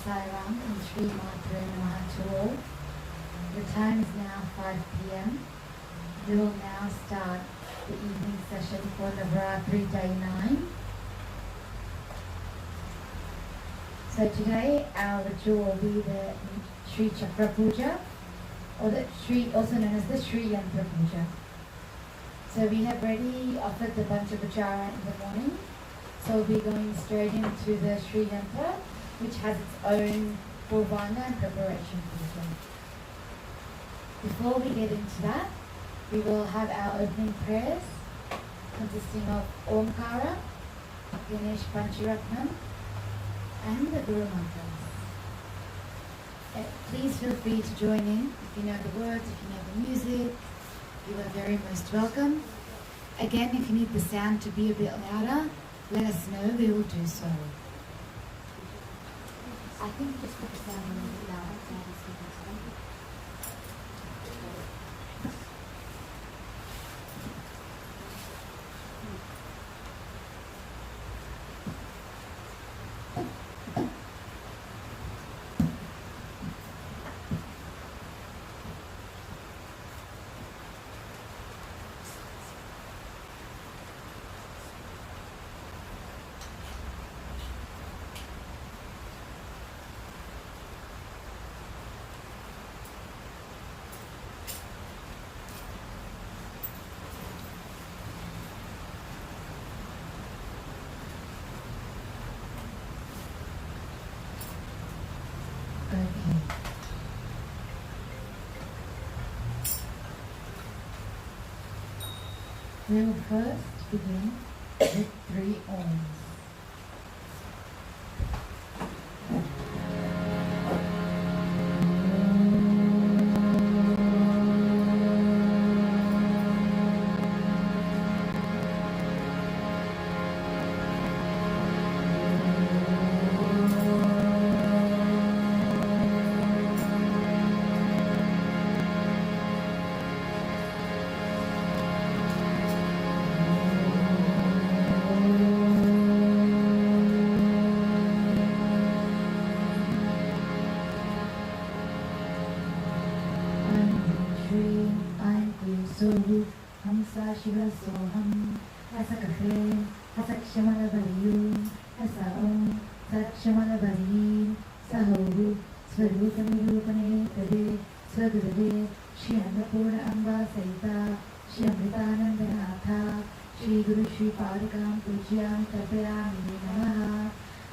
Sairam and Sri Matra Namaha to all. The time is now 5 p.m. We will now start the evening session for Navratri Day 9. So today our ritual will be the Sri Chakra Puja, or the Sri, also known as the Sri Yantra Puja. So we have already offered the Pancha Upacara in the morning. So we'll be going straight into the Sri Yantra, which has its own Vandana and preparation for the day. Before we get into that, we will have our opening prayers consisting of Omkara, Ganesh Pancharatnam, and the Guru Mantras. Please feel free to join in if you know the words, if you know the music. You are very most welcome. Again, if you need the sound to be a bit louder, let us know, we will do so. I think just put the sound a little bit louder so I can speak into it. Okay. We will first begin with 3 Oms. Shiva Soham, Asakafe, Asakshamala Variyum, Asaom, Sakshamala Variyim, Sahoru, Swarupani Rupane Kade, Swadurade, Shri Annapurna Amba Saita, Shri Amritanandanatha, Shri Guru Shri Padakam Pujyam Tapayami Namaha,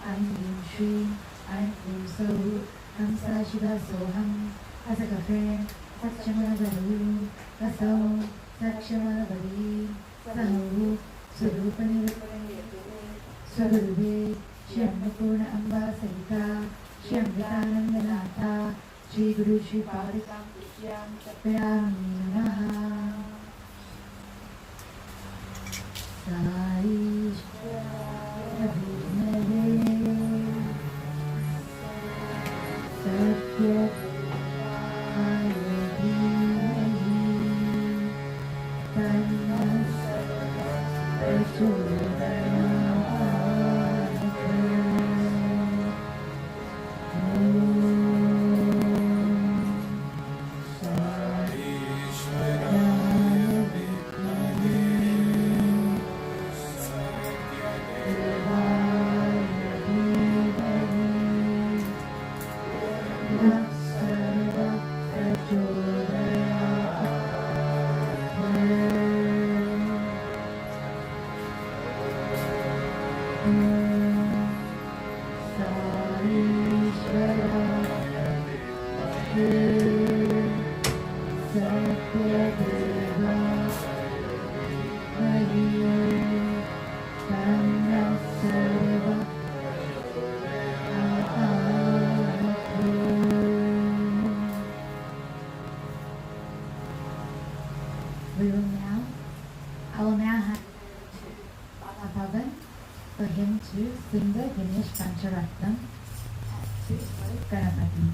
Aim Shri, Aim Sohu, Hamsa Shiva Soham, Asakafe, Sakshamala Variyum, Asaom, Sakshamala Vari, Sahu, Swarupani Swaguruve, Shri Annapurna Amba Saita, Shri Amritanandanatha, Shri Guru Shri Padakam Pujyam Tapayami Namaha. Sai Satya I will now hand to Baba for him to sing the Ganesh Pancharatnam to Ganapati.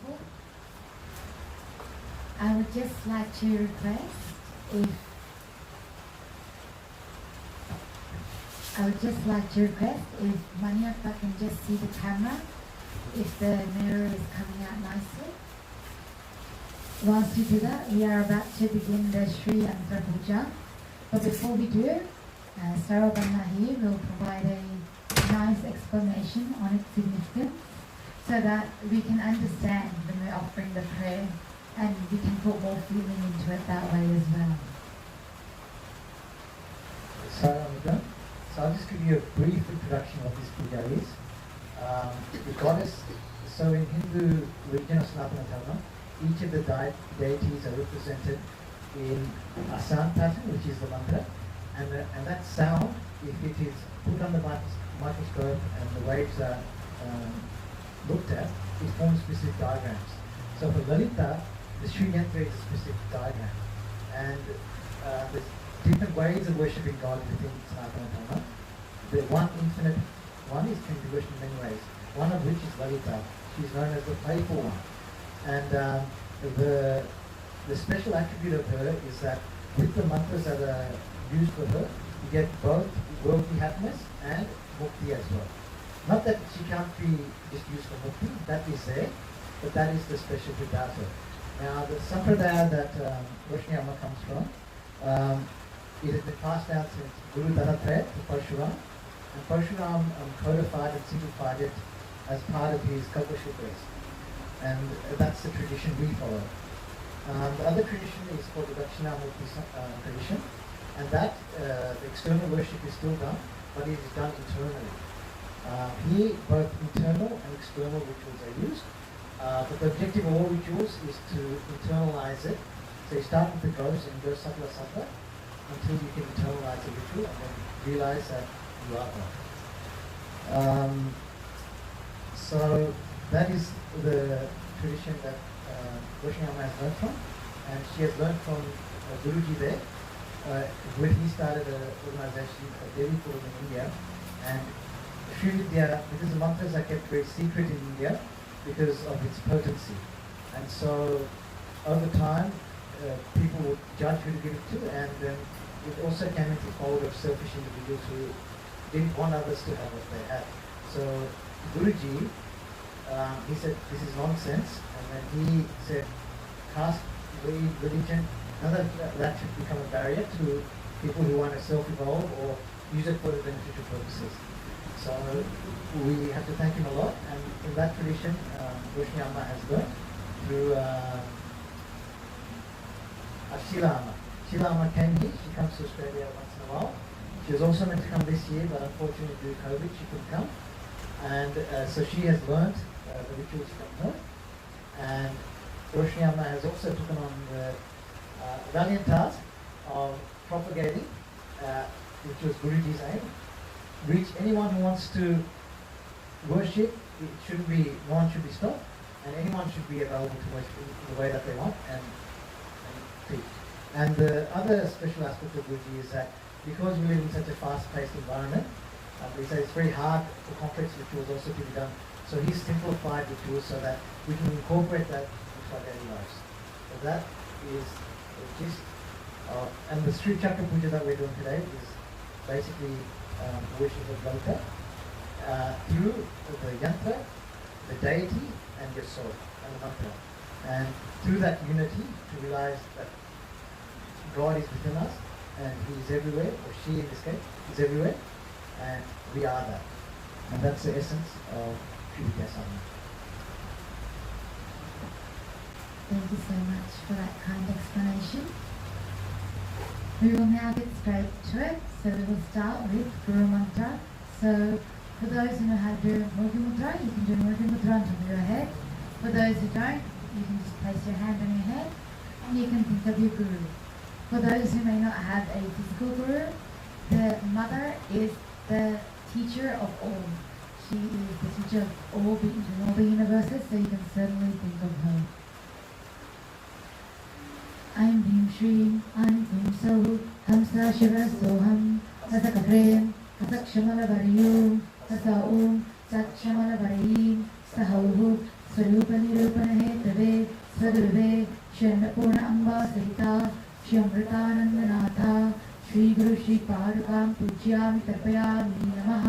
people. I would just like to request if Maniappa can just see the camera, if the mirror is coming out nicely. Whilst we do that, we are about to begin the Sri Yantra Puja. But before we do, Sarabhanna here will provide a nice explanation on its significance so that we can understand when we're offering the prayer and we can put more feeling into it that way as well. So I'll just give you a brief introduction of this puja is. The goddess, so in Hindu religion of Sanatana Dharma, each of the deities are represented in a sound pattern, which is the mantra, and that sound, if it is put on the microscope and the waves are looked at, it forms specific diagrams. So for Lalita, the Sri Yantra is a specific diagram, and there's different ways of worshipping God within Sanatana Dharma. The one infinite one is can be worshipped in many ways, one of which is Lalita. She's known as the playful one. And the special attribute of her is that with the mantras that are used for her, you get both worldly happiness and mukti as well. Not that she can't be just used for mukti, that is there, but that is the specialty about her. Now the sampradaya that Roshni Amma comes from, it has been passed down since Guru Dattatreya to Parshuram, and Parshuram codified and simplified it as part of his Kalpasutras. And that's the tradition we follow. The other tradition is called the Dakshinamurti tradition, and that the external worship is still done, but it is done internally. Here, both internal and external rituals are used, but the objective of all rituals is to internalize it. So you start with the ghost and go sattva sattva until you can internalize the ritual and then realize that you are God. So that is the tradition that Roshni Amma has learned from, and she has learned from Guruji there, when he started an organization, a Devi Forum in India, and Sri Vidya, because the mantras are kept very secret in India because of its potency, and so over time people would judge who to give it to, and then it also came into the fold of selfish individuals who didn't want others to have what they had. So Guruji, he said, this is nonsense, and then he said, caste, religion, none of that should become a barrier to people who want to self-evolve or use it for the beneficial purposes. So we have to thank him a lot, and in that tradition, Roshni Amma has learned through Sheila Amma. Sheila Amma came here, she comes to Australia once in a while. She was also meant to come this year, but unfortunately due to COVID, she couldn't come. And so she has learned the rituals from her, and Roshni Amma has also taken on the valiant task of propagating, which was Guruji's aim, reach anyone who wants to worship. It shouldn't be, no one should be stopped, and anyone should be available to worship in the way that they want and teach. And the other special aspect of Guruji is that because we live in such a fast-paced environment, we say it's very hard for complex rituals also to be done. So he's simplified rituals so that we can incorporate that into our daily lives. So that is the gist. And the Sri Chakra Puja that we're doing today is basically worship of Lalita through the Yantra, the deity, and your soul, and the mantra. And through that unity, to realize that God is within us, and He is everywhere, or she in this case, is everywhere, and we are that. And that's the essence of Sri Vidya-Sadhana. Thank you so much for that kind explanation. We will now get straight to it. So we will start with Guru Mantra. So for those who know how to do Murgi Mudra, you can do Murgi Mudra on top of your head. For those who don't, you can just place your hand on your head and you can think of your Guru. For those who may not have a physical Guru, the mother is the teacher of all. She is the teacher of all beings in all the universes, so you can certainly think of her. I'm Bhim Shri, I'm Bhim So, Hamsa Shiva Soham, Hasaka Prem, Hasak Shamala Variyum, Hasa Om, Sat Shamala Variyim, Sahauhu, स्वरूपनिरूपणहेतवे स्वगुरुवे शरणपूर्ण Amba सहिता श्रीअमृतानन्दनाथा श्रीगुरु श्रीपादुकां पूज्यामि तर्पयामि नमः।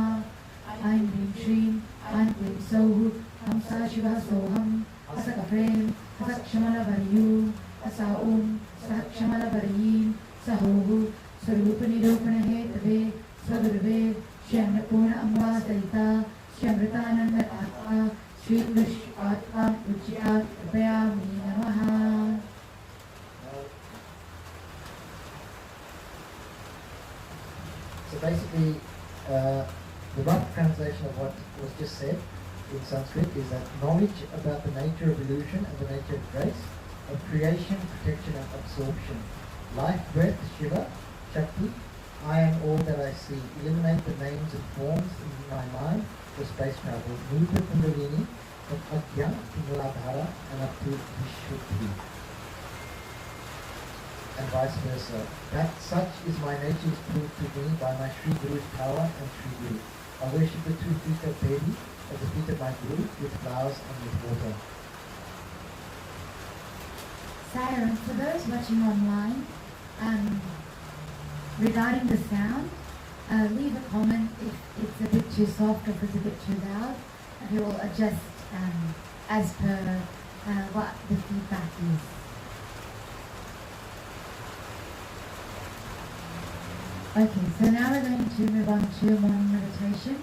ऐं ह्रीं श्रीं ऐं क्लीं सौः हंसा शिवः सोऽहम् असकफ्रें असक्षमलवर्यू असा ॐ सहक्षमलवर्यीं सहोः स्वरूपनिरूपणहेतवे स्वगुरुवे श्रीअन्नपूर्ण अम्बा सहिता श्रीअमृतानन्दनाथा श्रीगुरु श्रीपादुकां पूज्यामि तर्पयामि नमः। So basically, the rough translation of what was just said in Sanskrit is that knowledge about the nature of illusion and the nature of grace, of creation, protection and absorption. Life, breath, Shiva, Shakti, I am all that I see. Eliminate the names and forms in my mind for space travel. Move the Kundalini from Agya to Muladhara and up to Vishuddhi. And vice versa. That such is my nature is proved to me by my Sri Guru's power and Sri Guru. I worship the 2 feet of Devi at the feet of my Guru with flowers and with water. Siren, for those watching online, regarding the sound, leave a comment if it's a bit too soft or if it's a bit too loud, and we will adjust as per what the feedback is. Okay, so now we're going to move on to morning meditation.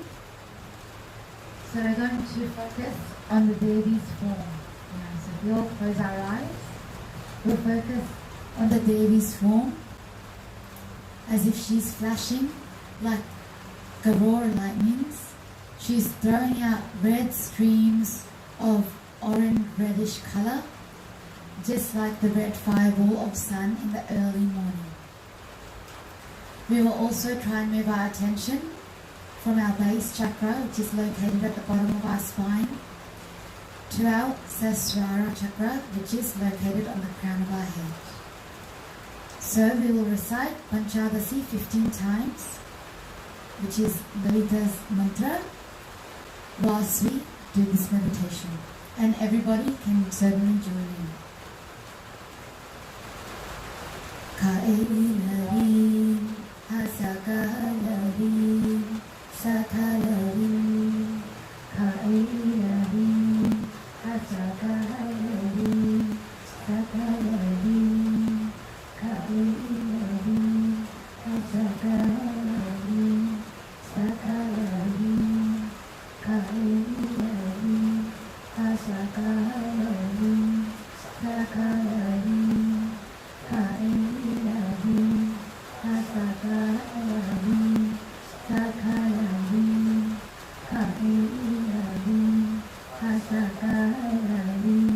So we're going to focus on the Devi's form. So if we all close our eyes, we'll focus on the Devi's form as if she's flashing like aurora lightnings. She's throwing out red streams of orange reddish color, just like the red fireball of sun in the early morning. We will also try and move our attention from our base chakra, which is located at the bottom of our spine, to our Sahasrara chakra, which is located on the crown of our head. So we will recite Panchadasi 15 times, which is Lalita's mantra, whilst we do this meditation. And everybody can certainly join in. Kailarim, Hasakalarim, Sakalarim, Kailarim, Hasakalarim, Sakalarim, Kailarim, Hasakalarim, Sakalarim, Kailarim, Hasakalarim, Sakalarim, Kailarim, Hasakalarim, Sakalarim, Kailarim, Hasakalarim,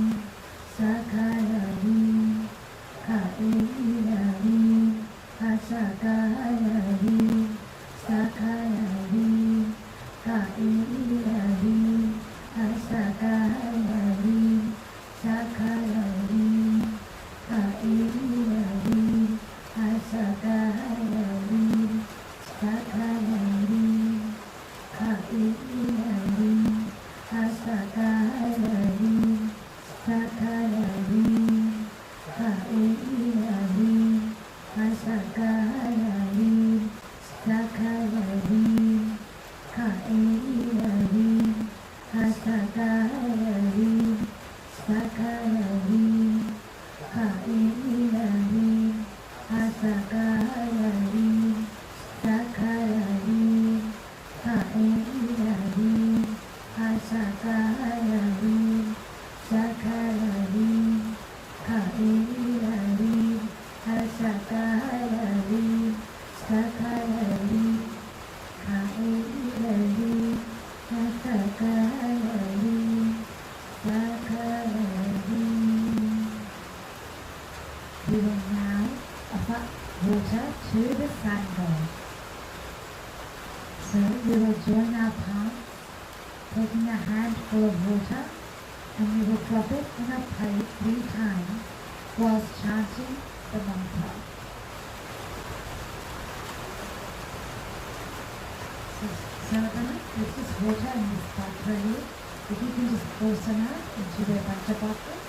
Sakalarim, Kailarim, Hasakalarim, Sakalarim, Kailarim, Hasakalarim, Sakalarim, Kailarim, Hasakalarim, Sakalarim, Kailarim, Hasakalarim, Sakalarim, Kailarim, Hasakalarim, Sakalarim, Kailarim, Hasakalarim, Sakalarim, Kailarim, Hasakalarim, Sakalarim, Kailarim, Hasakalarim, Sakalarim, Kailarim, Hasakalarim, Sakalarim, Kailarim, Hasakalarim, Sakalarim. We will now offer water to the sun god. So we will join our palms, taking a handful of water, and we will drop it in a plate 3 times whilst chanting the mantra. So we're going to put this water in this pathway If you can just pour some out into the Pancha pathas.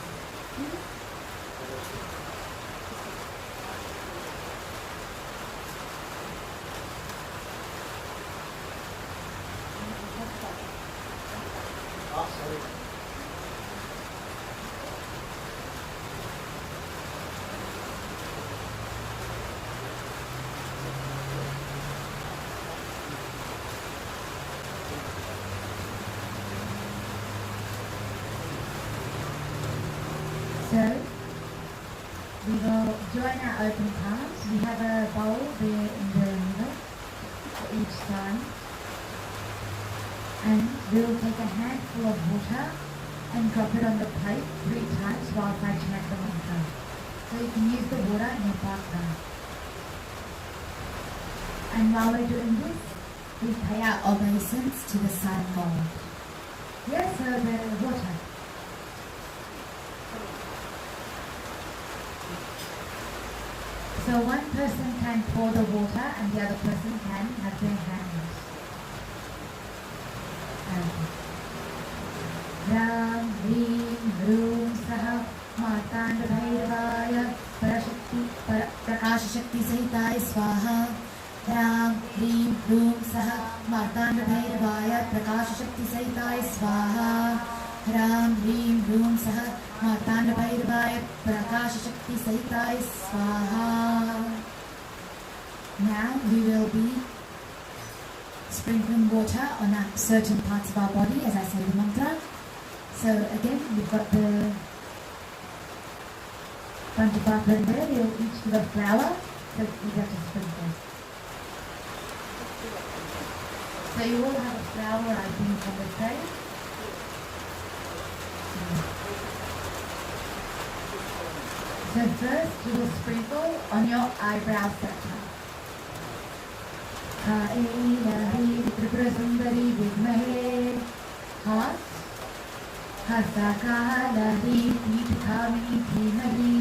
So, we will join our open palms. We have a bowl there in the middle for each side. And we will take a handful of water and drop it on the plate 3 times while I chant the mantra. So you can use the water in your partner. And while we're doing this, we pay our obeisance to the sun god. Yes, so the water. So one person can pour the water and the other person can have their hands. Ram, Hrim, Vroom, Saha, Martanda Bhairavaya, Prakasha Shakti Sahitaya Swaha. Ram, Hrim, Vroom, Saha, Martanda Bhairavaya, Prakasha Shakti Sahitaya Swaha. Ram, Hrim, Vroom, Saha, Martanda Bhairavaya, Prakasha Shakti Sahitaya Swaha. Now we will be sprinkling water on certain parts of our body as I say the mantra. So again, we've got the Pancha there, they'll each give a flower, so you have to sprinkle. So you will have a flower, I think, on the tray. So first, you will sprinkle on your eyebrow center. Kaelahi Tripura Sundari Vidmahe. Heart. Hasakalahi Pitkami Dhimahi.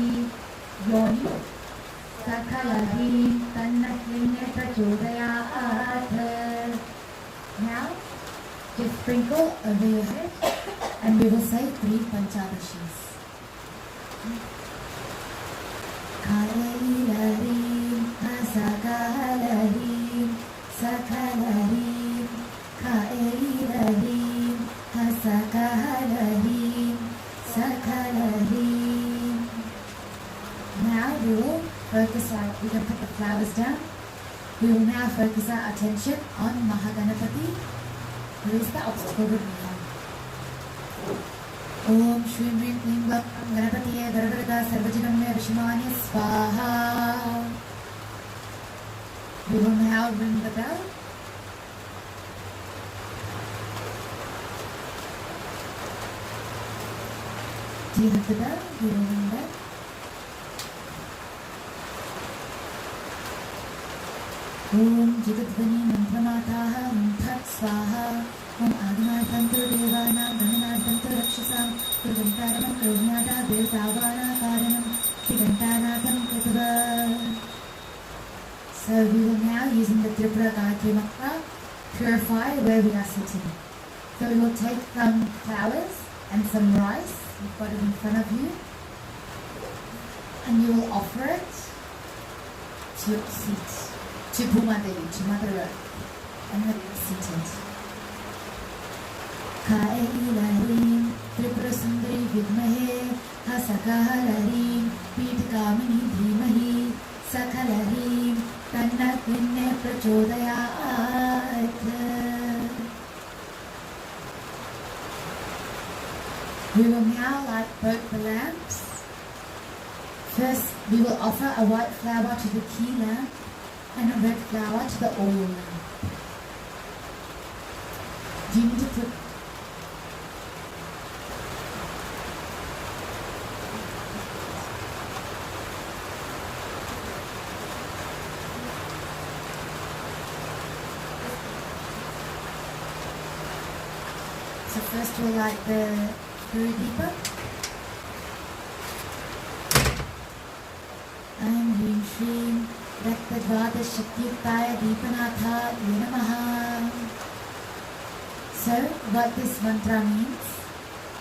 Yoni. Sakalahi Tannaklinge Prachodayat. Now, just sprinkle over your head and we will say 3 Panchavashis. Kaelahi Hasakalahi Sakalahi Kaelahi Hasakalahi Sakalahi. Now we will focus we can put the flowers down. We will now focus our attention on Ganapati, who is the obstacle remover. Om Shri Rim Klim Bham Ganapatiye Garavarada Sarvajanamya Vishmanya Swaha. We will now ring the bell. Do you have the bell? We will ring the bell. Om Jagadvani Mantramataha Manthat Swaha. Om Adinartantra Devana Gananartantra Rakshasam Kurvantaramam Karunyata Devtavana Karanam Tigantanatam Kritava. So we will now, using the Tripura Gayatri Mantra, purify where we are sitting. So we will take some flowers and some rice, you've got it in front of you, and you will offer it to your seat, to Bhumadevi, to Mother Earth, and then seated. Kaelahi Tripura Sundari Vidmahe Hasakalahi Pitkamini Dhimahi Sakalahi Tannaklinge Prachodayat. We will now light both the lamps. First, we will offer a white flower to the key lamp and a red flower to the oil lamp. Do you need to put So first we'll light the Puja. Aim Hrim Shrim Raktadvada Shaktiyuktaya Deepanatha Namaha. So what this mantra means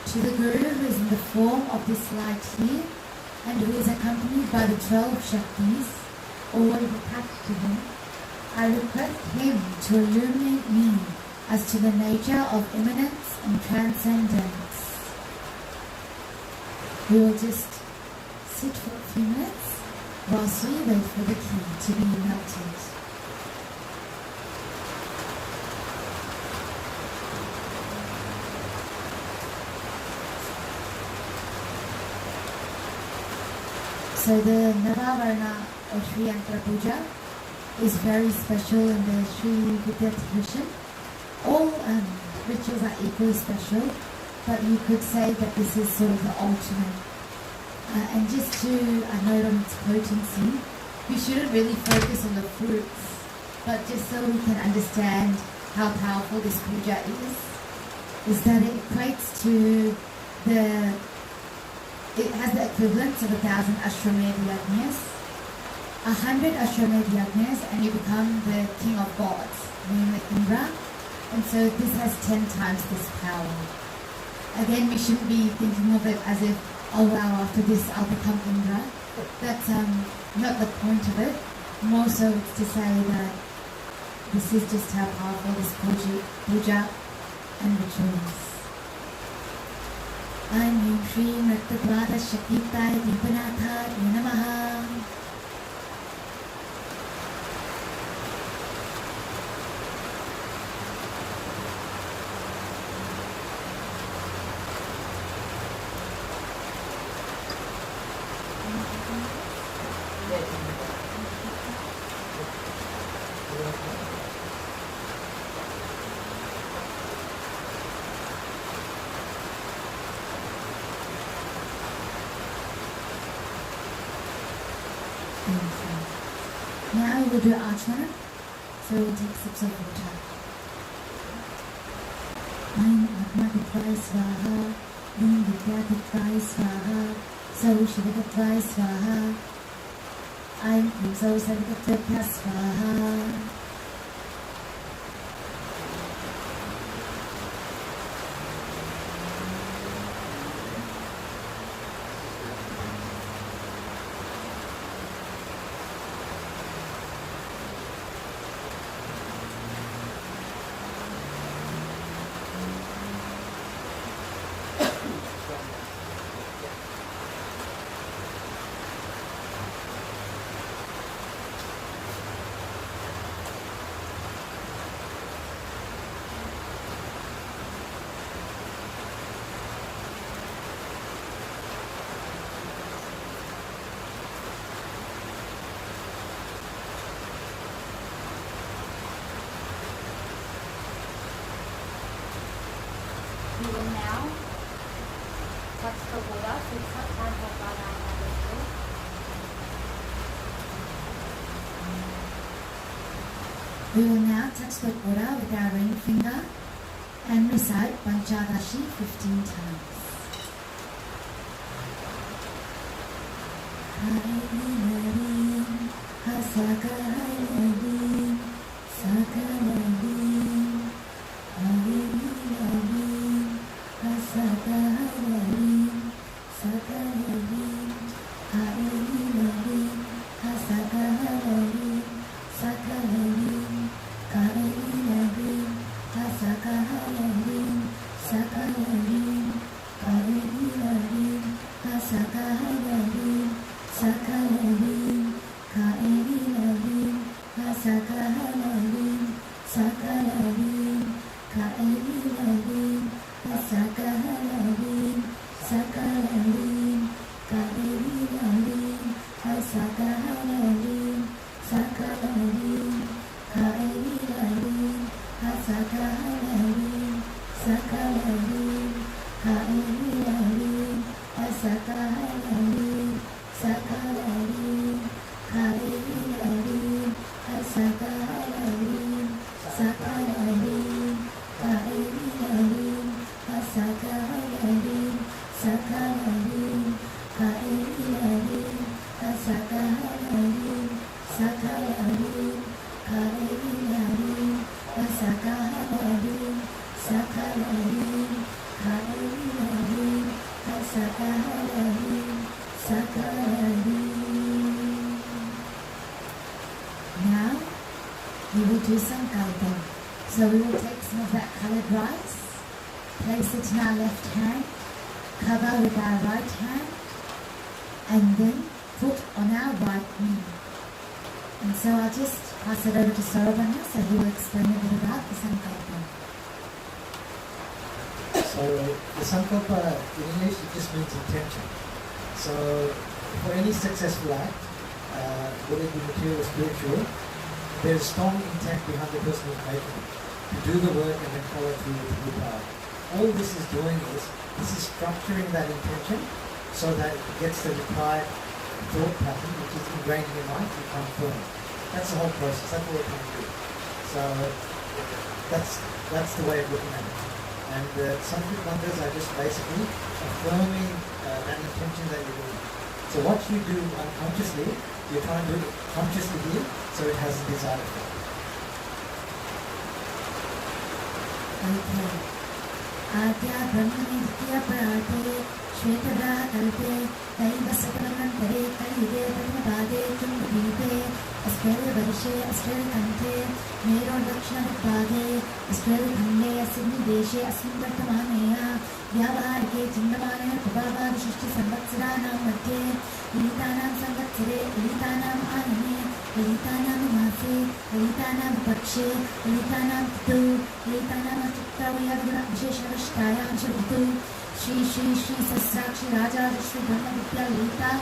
To the Guru, who is in the form of this light here, and who is accompanied by the 12 Shaktis, always attached to him, I request him to illuminate me as to the nature of immanence and transcendence. We will just sit for a few minutes whilst we wait for the key to be melted. So the Navavarna or Sri Yantra Puja is very special in the Sri Vidya tradition. All rituals are equally special, but you could say that this is sort of the ultimate. And just to note on its potency, we shouldn't really focus on the fruits, but just so we can understand how powerful this puja is that it equates to it has the equivalent of 1,000 Ashwamedh Yajnas, 100 Ashwamedh Yajnas, and you become the king of gods, namely Indra. And so this has 10 times this power. Again, we shouldn't be thinking of it as if, oh wow, after this I'll become Indra. That's not the point of it. More so it's to say that this is just how powerful this puja and ritual is. I'm Shri Nrtadvada Shaktitai Deepanatha Namaha. Now we'll do Achana, so we'll take sips of water. I'm Atma-Dittvaya Svaha, Lim Vidya-Dittvaya Svaha, So Shiva-Dittvaya Svaha, I'm So Sarva-Dittvaya Svaha. We will now touch the water, so it's not time for Vandana. We will now touch the water with our ring finger and recite Panchadashi 15 times. Harimarim, Hasakararim, Sakararim, Harimarim, Hasakararim, Sakararim, Harimarim, Hasakararim, Sakararim, Harimarim, Hasakararim, Sakararim, Harimarim, Hasakararim, Sakararim, Harimarim, Hasakararim, Sakararim, Harimarim, Hasakararim, Sakararim, Harimarim, Hasakararim, Sakararim, Harimarim, Hasakararim, Sakararim, Harimarim, Hasakararim, Sakararim, Harimarim, Hasakararim, Sakararim, Harimarim, Sakali. Now we will do some kalpa. So we will take some of that coloured rice, place it in our left hand, cover with our right hand, and then put on our right knee. And so I'll just pass it over to Sarabana so he will explain a bit about the sankalpa. So the sankalpa in English it just means intention. So for any successful act, whether it be material or spiritual, there is strong intent behind the person who's making it to do the work and then follow through with the good power. All this is doing is structuring that intention so that it gets the required thought pattern which is ingrained in your mind to become firm. That's the whole process. That's what we're trying to do. So that's the way of looking at it. And Sanskrit mantras are just basically affirming that intention that you're doing. So what you do unconsciously, you're trying to do it consciously here, so it has a desired effect. Okay. Adya Brahmani Ditya Parate Shvetara Kalpe Daiva Sakalamantare Kalide Padmapade Tumdipe Astere Varishe Astere Kante Mero Dakshina Vipade Astere Khande Asigni Deshe Asmin Vartamaneya Vyavaharike Chindamane Prabhava Vishishti Samvatsaranam Madhye Lilitanam Samvatsare Lilitanam Ayane Lilitanam Mase Lilitanam Pakshe Lilitanam Pitu Lilitanam Achutta Vyavaguna Visheshavashtaya Anshavitu Shri Shri Shri Sasrakshi Raja Shri Brahma Vidya Lalita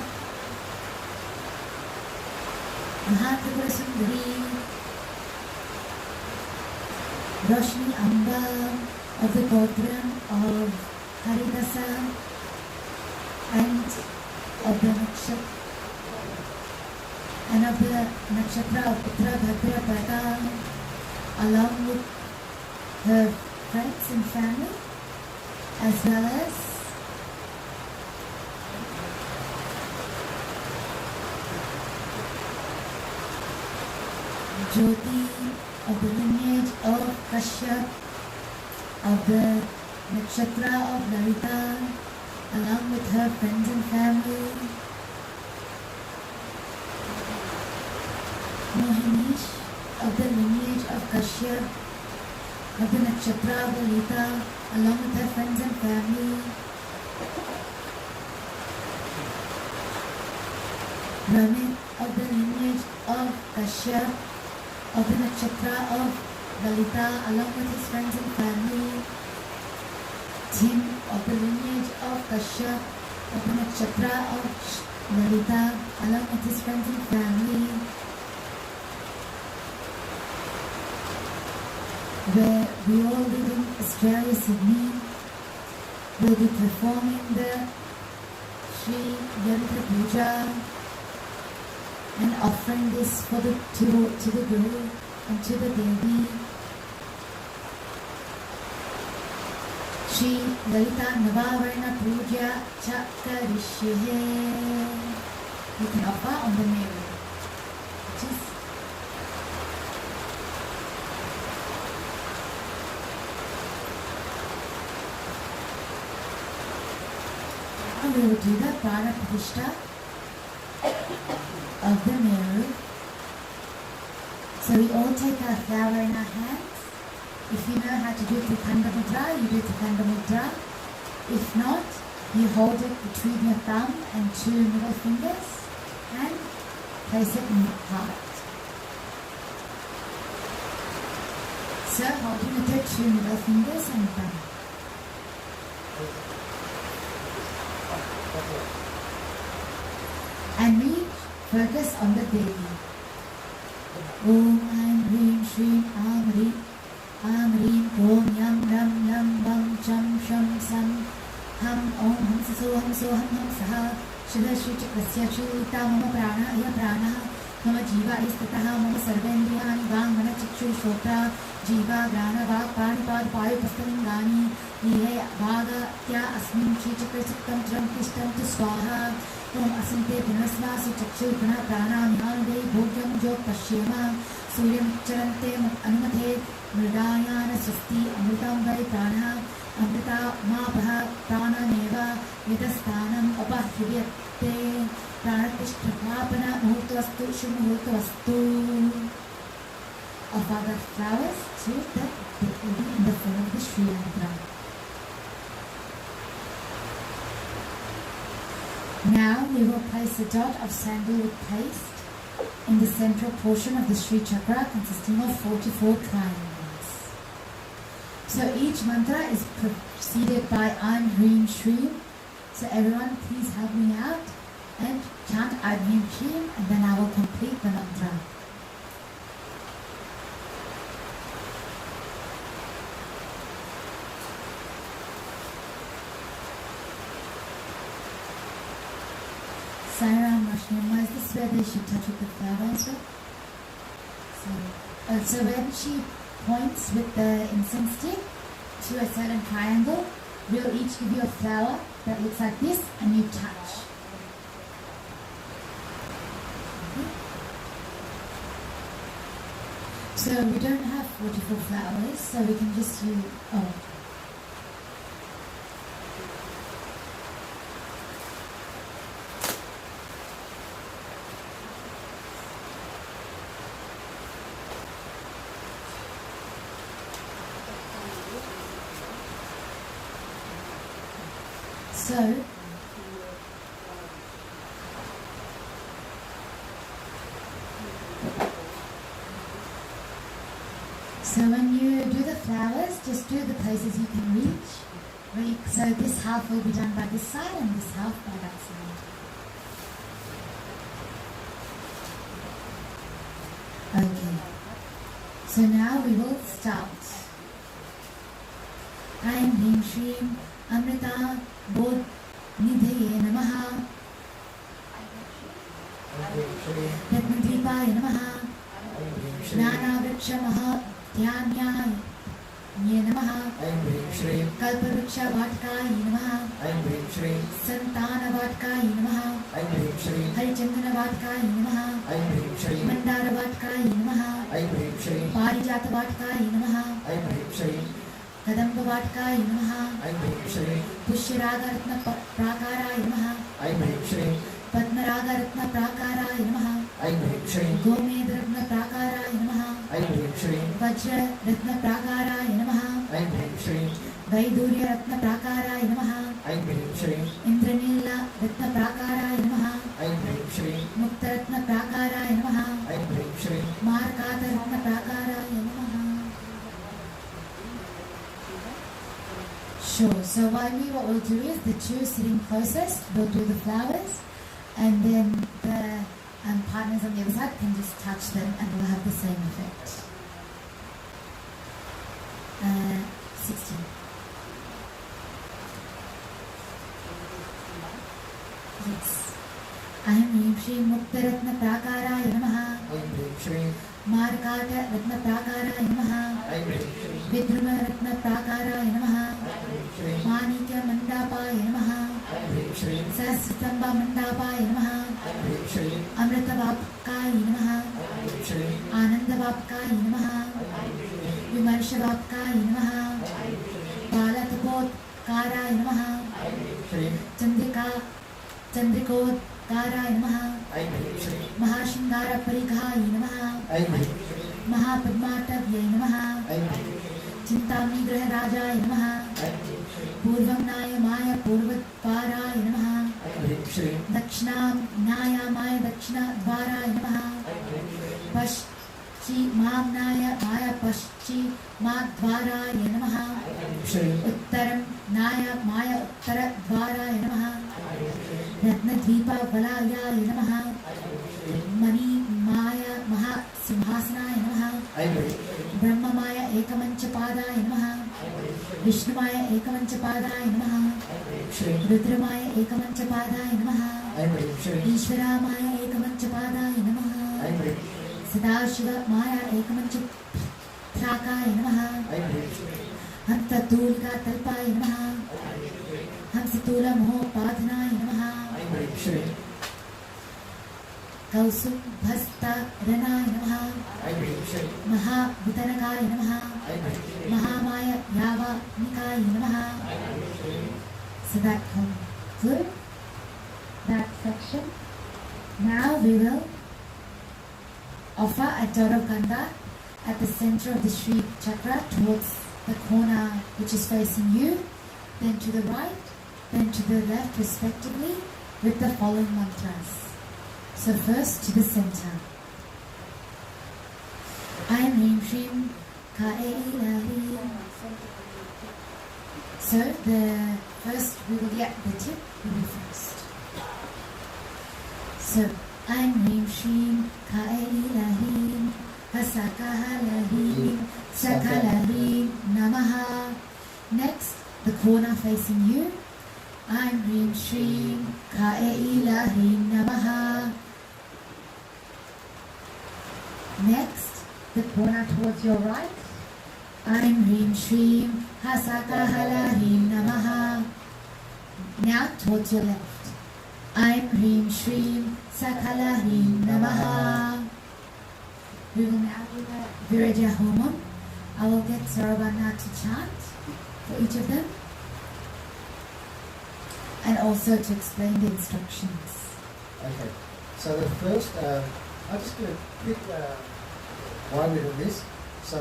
Mahatripura Sundari Roshni Amba of the Gotram of Haridasa and of the Nakshatra of Uttara Bhadra Bhadra along with her friends and family as well as Jyoti of the lineage of Kashyap, of the Nakshatra of Lalita, along with her friends and family, Mohinish of the lineage of Kashyap, of the Nakshatra of Lalita, along with her friends and family, Ramit of the lineage of Kashyap, of the Nakshatra of Lalita, along with his friends and family, Tim of the lineage of Kashyap, of the Nakshatra of Lalita, along with his friends and family, where we all live in Australia, Sydney, will be performing the Sri Yantra Puja and offering this for to the Guru and to the Devi. Sri Lalita Navavarna Puja Chakarishye. You can offer on the mirror, which is we will do the Prana Pratishtha of the mirror. So we all take our flower in our hands. If you know how to do Trikhanda Mudra, you do Trikhanda Mudra. If not, you hold it between your thumb and two middle fingers and place it in your heart. So holding it with two middle fingers and thumb. And we focus on the Devi. Om Aim Hrim Shrim Am Rim Om Yam Ram Lam Bam Cham Sham Sam Ham Om Ham Saso Ham So Ham Ham Saha Shudha Shri Chakrasya Shulita Mama Prana Aya Prana Mama Jiva Istataha Mama Sarvendriyani Vang Mana Chakshu Shokra Jiva Grana Vak Pani Pad Payu Pastalingani Ihe Bhaga Tya Asmin Shri Chakra Siktam Tram Kishtam Tu Swaha Om Asante Punasvasi Chakshu Puna Prana Mihanudei Bhogyam Jog Pashyama Suryam Charante Anumate Mridayana Swasti Amritam Vai Prana Amrita Mapaha Prana Neva Yadastanam Apahivyat Namaste Pranatishta Pabana Muhurtavastu Shumuhurtavastu. Of other flowers to the deity in the form of the Sri Yantra. Now we will place a dot of sandalwood paste in the central portion of the Sri Chakra consisting of 44 triangles. So each mantra is preceded by Aum Hrim Shrim. So everyone please help me out and chant Aum Hrim Shrim and then I will complete the mantra. Sayana Mashnama, is this where they should touch with the flower as well? So when she points with the incense stick to a certain triangle, we'll each give you a flower that looks like this and you touch. Okay. So we don't have 44 flowers, so we can just use, So when you do the flowers, just do the places you can reach. So this half will be done by this side and this half by that side. Okay. So now we will start. Aum Hrim Shrim Amrita Bodh Nidhaye Namaha Ratnadvipaya Namaha Nana Vriksha Maha Dhyanyaya Namaha Kalpavriksha Vatkaya Namaha Santana Vatkaya Namaha Harichandana Vatkaya Namaha Mandara Vatkaya Namaha Parijata Vatkaya Namaha Kadamba Vatkaya Namaha Pushyaraga Ratna Prakaraya Namaha Padmaraga Ratna Prakaraya Namaha Gomedra Ratna Prakaraya Namaha Vajra Ratna Prakaraya Namaha Vaidurya Ratna Prakaraya Namaha Indranila Ratna Prakaraya Namaha Mukta Ratna Prakaraya Namaha Markata Ratna Prakaraya Namaha. Sure, so what we'll do is the two sitting closest will do the flowers and then the partners on the other side can just touch them and we'll have the same effect. 16. Yes. Aum Hrim Shrim Mukta Ratna Prakaraya Namaha Markata Ratna Prakaraya Namaha Vidruma Ratna Prakaraya Namaha Manikya Mandapaya Namaha Sahasratamba Mandapaya Namaha Amrita Vapkaya Namaha Ananda Vapkaya Namaha Vimarsha Vapkaya Namaha Balatapot Karaya Namaha Chandrikot Karaya Namaha Mahashingara Parikaya Namaha Mahapadmatavya Namaha Chintamni Graha Rajaya Namaha Purvam Naya Maya Purvat Paraya Namaha Dakshinam Naya Maya Dakshina Dvaraya Namaha Paschim Mam Naya Maya Paschim Madvaraya Namaha Uttaram Naya Maya Uttara Dvaraya Namaha Ratnadvipa Valayaya Namaha Mani Maya Maha Simhasanaya Namaha Brahma Maya Ekamanchapadaya Namaha Vishnu Maya Ekamanchapadaya Namaha Rudra Maya Ekamanchapadaya Namaha Ishvara Maya Ekamanchapadaya Namaha Sadashiva Maya Ekamanchaprakaya Namaha Hanta Tulika Talpaya Namaha Hamsatula Moho Padhanaya Namaha Kausum Bhasta Ranaya Namaha Maha Bhutanakaya Namaha Mahamaya Yava Nikaya Namaha. So that concludes that section. Now we will offer a dot of ganda at the center of the Sri chakra towards the corner which is facing you, then to the right, then to the left respectively, with the following mantras. So first to the center. I am Hrim Shrim Kae. So the first we will get the tip will be first. So I'm Hrim Shrim Kae Hasakahalahim Sakalahim Namaha. Next, the corner facing you. I'm Hrim Shrim Kae Namaha. Next, the corner towards your right. I'm Hrim Shrim Hasakahalahim Namaha. Now towards your left. I'm Hrim Shrim Sakalahim Namaha. We will now do the Viraja Homam. I will get Sarabana to chant for each of them and also to explain the instructions. Okay, so the first, I'm just going to pick why we're doing this. So,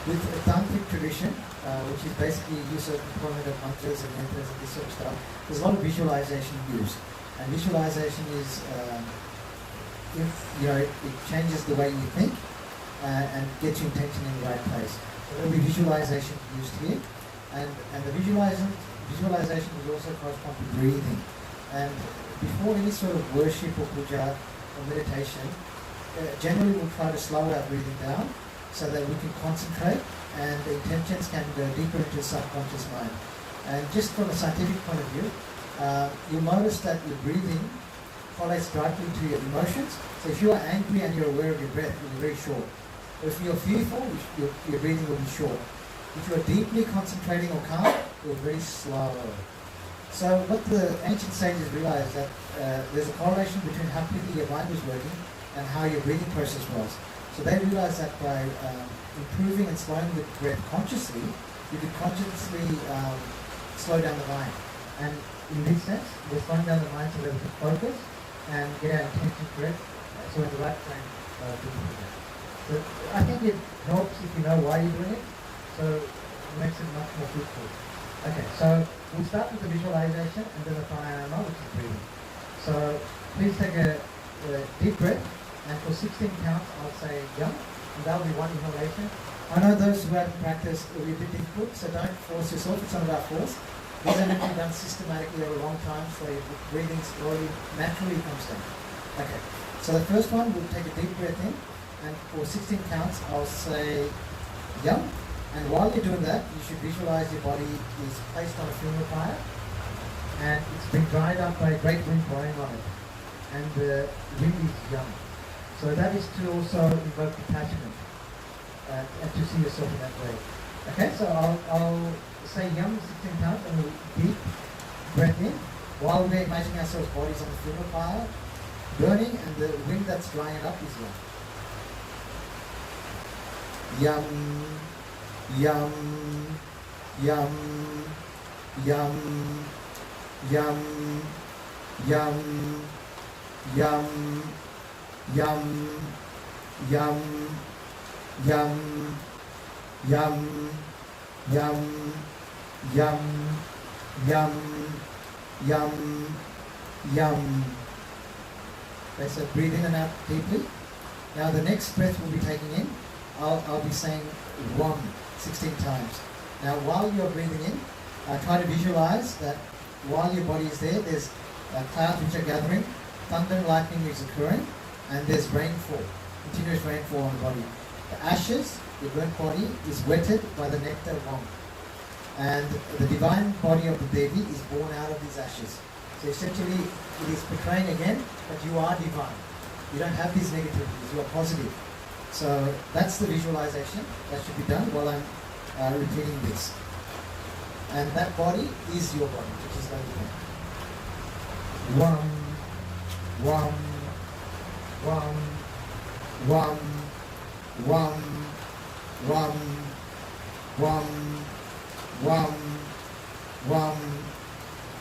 with the tantric tradition, which is basically use of deployment of mantras and yantras and this sort of stuff, there's a lot of visualization used. And visualization is, it changes the way you think and gets your intention in the right place. So there'll be visualization used here. And the visualization will also correspond to breathing. And before any sort of worship or puja or meditation, generally we'll try to slow our breathing down so that we can concentrate and the intentions can go deeper into the subconscious mind. And just from a scientific point of view, you'll notice that your breathing follows directly to your emotions. So if you are angry and you're aware of your breath, you'll be very short. If you're fearful, your breathing will be short. If you are deeply concentrating or calm, you're very slow. So what the ancient sages realized that there's a correlation between how quickly your mind was working and how your breathing process was. So they realized that by improving and slowing the breath consciously, you could consciously slow down the mind. And in this sense, we're slowing down the mind so that we can focus and get our intention correct, so in the right frame to do that. So I think it helps if you know why you're doing it, so it makes it much more fruitful. Okay, so we'll start with the visualization and then the pranayama, which is breathing. So please take a deep breath, and for 16 counts, I'll say yum, and that'll be one inhalation. I know those who haven't practiced will be a bit difficult, so don't force yourself. It's not about force. These are meant to be done systematically over a long time, so your breathing slowly, naturally comes down. Okay, so the first one, we'll take a deep breath in, and for 16 counts, I'll say yum. And while you're doing that, you should visualize your body is placed on a funeral pyre, and it's been dried up by a great wind blowing on it, and the wind is yum. So that is to also invoke detachment and to see yourself in that way. Okay, so I'll say yum 16 times and we'll deep breath in while we're imagining ourselves bodies on the funeral pyre burning and the wind that's drying it up is yum. Yum, yum, yum, yum, yum, yum, yum, yum, yum, yum, yum, yum, yum, yum, yum. Okay, so breathe in and out deeply. Now the next breath we'll be taking in, I'll be saying Wam 16 times. Now while you're breathing in, try to visualize that while your body is there, there's clouds which are gathering, thunder and lightning is occurring, and there's rainfall, continuous rainfall on the body. The ashes, your burnt body, is wetted by the nectar of Wam. And the divine body of the Devi is born out of these ashes. So essentially, it is portraying again that you are divine. You don't have these negativities, you are positive. So that's the visualization that should be done while I'm repeating this. And that body is your body, which is Lalita. Wam, wam, wam, wam, wam, wam, wam, wam, wam,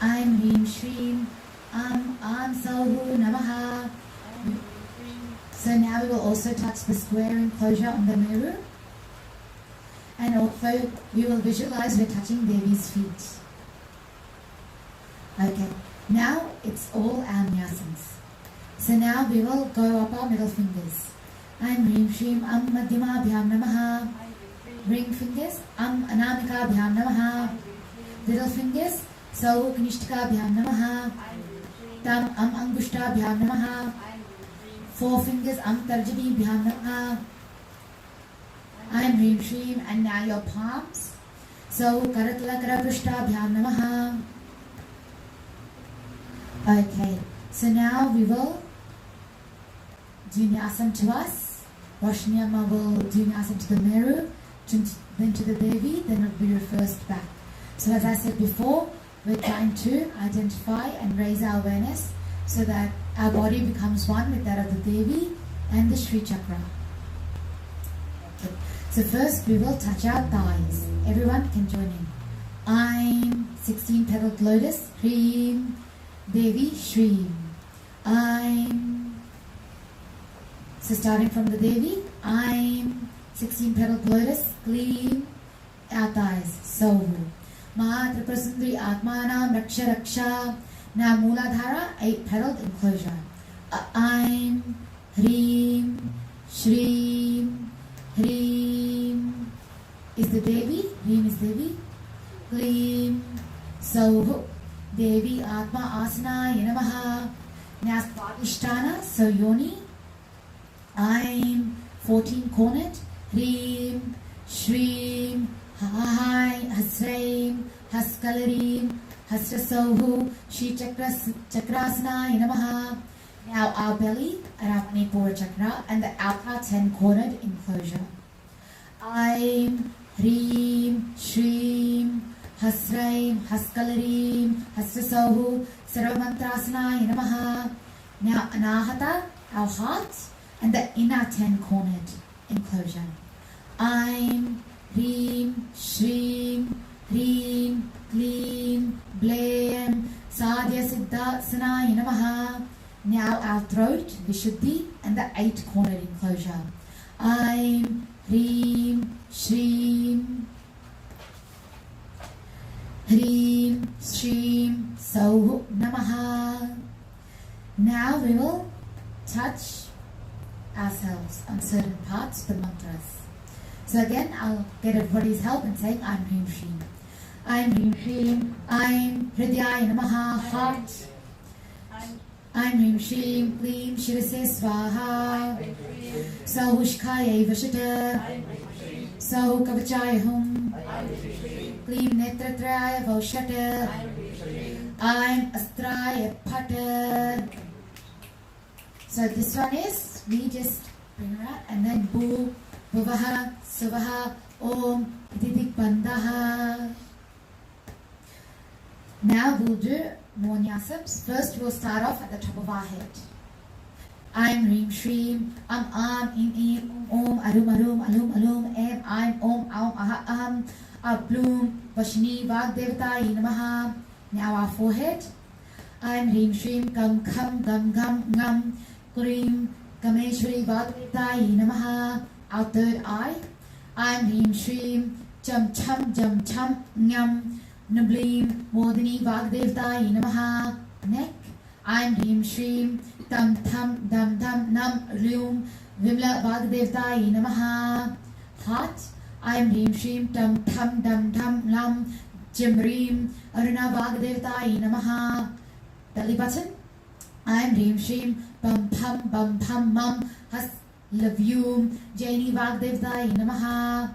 I'm Hrim Shrim Sauhu Namaha. So now we will also touch the square enclosure on the mirror. And also we will visualize we're touching Devi's feet. Okay, now it's all our nyasans. So now we will go up our middle fingers. I'm Hrim Shrim Madhyama Bhyam Namaha. Ring fingers, Anamika Bhyam Namaha. Little fingers, Sau Kanishtika Bhyam Namaha. Thumb, Angushta Bhyam Namaha. Four fingers, Tarjabi Bhyam Namaha. I'm Hrim Shrim, and now your palms. So Karatala Karapushta Bhyam Namaha. Okay, so now we will do Nyasam to us. Roshni Amma will do Nyasam to the Meru, then to the Devi, then it will be reversed back. So as I said before, we're trying to identify and raise our awareness so that our body becomes one with that of the Devi and the Sri Chakra. Okay. So first we will touch our thighs. Everyone can join in. I'm 16-petaled lotus, Hrim, Devi, Shrim. I'm. So starting from the Devi, I'm 16-petaled lotus, Gleam, our thighs, Sohu. Ma Triprasundri Atmanam Raksha Raksha. Now Mooladhara, 8-petaled enclosure. I'm Hrim, Shrim, Hrim is the Devi, Hrim is Devi, Gleam, Sohu, Devi Atma Asana Yanamaha. Now Swadhisthana, so Yoni. I'm 14-cornered, Hrim, Shrim, Hai, Hasraim, Haskalarim, Hasrasohu, Shri Chakrasana Yanamaha. Now our belly and our Manipura chakra and the outer 10-cornered enclosure. I'm Hrim, Shrim, Hasraim, Haskalarim, Hasrasohu, Sarvamantrasana Yanamaha. Now Anahata, our heart, and the inner 10-cornered enclosure. I'm Hrim, Shrim, Hrim, Gleam, Blem, Sadhya Siddhasana Yanamaha. Now our throat, Vishuddhi, and the 8-cornered enclosure. I'm Hrim, Shrim, Hrim, Shrim, Sauhu Namaha. Now we will touch ourselves on certain parts, the mantras. So again, I'll get everybody's help in saying I'm Hrim Shrim. I'm Hrim Shrim, I'm Hridaya Namaha, heart. I'm Hrim Shrim, Gleam, Shirase Svaha. Sauhushkaya Vashata. Sau Kavachaya Hum. Gleam Netratraya Vaushata. I'm Astraya Pata. So this one is, we just bring her out and then Bu, Bhuvaha, Suvaha, Om, Didik Bandaha. Now we'll do more nyasams. First we'll start off at the top of our head. I'm Hrim Shrim, Am, Im, Om, Arum, Arum, Alum, Alum, Em, I'm, Om, Aum, Aha, Aham, Ablum, Vashni, Vagdevata, Namaha. Now our forehead. I'm Hrim Shrim, Gam, Kham, Gam, Gam, Ngam, Grim, Gameshwari, Vagdevata, Namaha. Our third eye. I'm Hrim Shrim, Cham, Cham, Jam, Cham, Ngam, Nablim, Modini, Vagdevata, Namaha. Neck. I'm Hrim Shrim, Tam, Tham, Dam, Dam, Nam, Ryum, Vimla, Vagdevata, Namaha. Heart. I'm Hrim Shrim, Tam, Tham, Dam, Dam, Lam, Jimrim, Aruna, Vagdevata, Namaha. Belly button. I'm Hrim Shrim, Bam, Pam, Mum, Has, Lavyum, Jaini, Vagdevata, Namaha.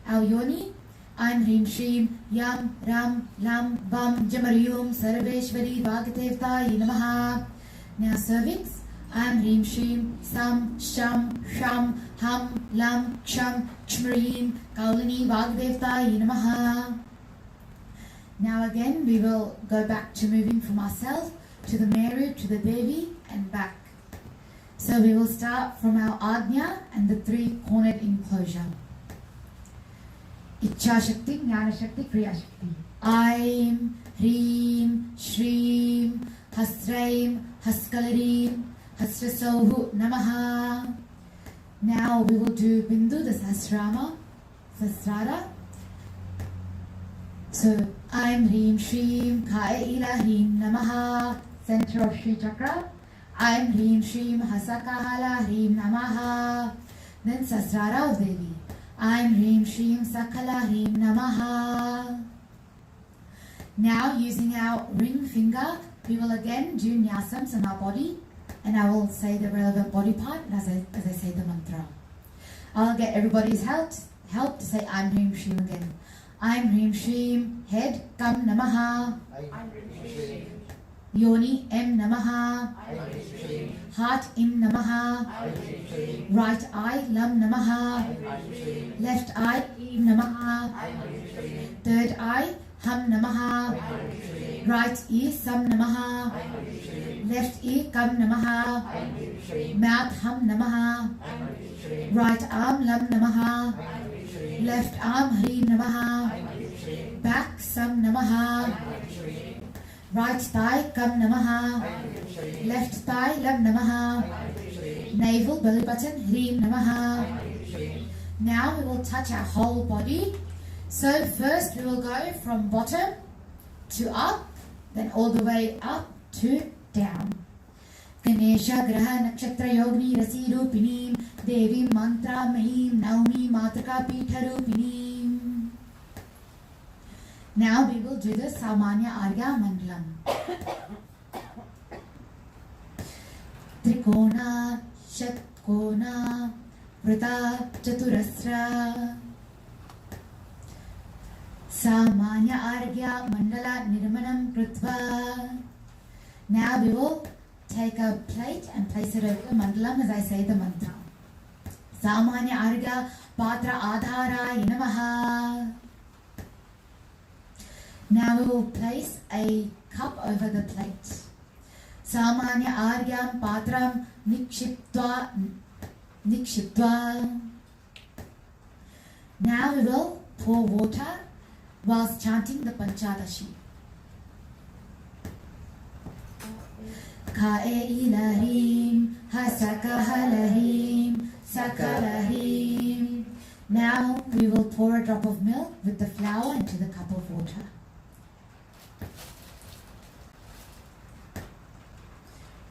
Our yoni. I'm Hrim Shrim, Yam, Ram, Lam, Bam, Jamaryum, Sarveshwari, Vagdevata, Namaha. Now cervix. I'm Hrim Shrim, Sam, Sham, Sham, Ham, Lam, Ksham, Kshmarim, Kaulini, Vagdevata, Namaha. Now again, we will go back to moving from ourselves to the Meru, to the Devi, and back. So we will start from our Ajna and the 3-cornered enclosure. Ichha Shakti, Jnana Shakti, Kriya Shakti. I'm Hrim Shrim. Hasraim, Haskalarim, Hasrasohu Namaha. Now we will do Bindu, the Sahasrara. So, I'm Hrim Shrim Kaya Ilahim Namaha, center of Sri Chakra. I'm Hrim Shrim Hasakahala Hrim Namaha. Then Sasrara of Devi. I'm Hrim Shrim Sakala Hrim Namaha. Now, using our ring finger, we will again do nyasams on our body, and I will say the relevant body part as I say the mantra. I'll get everybody's help to say I'm Hrim Shrim again. I'm Hrim Shrim, head, Kam Namaha. I'm Shrim. Yoni, M Namaha. Heart, Im Namaha. Right eye, Lam Namaha. Left eye, Im Namaha. Third eye, Ham Namaha. Right ear, Sam Namaha. Left ear, Kam Namaha. Mouth, Ham Namaha. Right arm, Lam Namaha. Left arm, Hri Namaha. Back, Sam Namaha. Right thigh, Kam Namaha. Left thigh, Lam Namaha. Navel, belly button, Hri Namaha. Now we will touch our whole body. So first we will go from bottom to up, then all the way up to down. Ganesha Graha Nakshatra Yogni Rasi Rupinim Devi Mantra Mahim Naumi Matraka Pitha Rupinim. Now we will do the Samanya Arya Mandalam. Trikona Shatkona Vrata Chaturasra Samanya Arya Mandala Nirmanam Krutva. Now we will take a plate and place it over the mandalam as I say the mantra. Samanya Arya Patra Adhara Namaha. Now we will place a cup over the plate. Samanya Aryam Patram Nikshiptva. Now we will pour water whilst chanting the Panchadashi. Ka'e ilahim, hasakahalahim, sakalahim. Now we will pour a drop of milk with the flour into the cup of water.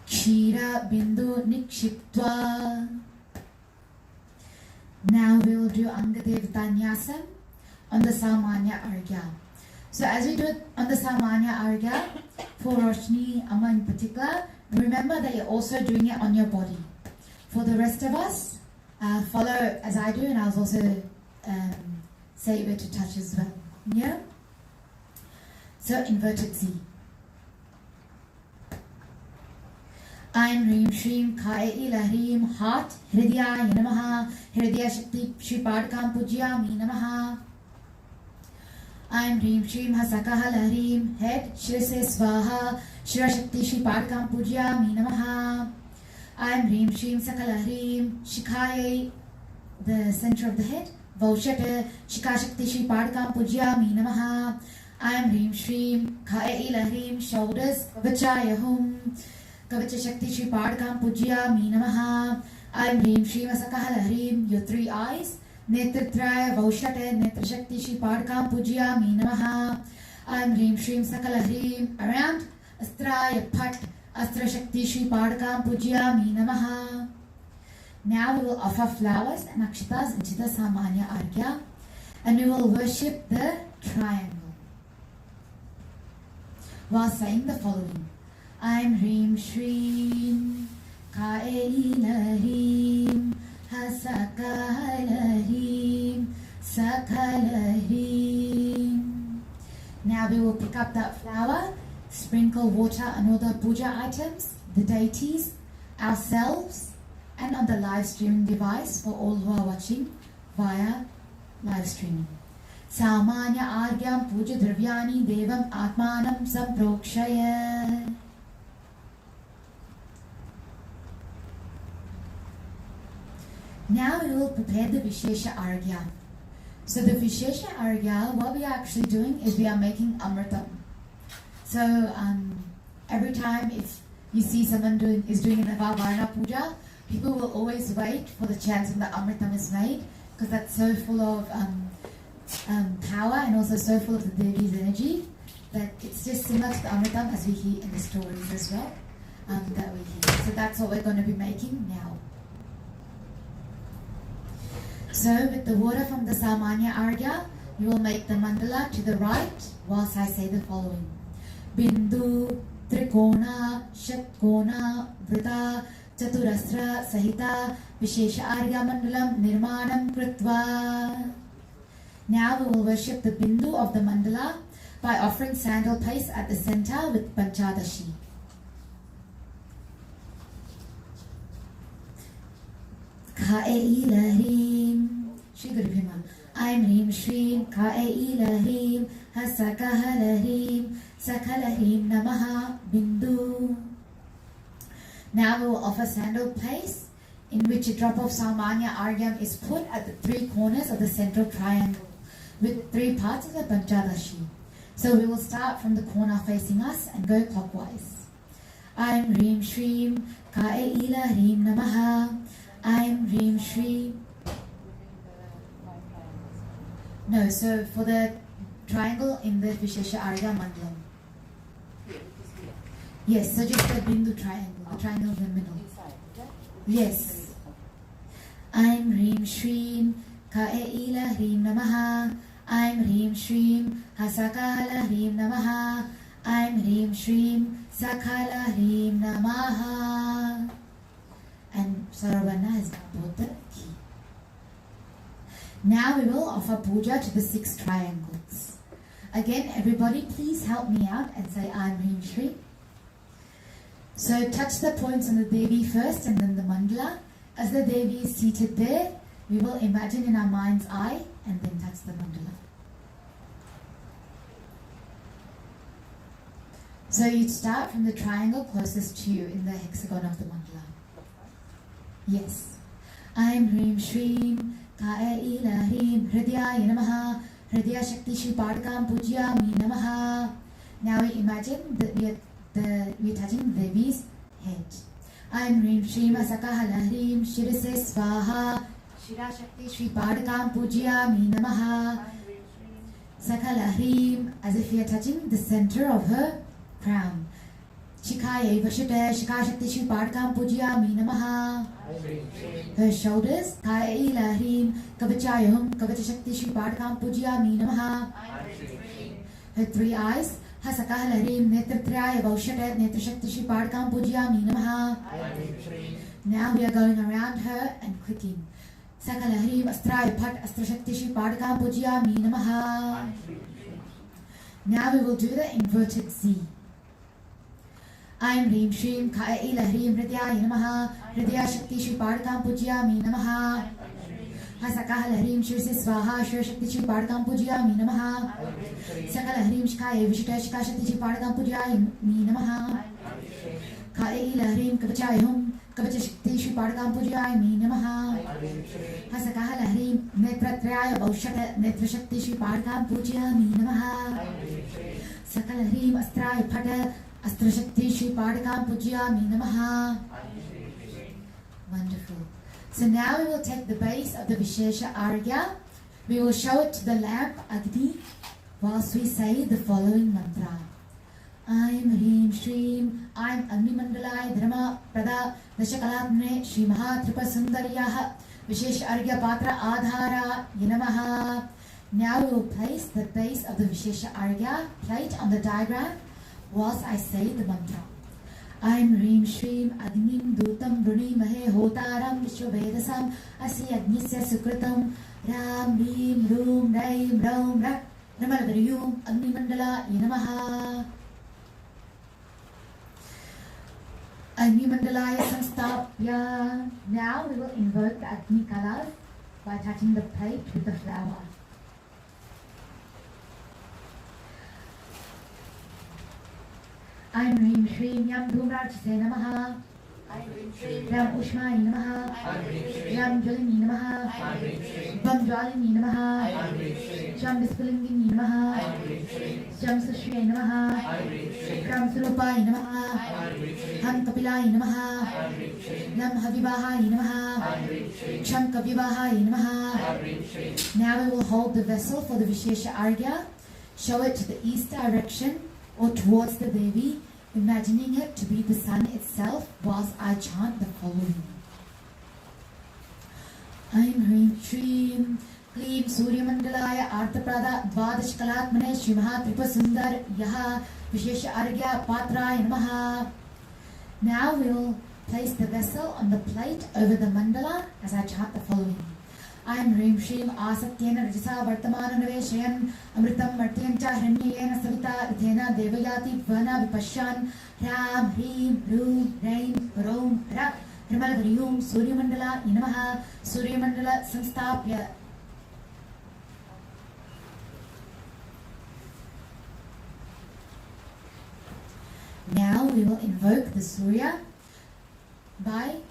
Kshira bindu nikshiptva. Now we will do Angadevata Nyasam on the Samanya Argya. So as we do it on the Samanya Argya, for Roshni Amma in particular, remember that you're also doing it on your body. For the rest of us, follow as I do, and I'll also say where to touch as well. Yeah? So inverted Z. I'm Hrim Shrim Kaya Ilahrim, heart, Hridya Namaha, Hridya Shakti Shri Padkam Pujyami Namaha. I'm Hrim Shrim Hasakahalahrim, head, Shirase Svaha, Shira Shakti Shri Padkam Pujyami Namaha. I'm Hrim Shrim Sakalahrim, Shikaya, the center of the head, Vaushata, Shika Shakti Shri Padkam Pujyami Namaha. I'm Hrim Shrim Kaya Ilahrim, shoulders, Kavachaya Hum, Kavacha Shakti Shri Padkam Pujyami Namaha. I'm Hrim Shrim Hasakahalahrim, your three eyes, Netratraya Vaushate Netra Shakti Shri Padkam Pujyami Namaha. I'm Hrim Shrim Sakalahrim, around Astraya Phat Astra Shakti Shri Padkam Pujyami Namaha. Now we will offer flowers and akshatas into the Samanya Argya, and we will worship the triangle while saying the following. I'm Hrim Shrim Kaelahrim Hasakalahrim Sakalahrim. Now we will pick up that flower, sprinkle water on all the puja items, the deities, ourselves, and on the live streaming device for all who are watching via live streaming. Samanya Argyam Puja Dravyani Devam Atmanam Samprokshaya. Now we will prepare the Vishesha Argya. So the Vishesha Argya, what we are actually doing is we are making Amritam. So every time if you see someone doing an Varna Puja, people will always wait for the chance when the Amritam is made, because that's so full of power and also so full of the Devi's energy that it's just similar to the Amritam as we hear in the stories as well that we hear. So that's what we're going to be making now. So with the water from the Sayana-Seva, you will make the mandala to the right whilst I say the following. Bindu, Trikona, Shatkona, Vrita, Chaturasra, Sahita, Vishesha Arya Mandalam, Nirmanam Kritva. Now we will worship the Bindu of the mandala by offering sandal paste at the center with Panchadashi. Ka'e Lahim, Shri Guru Bhima. I'm Rim Shrim, Ka'e Lahim, Hasakaha Lahim, Sakalahim Namaha, Bindu. Now we will offer sandal paste in which a drop of Sayana-Seva is put at the three corners of the central triangle with three parts of the Panchadashi. So we will start from the corner facing us and go clockwise. I'm Rim Shrim, Ka'e Lahim Namaha. I'm Rim Shrim. No, so for the triangle in the Vishesha Arya Mandalam. Yes, so just the Bindu triangle, the triangle in the middle. Yes. I'm Rim Shrim, Ka'e Lahim Namaha. I'm Rim Shrim, Hasakala Hrim Namaha. I'm Rim Shrim, Sakala Hrim Namaha. And Saravana has brought the key. Now we will offer puja to the 6 triangles. Again, everybody please help me out and say I'm Rim Shri. So touch the points on the Devi first and then the mandala. As the Devi is seated there, we will imagine in our mind's eye and then touch the mandala. So you'd start from the triangle closest to you in the hexagon of the mandala. Yes. I'm Rim Shrim, Ka'e Lahim, Hridaya Namaha, Hridaya Shakti Shri Padakam Pujyami Namaha. Now we imagine that we're touching the Devi's head. I'm Rim Shrim Asakaha Lahim, Shirise Svaha, Shira Shakti Shri Padakam Pujyami Namaha. Sakala Hrim, as if we are touching the center of her crown. Shikaya Vashita Shika Shakti Shri Padakam Pujyami Namaha. Her shoulders, Kaya Lahim, Kavachayam, Kavacha Shakti Shri Padakam Pujyami Namaha. Her 3 eyes, Hasakah Lahim, Netratraya Vaushata, Netra Shakti Shri Padakam Pujyami Namaha. Now we are going around her and clicking. Sakalahim Astraya Pat Astra Shakti Shri Padakam Pujyami Namaha. Now we will do the inverted Z. I'm Rim Shrim, Ka'e Lahim, Hridaya Namaha, Hridaya Shakti Shri Padakam Pujyami Namaha. Hasakah Lahim, Shirsi Svaha, Shir Shakti Shri Padakam Pujyami Namaha. Sakala Hrim, Shikaya Vishita Shika Shakti Shri Padakam Pujyami Namaha. Ka'e Lahim, Kavachayam, Kavacha Shakti Shri Padakam Pujyami Namaha. Hasakah Lahim, Netratraya Vaushata, Netra Shakti Shri Padakam Pujyami Namaha. Sakala Hrim, Astraya Pata, Astra Shakti Shri Padakam Pujyami Namaha. Wonderful. So now we will take the base of the Vishesha Arya. We will show it to the lamp Agni whilst we say the following mantra. I'm Hrim Shrim, I'm Agni Mandalai Dharma Prada Dashakalatne Shri Mahatripa Sundaryaha Vishesha Arya Patra Adhara Yanamaha. Now we will place the base of the Vishesha Arya plate on the diagram whilst I say the mantra. I'm Rim Shrim Agnim Dutam Bruni Mahe Hotaram Vishwavedasam Asi Agnisya Sukritam Ram Rim Rum Raim Ram Rak Namalvariyum Agni Mandala Yanamaha. Agni Mandalaya Samstapya. Now we will invoke the Agni colors by touching the plate with the flower. I'm Rim Shrim Yam Dhumrajase Namaha. Ram Ushmai Namaha, Ram Jalini Namaha, Bam Jalini Namaha, Jam Bispulingi Namaha, Jam Sushri Namaha, Ram Surupai Namaha, Ham Kapilai Namaha, Nam Havibahai Namaha, Cham Kapibahai Namaha. Now we will hold the vessel for the Vishesha Argya, show it to the east direction or towards the Devi, imagining it to be the sun itself whilst I chant the following. Aim Hrim Shrim Klim Surya Mandalaya Arthaprada Dvadash Kalatmane Shrimaha Tripa Sundar Yaha Vishesha Argya Patraya Namaha. Now we will place the vessel on the plate over the mandala as I chant the following. I'm Hrim Shrim Asatyena Rajasa Vartamana Naveshayan Amritam Martyancha Hrinyena Savita Uthena Devayati Vana Vipashan Ram Hrim Rum Raim Rom Ra Hirmal Varyum Surya Mandala Inamaha Surya Mandala Samstapya. Now we will invoke the Surya by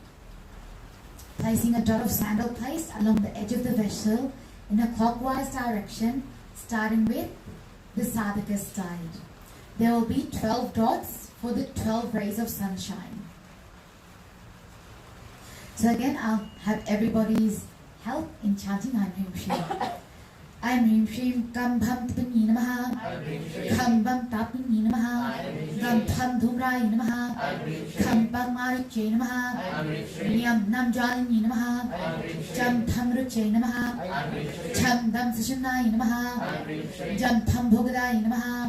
placing a dot of sandal paste along the edge of the vessel in a clockwise direction, starting with the sadhaka's side. There will be 12 dots for the 12 rays of sunshine. So again, I'll have everybody's help in chanting I'm Hrim Shrim. I'm Hrim Shrim Kam Bham Tapini Namaha, Kam Bham Tapini Namaha, Kam Bham Dhumrai Namaha, Kam Bham Mariche Namaha, Niyam Nam Jalini Namaha, Jam Tham Ruche Namaha, Cham Dam Sashanai Namaha, Jam Tham Bhogadai Namaha,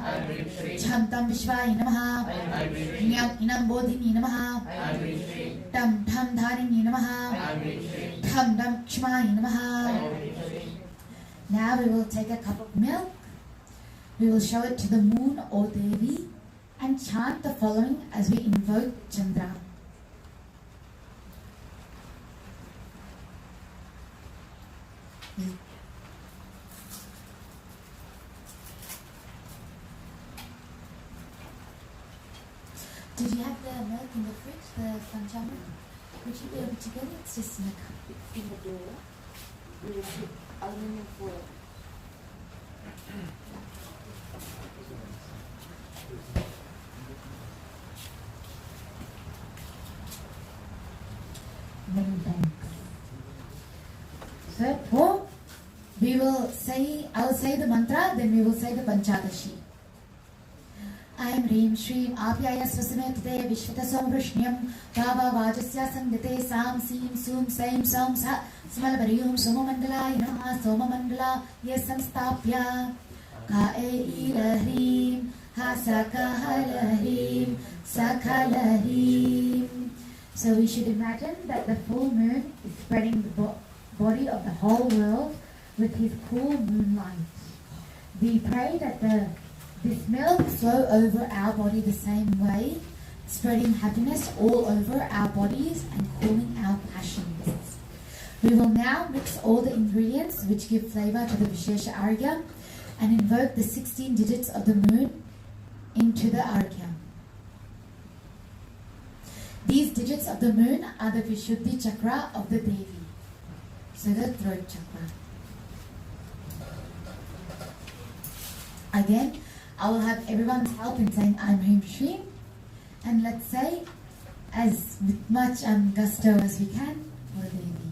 Cham Tam Vishwai Namaha, Niyam Inam Bodhini Namaha, Tam Tham Dharini Namaha, Tham Dam Kshmai Namaha. Now we will take a cup of milk, we will show it to the moon or Devi and chant the following as we invoke Chandra. Did you have the milk in the fridge, the Pancha milk? Would you be able to get it? It's just in a cup. In the door, we will put aluminum foil. Many thanks. So, we will say, I will say the mantra, then we will say the Panchadashi. I'm Hrim Shrim Apyaya Swasamekte Vishvata Samvrishnyam Bhava Vajasya Sangate Sam Sim Sum Saim Sam Sa Smalavaryum Somamandala Yamaha Somamandala Yesamstapya Ka Ilahrim Hasakahalahrim Sakalahrim. So we should imagine that the full moon is spreading the body of the whole world with his cool moonlight. We pray that this milk flow over our body the same way, spreading happiness all over our bodies and cooling our passions. We will now mix all the ingredients which give flavor to the Vishesha Argya and invoke the 16 digits of the moon into the Argya. These digits of the moon are the Vishuddhi chakra of the Devi, so the throat chakra. Again, I will have everyone's help in saying I'm Hrim Shrim, and let's say as with much gusto as we can for the Devi.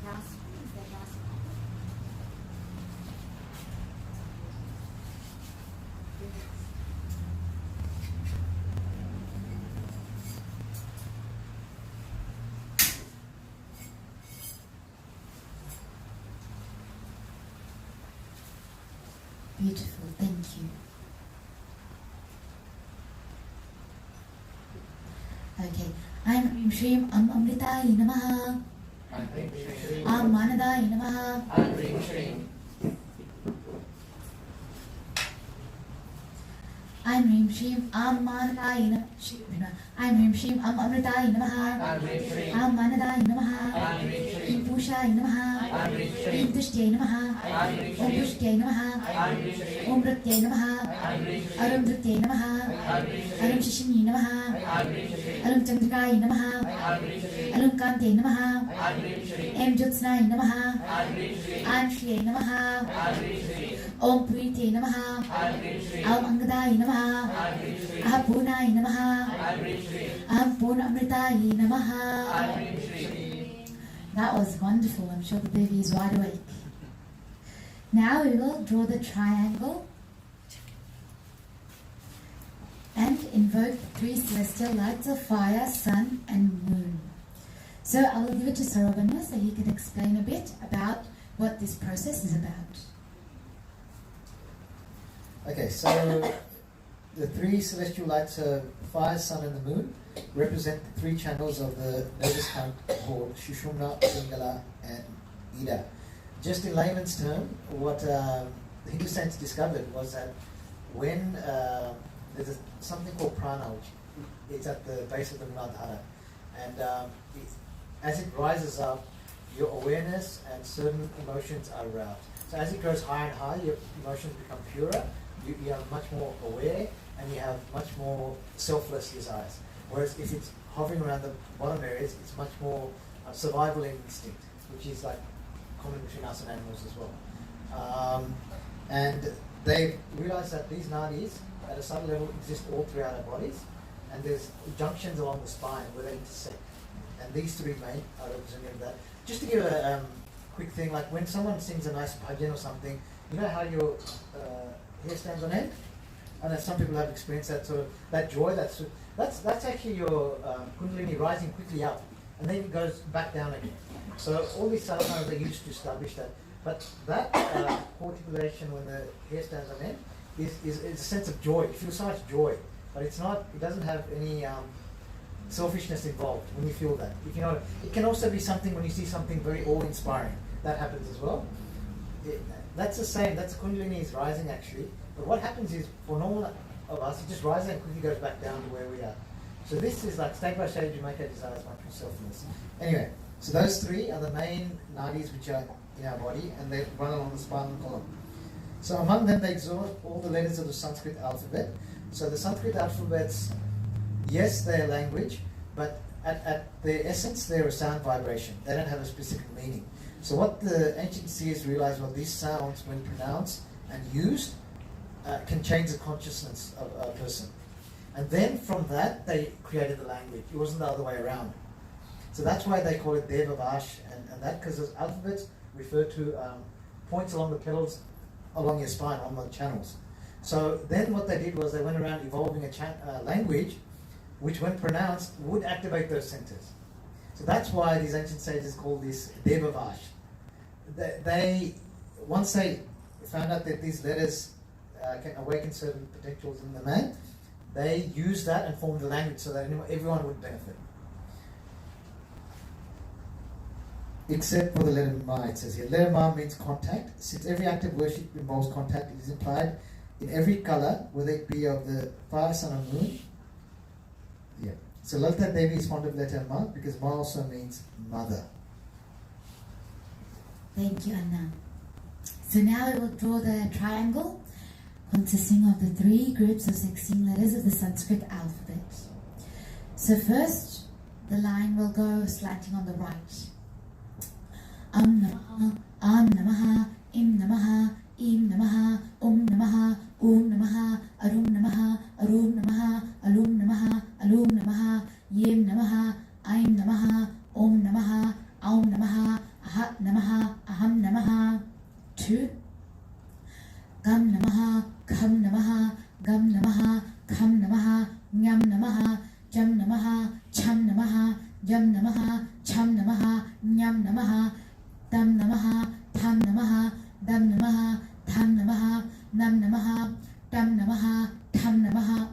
Last one is the last one. Beautiful, thank you. Okay, I'm Hrim Shrim Amritai Namaha. Am Manadai Namaha. I'm I'm Rim Shim Am Manadai Namaha. I'm Rim Shim Am Amritai Namaha. Am Manadai Namaha. Im Pushai Namaha. Im Tushtay Namaha. Om Tushtay Namaha. Om Ratyay Namaha. Arum Ratyay Namaha. Arum Shishini Namaha. Arum Chandrikai Namaha. Arum Kante Namaha. Em Jyotsnai Namaha. Am Shriyai Namaha. Om Purite Namaha. Am Angadai Namaha. Aham Punai Namaha. Aham Puna Amritai Namaha. That was wonderful. I'm sure the baby is wide awake. Now we will draw the triangle and invoke the three celestial lights of fire, sun and moon. So I will give it to Sarabanya so he can explain a bit about what this process is about. Okay, so the three celestial lights of fire, sun and the moon represent the three channels of the nervous current called Shushumna, Pingala and Ida. Just in layman's term, what the Hindu saints discovered was that when there's something called prana, which is at the base of the Muladhara, and as it rises up, your awareness and certain emotions are aroused. So as it goes higher and higher, your emotions become purer, you are much more aware, and you have much more selfless desires. Whereas if it's hovering around the bottom areas, it's much more survival instinct, which is like common between us and animals as well. And they realized that these nadis, at a subtle level, exist all throughout our bodies, and there's junctions along the spine where they intersect. And these three main are representative of that. Just to give a quick thing, like when someone sings a nice bhajan or something, you know how your hair stands on end? And some people have experienced that sort of, that joy, that's actually your kundalini rising quickly up, and then it goes back down again. So all these sadhanas are used to establish that. But that articulation when the hair stands on end is a sense of joy. You feel so much joy, but it's not, it doesn't have any selfishness involved when you feel that. If you know, it can also be something when you see something very awe-inspiring. That happens as well. That's the same, that's kundalini is rising actually. But what happens is, for normal of us, it just rises and quickly goes back down to where we are. So this is like stage by stage, you make our desires much more selfless. Anyway, so those three are the main nadis which are in our body, and they run along the spinal column. So among them, they absorb all the letters of the Sanskrit alphabet. So the Sanskrit alphabets, yes, they're language, but at their essence, they're a sound vibration. They don't have a specific meaning. So what the ancient seers realized was these sounds, when pronounced and used, can change the consciousness of a person. And then from that, they created the language. It wasn't the other way around. So that's why they call it Devavash, and that because those alphabets refer to points along the petals along your spine, on the channels. So then what they did was they went around evolving a language which when pronounced would activate those centers. So that's why these ancient sages call this Devavash. They once they found out that these letters can awaken certain potentials in the man, they used that and formed a language so that everyone would benefit. Except for the letter Ma, it says here. Letter Ma means contact. Since every act of worship involves contact, it is implied in every color, whether it be of the fire, sun, or moon. Yeah. So Lalita Devi is fond of letter Ma because Ma also means mother. Thank you, Anna. So now we will draw the triangle consisting of the three groups of 16 letters of the Sanskrit alphabet. So first, the line will go slanting on the right. Namaha, Namaha, Im Namaha, Im Namaha, Namaha, Namaha, Arum Namaha, Arum Namaha, Alum Namaha, Alum Namaha, Yem Namaha, Aim Namaha, Om Namaha, Aum Namaha, Ahat Namaha, Aham Namaha. 2. Gam Namaha, Kham Namaha, Gam Namaha, Kham Namaha, Nyam Namaha, Jam Namaha, Cham Namaha, Jam Namaha, Cham Namaha, Nyam Namaha, Dam Namaha, Tham Namaha, Dam Namaha, Tham Namaha, Nam Namaha, Tam Namaha, Tham Namaha.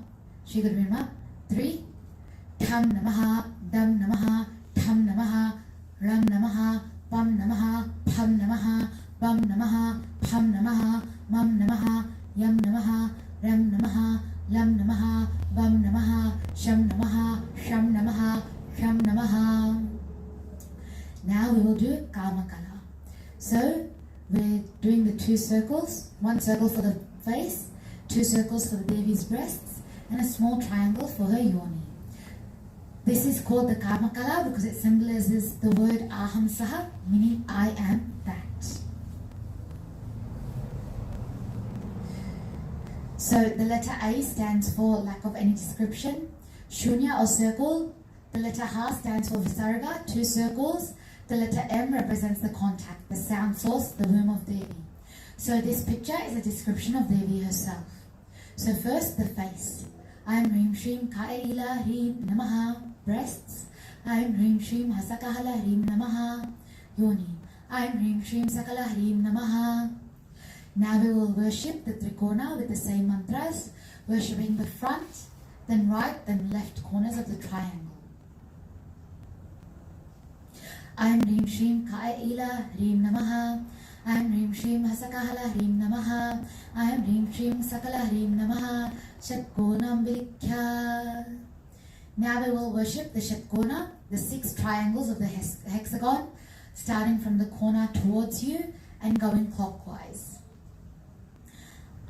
Shri Guru Brahma. 3. Tham Namaha, Dam Namaha, Tham Namaha, Ram Namaha, Pam Namaha, Pham Namaha, Bam Namaha, Pham Namaha, Mam Namaha, Yam Namaha, Ram Namaha, Lam Namaha, Vam Namaha, Sham Namaha, Sham Namaha, Sham Namaha. Now we will do Kamakala. So we're doing the 2 circles, 1 circle for the face, 2 circles for the Devi's breasts, and a small triangle for her yoni. This is called the Kamakala because it symbolizes the word Aham Saha, meaning I am that. So the letter A stands for lack of any description. Shunya or circle. The letter Ha stands for Visarga, 2 circles. The letter M represents the contact, the sound source, the womb of Devi. So this picture is a description of Devi herself. So first, the face. I am Hrim Shrim Kaila Hrim Namaha, breasts. I am Hrim Shrim Hasakahala Hrim Namaha, yoni. I am Hrim Shrim Sakala Hrim Namaha. Now we will worship the Trikona with the same mantras, worshipping the front, then right, then left corners of the triangle. I am Hrim Shrim Kaila Hrim Namaha. I am Hrim Shrim Hasakahala Hrim Namaha. I am Hrim Shrim Sakala Hrim Namaha. Shatkonam Vilikya. Now we will worship the Shatkona, the 6 triangles of the hexagon, starting from the corner towards you and going clockwise.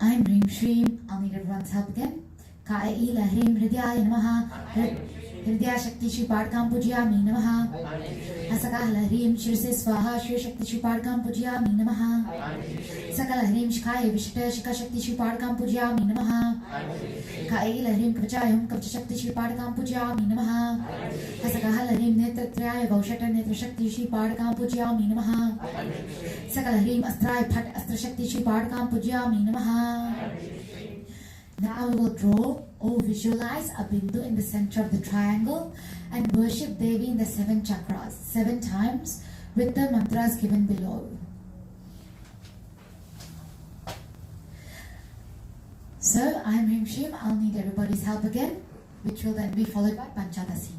I am Hrim Shrim. I'll need everyone's help again. Kaila Hrim Hridyaya Namaha. Hridya Shakti Shri Padkam Pujyami Namaha. Hasakahala Hrim Shirse Swaha Shri Shakti Shri Padkam Pujyami Namaha. Sakala Hrim Shikaya Vishta Shika Shakti Shri Padkam Pujyami Namaha. Kaila Hrim Kavachayam Kavacha Shakti Shri Padkam Pujyami Namaha. Hasakahala Hrim Netratraya Vaushata Netra Shakti Shri Padkam Pujyami Namaha. Sakala Hrim Astraya Phat Astra Shakti Shri Padkam Pujyami Namaha. Now we will draw or visualize a bindu in the center of the triangle and worship Devi in the 7 chakras, 7 times with the mantras given below. So I am Hrim Shrim. I'll need everybody's help again, which will then be followed by Panchadasi.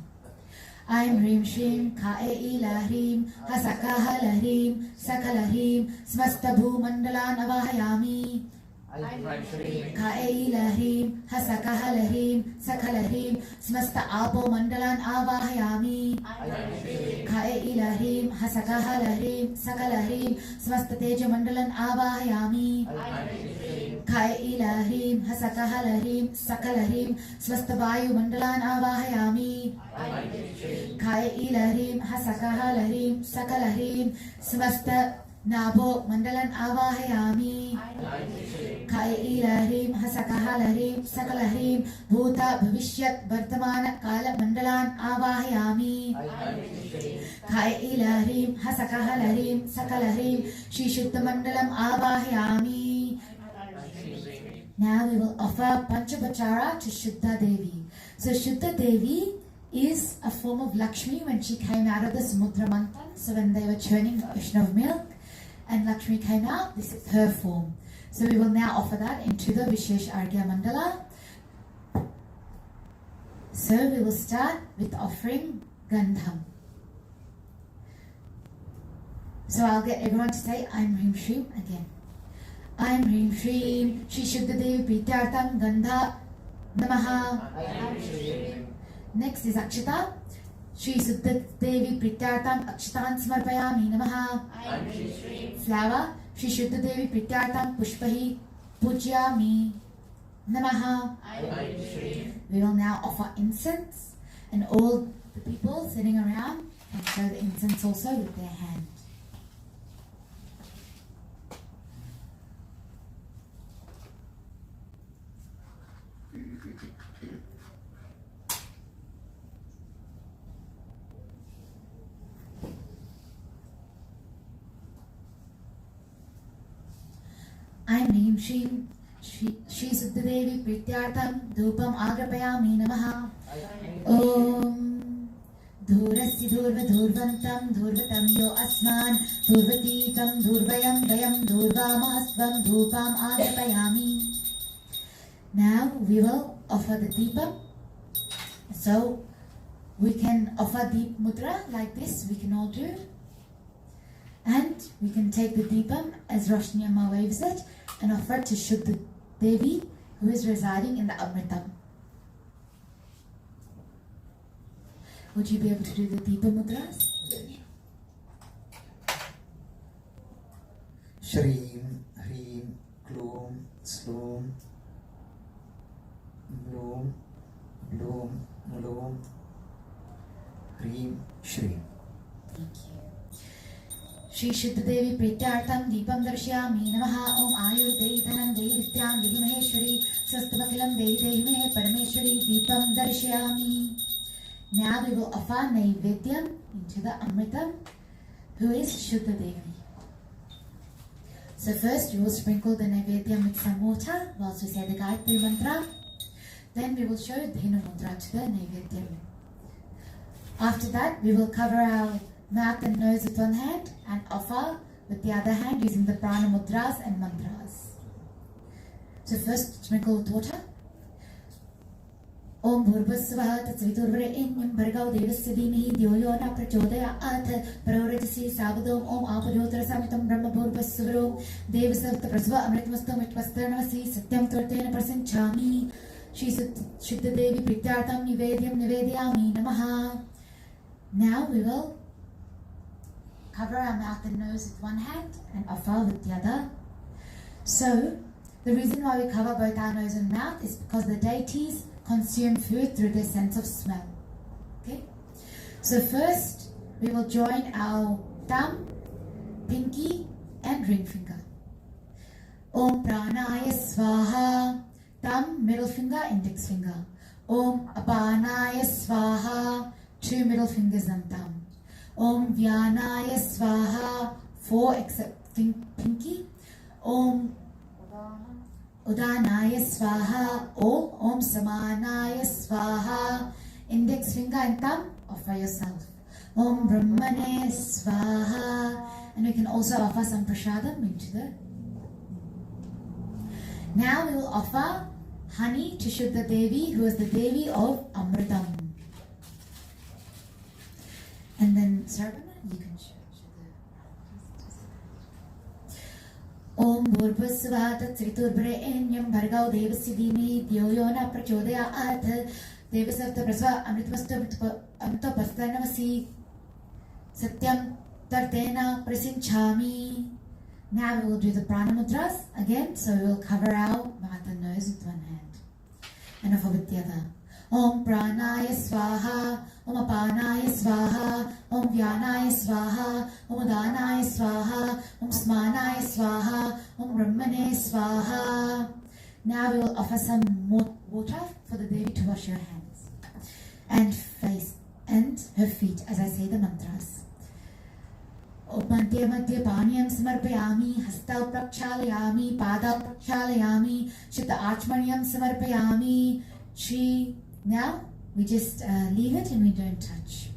I am Hrim Shrim Kaila Hrim Hasakahala Hrim Sakala Hrim Smasta Bhumandalan Avahayami. Kaila Hrim Hasakahala Hrim Sakala Hrim Smasta Apo Mandalan Avahayami. Kaila Hrim Hasakahala Hrim Sakala Hrim Smasta Teja Mandalan Avahayami. Kaila Hrim Hasakahala Hrim Sakala Hrim Smasta Vayu Mandalan Avahayami. Kaila Hrim Hasakahala Hrim Sakala Hrim Smasta Nabo Mandalan Avahayami. Kaila Hrim Hasakahala Hrim Sakala Hrim Bhuta Bhavishyat Vartamana Kala Mandalan Avahayami. Kaila Hrim Hasakahala Hrim Sakala Hrim Shri Shuddha Mandalam Avahayami. Now we will offer Pancha Upacara to Shuddha Devi. So Shuddha Devi is a form of Lakshmi when she came out of the Samudra Manthan. So when they were churning the ocean of milk and Lakshmi came out, this is her form. So we will now offer that into the Vishesh Argya Mandala. So we will start with offering Gandham. So I'll get everyone to say I'm Hrim Shrim again. I'm Hrim Shrim Shri Shuddha Devi Prityartham Gandha Namaha. Next is Akshata. Shri Shuddha Devi Prityartham Akshatan Smarpayami Namaha. Flower. Shri Shuddha Devi Prityartham Pushpahi Pujyami Namaha. We will now offer incense, and all the people sitting around can show the incense also with their hand. I am Hrim Shrim Shri Shuddha Devi Prityartham Dhupam Agrapayami Namaha. Om Dhurasya Dhurva Dhurvantam Dhurvatam Yo Asman Dhurvatitam Dhurvayam Vayam Dhurvamahasvam Dhupam Agrapayami. Now we will offer the Deepam. So we can offer Deep Mudra like this, we can all do. And we can take the Deepam as Roshni Amma waves it and offer it to Shuddha Devi who is residing in the Amritam. Would you be able to do the Deepa Mudras? Shreem, Hreem, Gloom, Sloom, Bloom, Bloom, Bloom, Hreem, Shreem. Thank you. Shri Shuddha Devi Prityartham Deepam Darshayami Namaha Om Ayur Dehi Dhanam Dehi Vidyam Dehi Maheshwari Sastavakilam Dehi Dehi Mehe Parameshwari Deepam Darshayami. Now we will offer Naivedyam into the Amritam, who is Shuddha Devi. So first we will sprinkle the Naivedyam with some water whilst we say the Gayatri Mantra. Then we will show Dhenu Mudra to the Naivedyam. After that we will cover our mouth and nose with one hand and offer with the other hand using the prana mudras and mantras. So first sprinkle with water. Om Bhurbhasvaha Tatsviturvarenyam Bhargao Devasya Dhimahi Dhyo Yo Na Prachodayat Parorajasi Savadom Om Apadyottara Samitam Brahma Bhurbhasvarom Devasavta Prasva Amritmastam Mitpastarnavasi Satyam Tvartena Prasanchami Shri Shuddha Devi Prityartham Nivedyam Nivedyami Namaha. Now we will cover our mouth and nose with one hand and offer with the other. So, the reason why we cover both our nose and mouth is because the deities consume food through their sense of smell. Okay? So first, we will join our thumb, pinky and ring finger. Om Pranaya Swaha. Thumb, middle finger, index finger. Om Apanaya Swaha. 2 middle fingers and thumb. Om Vyanaya Swaha, 4 except pinky. Om Udanaya Swaha, all. Om Samanaya Swaha, index finger and thumb, offer yourself. Om Brahmane Swaha, and we can also offer some prasadam into the. Now we will offer honey to Shuddha Devi, who is the Devi of Amritam. And then, Sarvana, you can show the. Om Bhurbhasvaha Tatsviturvarenyam Bhargao Devasya Dhimahi Dhyo Yo Na Prachodayat Devasavta Prasva Amritapastarnavasi Satyam Tartena Prasanchami. Now we will do the prana mudras again, so we will cover our mouth and nose with one hand and offer with the other. Om Pranaya Swaha, Om Apanaya Swaha, Om Vyanaya Swaha, Om Udanaya Swaha, Om Smanaya Swaha, Om Brahmane Swaha. Now we will offer some more water for the Devi to wash her hands and face and her feet as I say the mantras. Madhya Madhya Panyam Samarpayami, Hastau Prakshalayami, Padau Prakshalayami, Chitta Achmanyam Samarpayami, Shri. Now we just leave it and we don't touch.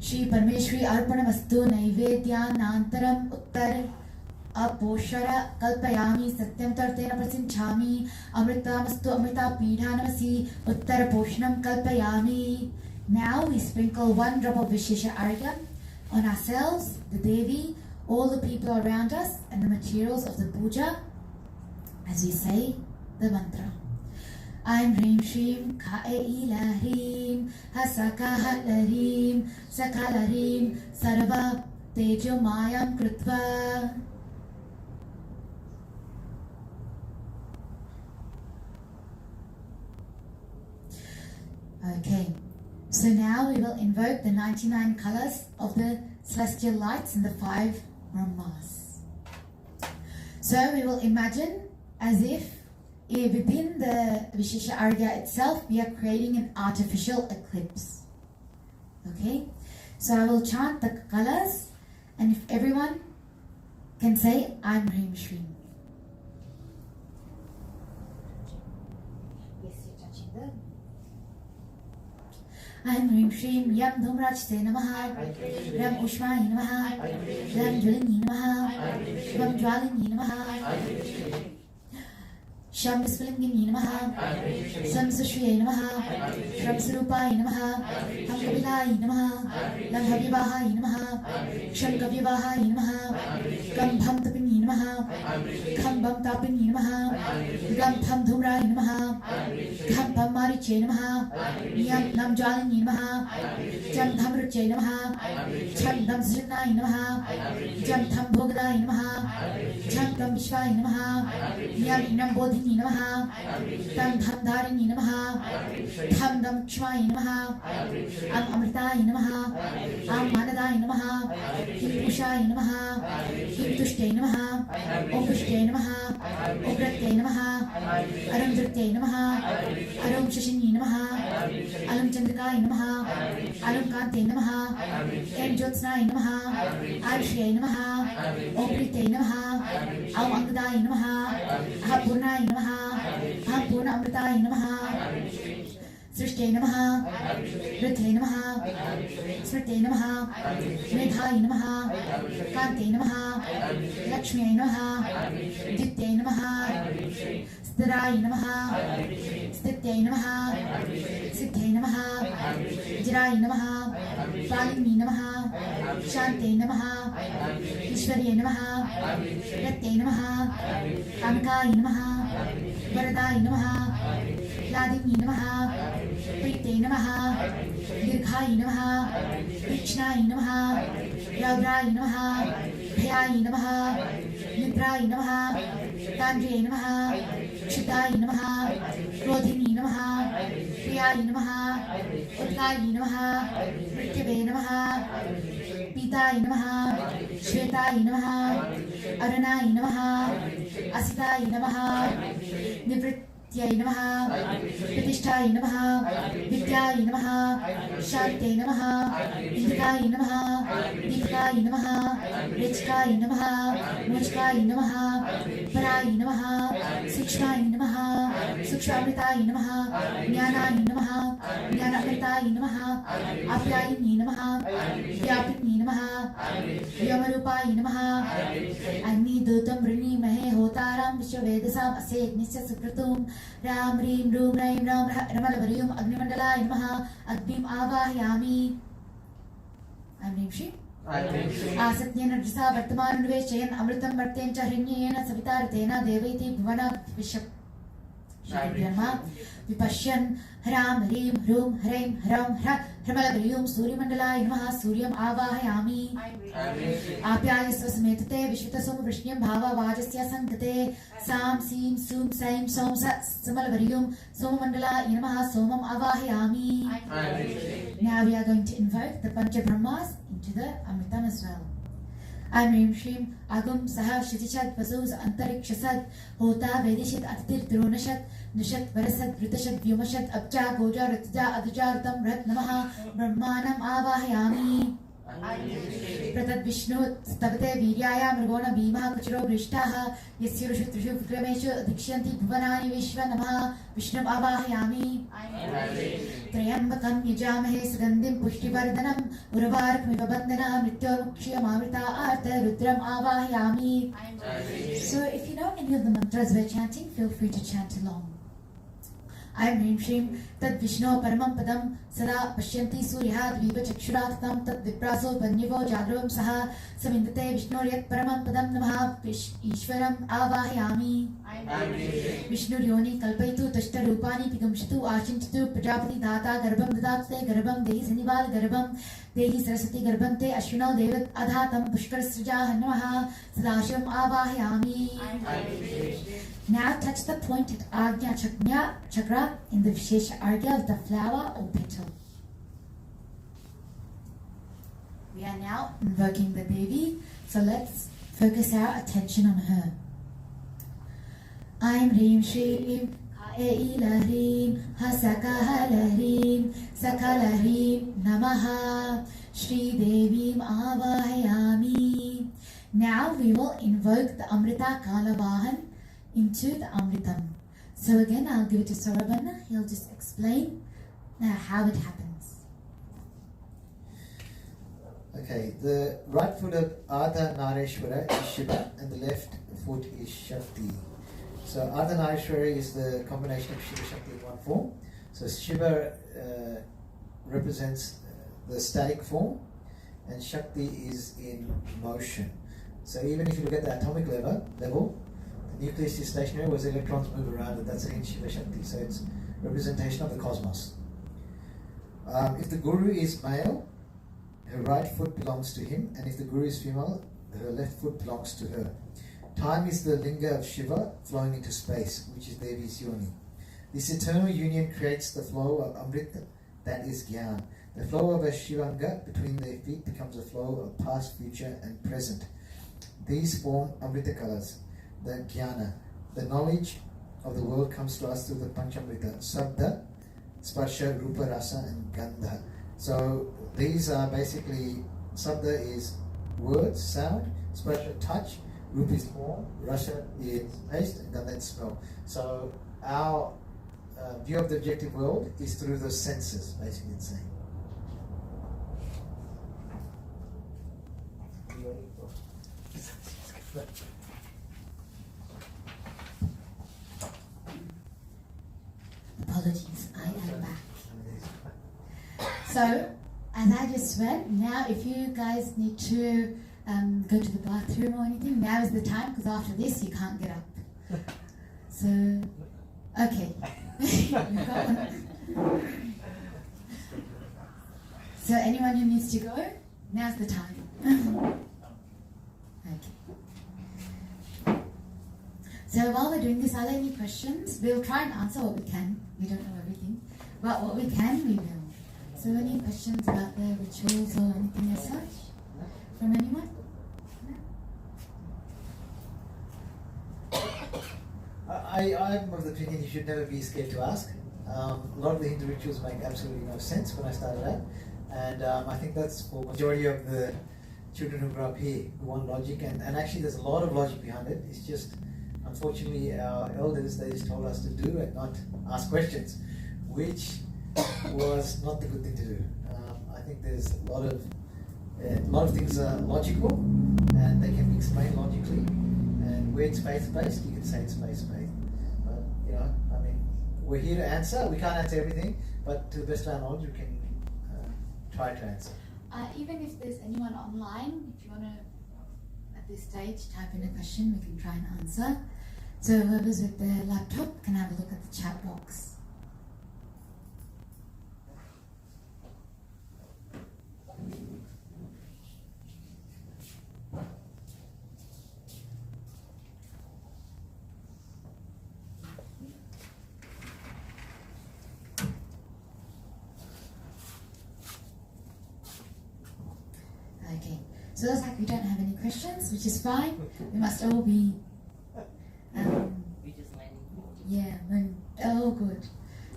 Shri Parmeshwari Arpanamastu Naivedya Nantaram Uttar Aposhara Kalpayami Satyam Tartena Prasanchami Amritamastu Amrita Pidhanamasi Uttar Poshanam Kalpayami. Now we sprinkle 1 drop of Vishesha Arghya on ourselves, the Devi, all the people around us and the materials of the puja as we say the mantra. I'm Hreem Shreem Ka'eila Hreem Hasaka Hatlarim Sakalarim Sarva Tejo Mayam Krutva. Okay, so now we will invoke the 99 colors of the celestial lights in the 5 Brahmas. So we will imagine as if within the Vishesha Arghya itself, we are creating an artificial eclipse. Okay? So I will chant the colors, and if everyone can say, I'm Hreem Shreem. Yes, you're touching them. I'm Hreem Shreem Yam Dhumrajte Namaha Ram Ushmahi Namaha Ram Jvalini Namaha Ram Jvalini Namaha Sham Visvalinginie Namaha, Sam Sushriye Namaha, Shram Sarupai Namaha, Ham Kavilai Namaha, Lam Havivahai Namaha, Sham Kavivahai Namaha, Gam Tham Tapini Namaha, Kham Bam Tapini Namaha, Gam Tham Dhumrai Namaha, Kham Bam Mariche Namaha, Yam Nam Jalini Namaha, Jam Tham Ruche Namaha, Cham Dam Srinai Namaha, Jam Tham Bhogadai Namaha, Cham Dam Vishwai Namaha, Yam Inam Bodhini Namaha, Tam Tham Dharini Namaha, Tham Dam Kshmai Namaha, Am Amritai Namaha, Am Manadai Namaha, Him Pushai Namaha, Him Tushte Namaha, Om Pushte Namaha, Om Pratte Namaha, Aram Drute Namaha, Aram Shashini Namaha, Alam Chandrikai Namaha, Alam Kante Namaha, Em Jyotsnai Namaha, Arshye Namaha, Om Prite Namaha, Am Angadai Namaha, Hapurnai Namaha, Hapurna Amritai Namaha, Srishte Namaha, Rite Namaha, Smrite Namaha, Medhai Namaha, Kante Namaha, Lakshmi Namaha, Ditte Namaha, Stirai Namaha, Stite Namaha, Siddhe Namaha, Jirai Namaha, Palini Namaha, Shante Namaha, Ishwarya Namaha, Ratte Namaha, Kamakai Namaha, Varadai Namaha, Ladini Namaha, Prite Namaha, Dirghai Namaha, Krichnai Namaha, Yaudrai Namaha, Bhyai Namaha, Nidrai Namaha, Tandre Namaha, Shudai Namaha, Rodhini Namaha, Priyai Namaha, Utkai Namaha, Rityave Namaha, Pitai Namaha, Shvetai Namaha, Aranai Namaha, Asitai Namaha, Nivrityai Namaha, Pratishthai Namaha, Vidyai Namaha, Shante Namaha, Indikai Namaha, Deepakai Namaha, Rechkai Namaha, Mochkai Namaha, Parai Namaha, Sukshmai Namaha, Sukshmamritai Namaha, Jnanai Namaha, Jnanamritai Namaha, Apyayini Namaha, Vyapini Namaha, Vyamarupai Namaha, Agni Dutam Rini Mahe Hotaram Vishwavedasam Asek Nisya Sukratum, Ram Rim Rum Raim Ram Ramalavaryum Agni Mandalai Namaha, Agnim Avahyami. I'm Rim Shri. Asatnyena Drisa Vartaman Nuveshayan Amritam Varten Chahrinyena Savitartena Devaiti Bhuvana Vishap Shribrahma Vipashyan Haram Hrim Hrum Hrim Hram Hra Hramalavriyum Surya Mandalai Namaha Suryam Avahayami Apyaya Svasametate Vishvatasum Vrishnyam Bhava Vajasya Sankate Sam Sim Sum Saim Som Samalavriyum Soma Mandala Namaha Somam Avahayami. Now we are going to invoke the Pancha Brahmas into the Amritam as well. I'm Rim Shrim Agum Saha Shitishad Vasuz Antarikshasad Hota Vedishit Atir Dronashat Nushat Varasad Vritashad Vyumashad Abja Goja Ratja Adjartam Rat Namaha Brahmanam Avahayami. Pratad Vishnu Stavate Viryaya Mrgona Bhima Kuchro Vrishtaha Yasyurushu Trishu Vikrameshu Dikshanti Bhuvanani Vishwa Namaha Vishnam Avahayami. Trayambakam Yajamahe Sugandim Pushtivardhanam Urvarkmiva Bandhana Mrityormukshya Mavrita Artha Rudram Avahayami. So if you know any of the mantras we're chanting, feel free to chant along. I'm Rim Shrim Tad Vishnu Paramam Padam Sada Pashyanti Suryahat Viva Chakshuratam Tad Vipraso Banyivo Jagravam Saha Samindate Vishnu Yat Paramam Padam Namaha Ishwaram Avahayami. Vishnu Yoni Kalpaitu Tashta Rupani Pigamshatu Ashinchitu Prajapati Data Garbam Dadate Garbam Dehi Sanival Garbam Dehi Saraswati Garbante Ashwino Devat Adhatam Pushkar Srijaha Namaha Sadasham Avahayami. Now touch the pointed Agnya chakra in the Vishesha Argya of the flower or petal. We are now invoking the Devi, so let's focus our attention on her. I'm Rim Shrim Eilahrim Hasakahalahrim Sakalahrim Namaha Shri Devim Avahayami. Now we will invoke the Amrita Kalavahan into the Amritam. So again, I'll give it to Sarabana. He'll just explain how it happens. Okay, the right foot of Ardha Nareshwara is Shiva and the left foot is Shakti. So Ardhanarishwari is the combination of Shiva Shakti in one form. So Shiva represents the static form, and Shakti is in motion. So even if you look at the atomic level, the nucleus is stationary, whereas electrons move around it. That's again Shiva Shakti. So it's representation of the cosmos. If the guru is male, her right foot belongs to him, and if the guru is female, her left foot belongs to her. Time is the linga of Shiva flowing into space, which is Devi's yoni. This eternal union creates the flow of Amrita, that is Gyan. The flow of a Shivanga between their feet becomes a flow of past, future, and present. These form Amrita colors, the Jnana. The knowledge of the world comes to us through the Panchamrita, Sabda, Sparsha, Rupa, Rasa, and Gandha. So these are basically, Sabda is words, sound, Sparsha, touch, Rupa is form, Rasa is taste, and Gandha is smell. So our view of the objective world is through the senses, basically it's saying. Apologies, I am back. So, as I just went, now if you guys need to go to the bathroom or anything, now is the time, because after this you can't get up. So, okay. So anyone who needs to go, now's the time. Okay. So while we're doing this, are there any questions? We'll try and answer what we can. We don't know everything, but what we can, we will. So any questions about the rituals or anything as such from anyone? I'm of the opinion you should never be scared to ask. A lot of the Hindu rituals make absolutely no sense when I started out, and I think that's for majority of the children who grew up here who want logic, and actually there's a lot of logic behind it. It's just, unfortunately, our elders, they just told us to do and not ask questions, which was not the good thing to do. I think there's a lot of things are logical and they can be explained logically, and where it's faith-based, you can say it's faith-based. But, you know, I mean, we're here to answer. We can't answer everything, but to the best of our knowledge, we can try to answer. Even if there's anyone online, if you want to, at this stage, type in a question, we can try and answer. So whoever's with their laptop can have a look at the chat box. Okay, so it's like we don't have any questions, which is fine. We must all be, We just landing. yeah, all good.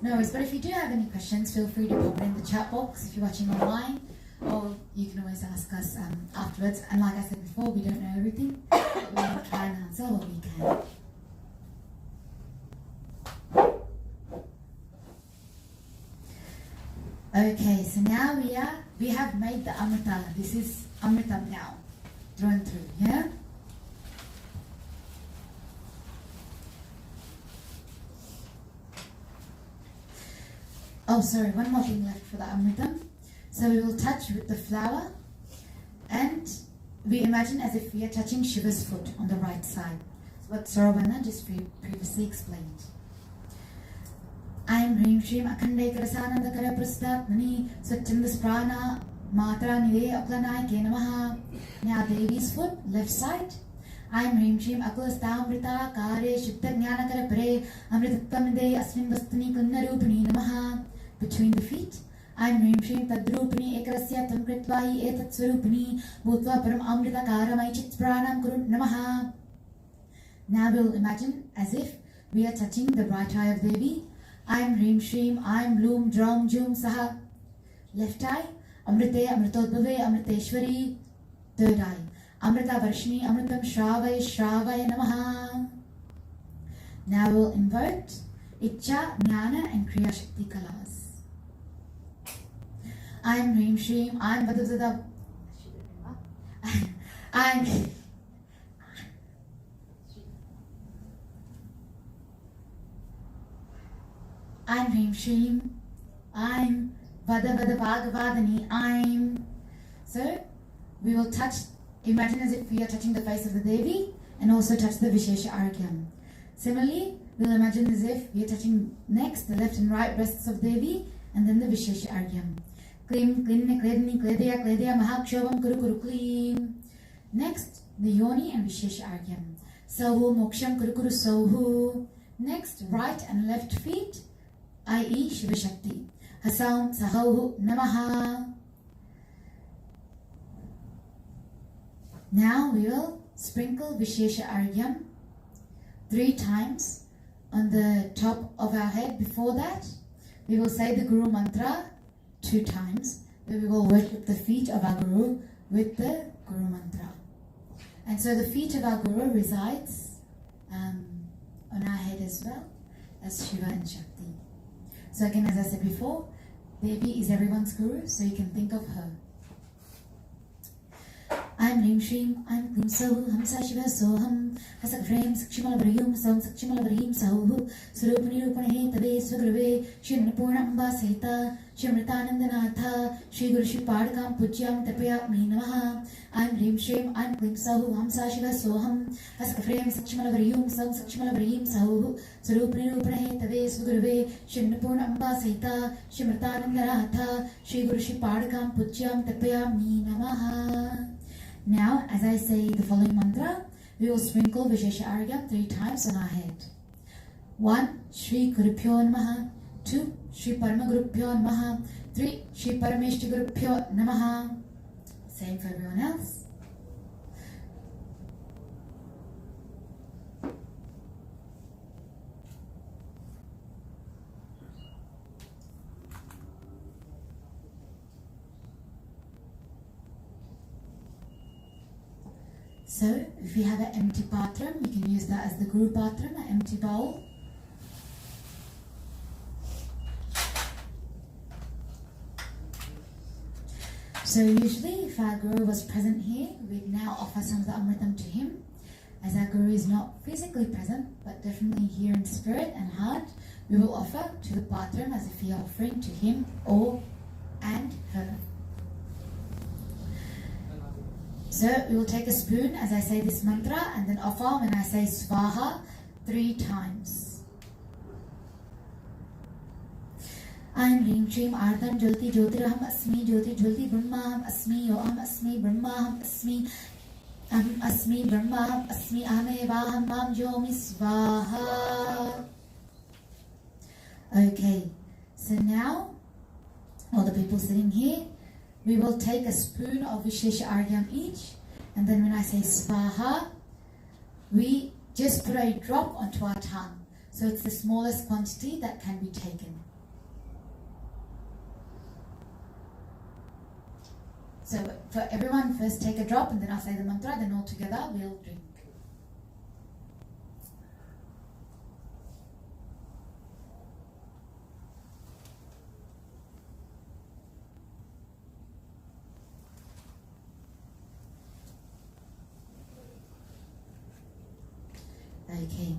No worries, but if you do have any questions, feel free to pop it in the chat box if you're watching online, or you can always ask us afterwards. And like I said before, we don't know everything, but we'll try and answer what we can. Okay, so now we have made the Amrita. This is Amritam now, through and through, yeah? Oh, sorry, one more thing left for the Amritam. So we will touch with the flower, and we imagine as if we are touching Shiva's foot on the right side. It's what Saravana just previously explained. I am Hrim Shrim Akhandekarasanandakara Prastatmani Swachandas Prana Matra Nide Aplanai Kenamaha. Now Devi's foot, left side. I am Hrim Shrim Akulastamrita Kare Shukta Jnanakara Pare Amritattamide Asmin Vastani Kunnarupani Namaha. Between the feet. I am Hrim Shrim Tadrupani Ekarasya Tamkritvahi Etatswarupani Bhutva Param Amrita Karamai Chit Pranam Kurun Namaha. Now we'll imagine as if we are touching the right eye of Devi. I am Hrim Shrim, I am Bloom, Drum, Jum, Saha. Left eye, Amrite, Amritodbhave, Amriteshwari. Third eye, Amrita Varshini, Amritam Shravaya, Shravaya Namaha. Now we'll invert Icha, Jnana and Kriya Shakti Kalas. I am Hrim Shrim, I am Vadavzada. I am I'm Hrim Shrim, I'm Vada Vada Bhagavadani, I'm. So we will touch, imagine as if we are touching the face of the Devi and also touch the Vishesha Argyam. Similarly, we'll imagine as if we are touching next the left and right breasts of Devi and then the Vishesha Argyam. Klim, Klinna, Kledni, Kledeya, Kledeya, Mahakshobam, Kuru Kuru Klim. Next, the Yoni and Vishesha Argyam. Sauhu, Moksham, Kuru Kuru Sauhu. Next, right and left feet, i.e. Shiva Shakti. Hasam, Sahauhu, Namaha. Now we will sprinkle Vishesha Argyam 3 times on the top of our head. Before that, we will say the Guru Mantra 2 times. Then we will worship the feet of our Guru with the Guru Mantra. And so the feet of our Guru resides on our head as well as Shiva and Shakti. So again, as I said before, Devi is everyone's Guru, so you can think of her. I'm Hrim Shrim, I'm Klim Sauhu, Hamsa Shiva Soham, Hasak Frame, Sakshimal Varayum, Sam Sakshimal Varayim Sauhu, Surupani Rupane, Tabe, Sugrave, Shrimapurna Amba Sahita, Shrimritanandanatha, Shri Guru Shri Padakam Pujyam Tapaya Namaha. I'm Hrim Shrim, I'm Klim Sauhu, Hamsa Shiva Soham, Hasak Frame, Sakshimal Varayum, Sam Sakshimal Varayim Sauhu, Surupani Rupane, Tabe, Sugrave, Shrimapurna Amba Sahita, Shrimritanandanatha, Shri Guru Shri Padakam Pujyam Tapaya Namaha. Now, as I say the following mantra, we will sprinkle Vishesha Argyam 3 times on our head. 1. Shri Gurupyo Namaha. 2. Shri Paramagurupyo Namaha. 3. Shri Parameshti Gurupyo Namaha. Same for everyone else. So, if you have an empty patram, you can use that as the Guru Patram, an empty bowl. So usually, if our Guru was present here, we'd now offer some of the Amritam to him. As our Guru is not physically present, but definitely here in spirit and heart, we will offer to the patram as if we are offering to him or and her. So we will take a spoon as I say this mantra and then offer when I say Swaha 3 times. I'm Hrim Shrim Ardham Jyoti Jyotiraham Asmi Jyoti Jyoti Brahmaham Asmi Yoam Asmi Brahmaham Asmi Asmi Brahmaham Asmi Ahmevaham Mam Yomi Swaha. Okay, so now all the people sitting here, we will take a spoon of Vishesha Argyam each, and then when I say Swaha, we just put a drop onto our tongue. So it's the smallest quantity that can be taken. So for everyone, first take a drop and then I'll say the mantra, then all together we'll drink. Okay.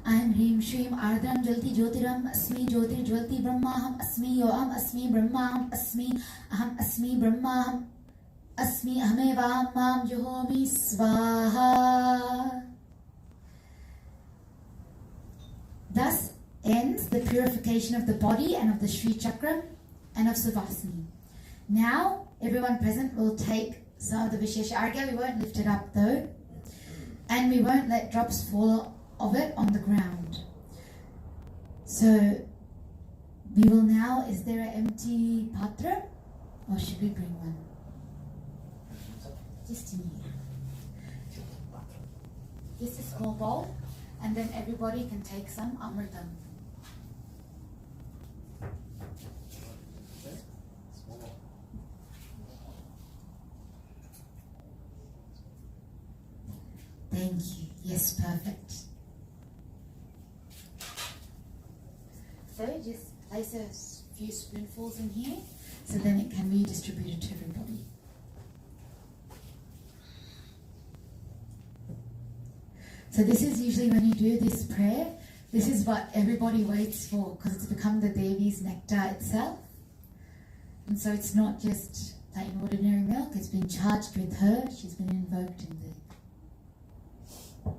I'm Hrim Shrim Ardham Jalti Jyotiram Asmi Jyotir Jyoti Brahmaham Asmi Yoam Asmi Brahmaham Asmi Aham Asmi Brahmaham Asmi Ahmevaham Mam Juhomi Swaha. Thus ends the purification of the body and of the Sri Chakram and of Savasini. Now everyone present will take some of the Vishesha Argya. We won't lift it up though. And we won't let drops fall of it on the ground. So we will now, is there an empty patra? Or should we bring one? Just in here. Just a small bowl, and then everybody can take some amritam. Thank you. Yes, perfect. So just place a few spoonfuls in here, so then it can be distributed to everybody. So this is usually when you do this prayer, This is what everybody waits for because it's become the Devi's nectar itself. And so it's not just plain ordinary milk, it's been charged with her, she's been invoked in there.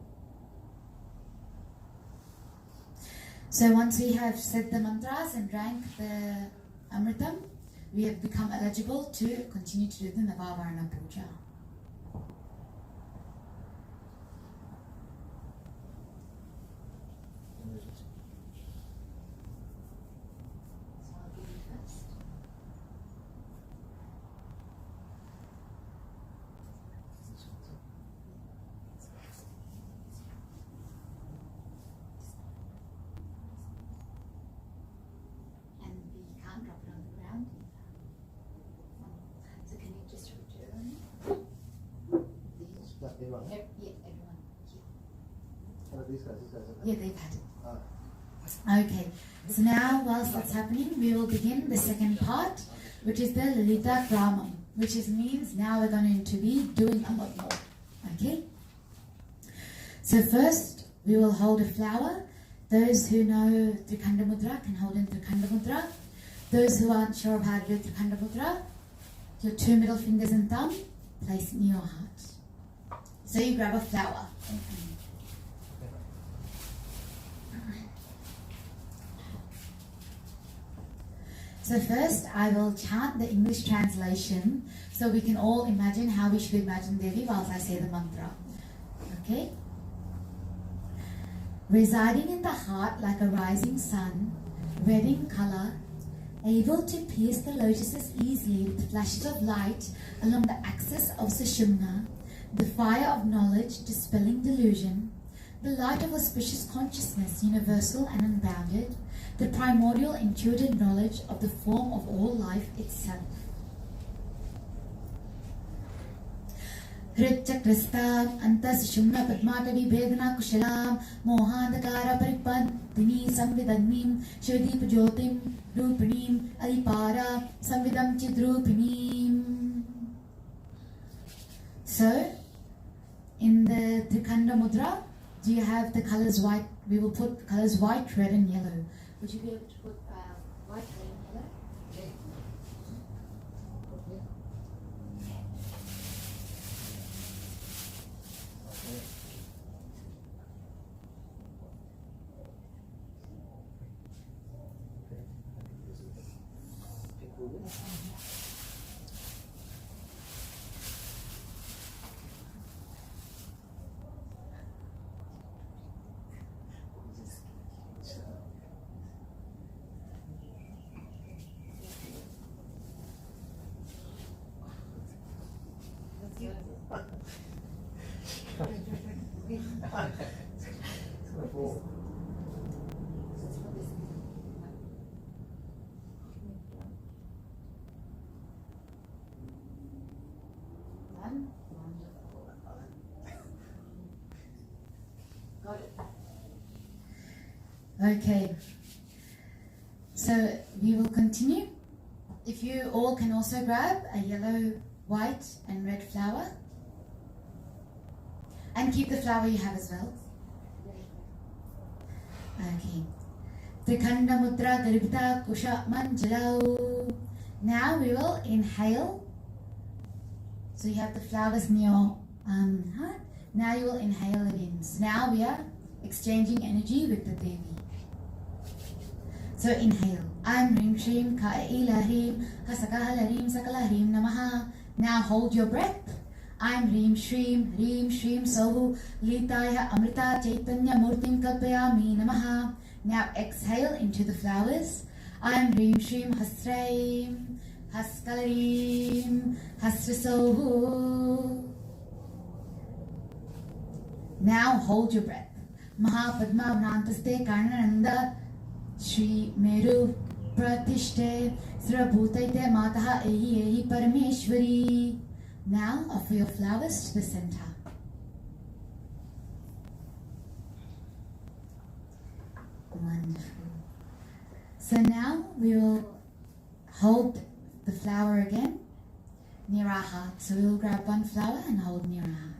So once we have said the mantras and drank the amritam, we have become eligible to continue to do the Navavarna Puja. So I'll give you first. And we can't drop it on the ground either. So can you just return? These? Everyone. Yeah, everyone. These guys. Yeah, they've had it. Okay, so now whilst that's happening, we will begin the second part, which is the Lalita Gramam, which means now we're going to be doing a lot more. Okay? So first, we will hold a flower. Those who know Trikhanda Mudra can hold in Trikhanda Mudra. Those who aren't sure of how to do Trikhanda Mudra, your 2 middle fingers and thumb, place in your heart. So you grab a flower. So first, I will chant the English translation so we can all imagine how we should imagine Devi whilst I say the mantra. Okay? Residing in the heart like a rising sun, red in color, able to pierce the lotuses easily with flashes of light along the axis of Sushumna, the fire of knowledge dispelling delusion, the light of auspicious consciousness, universal and unbounded, the primordial intuitive knowledge of the form of all life itself. Hritchakrastam Antasushumna Padmatavi Vedana Kushalam Mohandakara Paripantini Samvidagnim Shivadeep Jyotim Rupinim Adipara Samvidam Chidrupinim. So, in the Trikhanda Mudra, do you have the colors white? We will put colors white, red and yellow. Would you be able to put white, red and yellow? Got it. Okay. So we will continue. If you all can also grab a yellow, white and red flower. And keep the flower you have as well. Okay. Trikhanda Mudra Garibita Kusha Manjalau. Now we will inhale. So you have the flowers in your heart. Now you will inhale it in. So now we are exchanging energy with the Devi. So inhale. Aim Rim Shrim Ka Ilahim Hasakahalarim Sakalarim Namaha. Now hold your breath. Aim Rim Shrim Sohu Litaya Amrita Chaitanya Murtim Kalpayami Namaha. Now exhale into the flowers. Aim Rim Shrim Hasraim Haskalarim Hasrasohu. Now hold your breath. Mahapadma Vrantaste Karnananda Shri Meru Pratishte Srabhutaite Mataha Ehi Parameshwari. Now offer your flowers to the center. Wonderful. So now we will hold the flower again near our heart. So we will grab one flower and hold near our heart.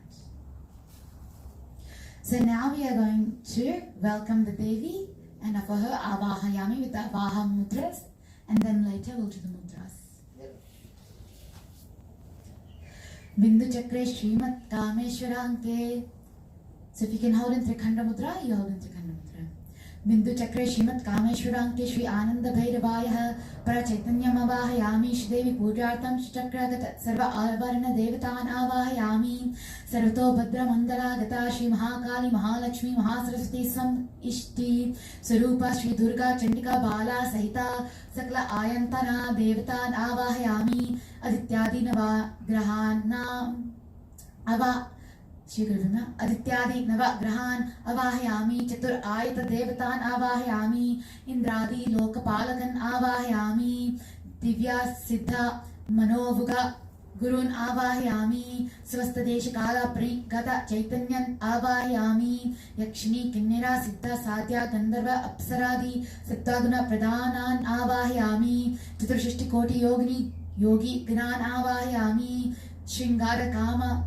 So now we are going to welcome the Devi and offer her Avahayami with the Avaha mudras, and then later we'll do the mudras. Bindu Chakre Srimat Kameshwaranke. So if you can hold in Trikhanda Mudra, you hold in Trikhanda Mudra. Bindu Chakre Srimat Kameshwaranke Shri Ananda Bhairavaya Para Chaitanyam Avahayami Shri Devi Pujartam Shri Chakragata Sarva Alvarna Devatan Avahayami Sarvato Bhadra Mandala Gata Shri Mahakali Mahalakshmi Mahasaraswati Sam Ishti Sarupa Shri Durga Chandika Bala Sahita Sakla Ayantana Devatan Avahayami Adityadi Nava Grahanam Ava Shri Guruvana Adityadi Nava Grahan Avahayami Chatur Ayata Devatan Avahayami Indradi Lokapalakan Avahayami Divya Siddha Manovuga Gurun Avahayami Svasta Desha Kala Pri Gata Chaitanyan Avahayami Yakshini Kinnira Siddha Sadhya Gandharva Apsaradi Sattaguna Pradhanan Avahayami Chaturshishti Koti Yogini Yogi Gnan Avahayami Shringara Kama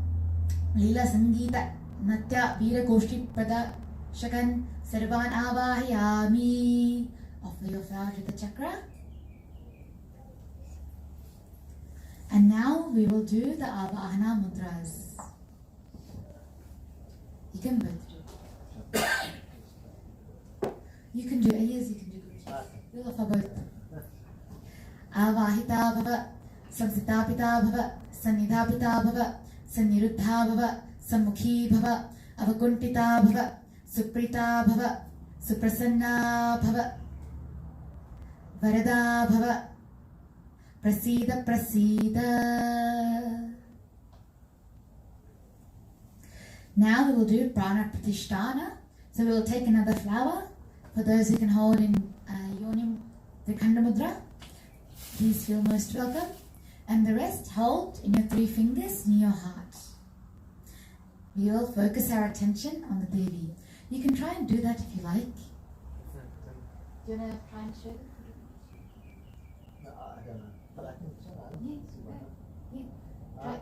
Leela Sangeeta Natya Veera Goshti Pada Shakan Sarvan Avahayami. Offer your flower to the chakra. And now we will do the Avahana mudras. You can both do. You can do Ayas, you can do Guruji. We'll offer both. Avahita Bhava, Samsita Pita Bhava, Sanidha Pita Bhava, Saniruddha Bhava, Sammukhi Bhava, Avakuntita Bhava, Suprita Bhava, Suprasanna Bhava, Varada Bhava, Prasida Prasida. Now we will do Prana Pratishtana. So we will take another flower. For those who can hold in Yonim Trikhanda Mudra, please feel most welcome. And the rest hold in your 3 fingers near your heart. We will focus our attention on the Devi. You can try and do that if you like. Do you want to try and show them? No, I don't know. But I can try. I don't Yeah, see why not. yeah.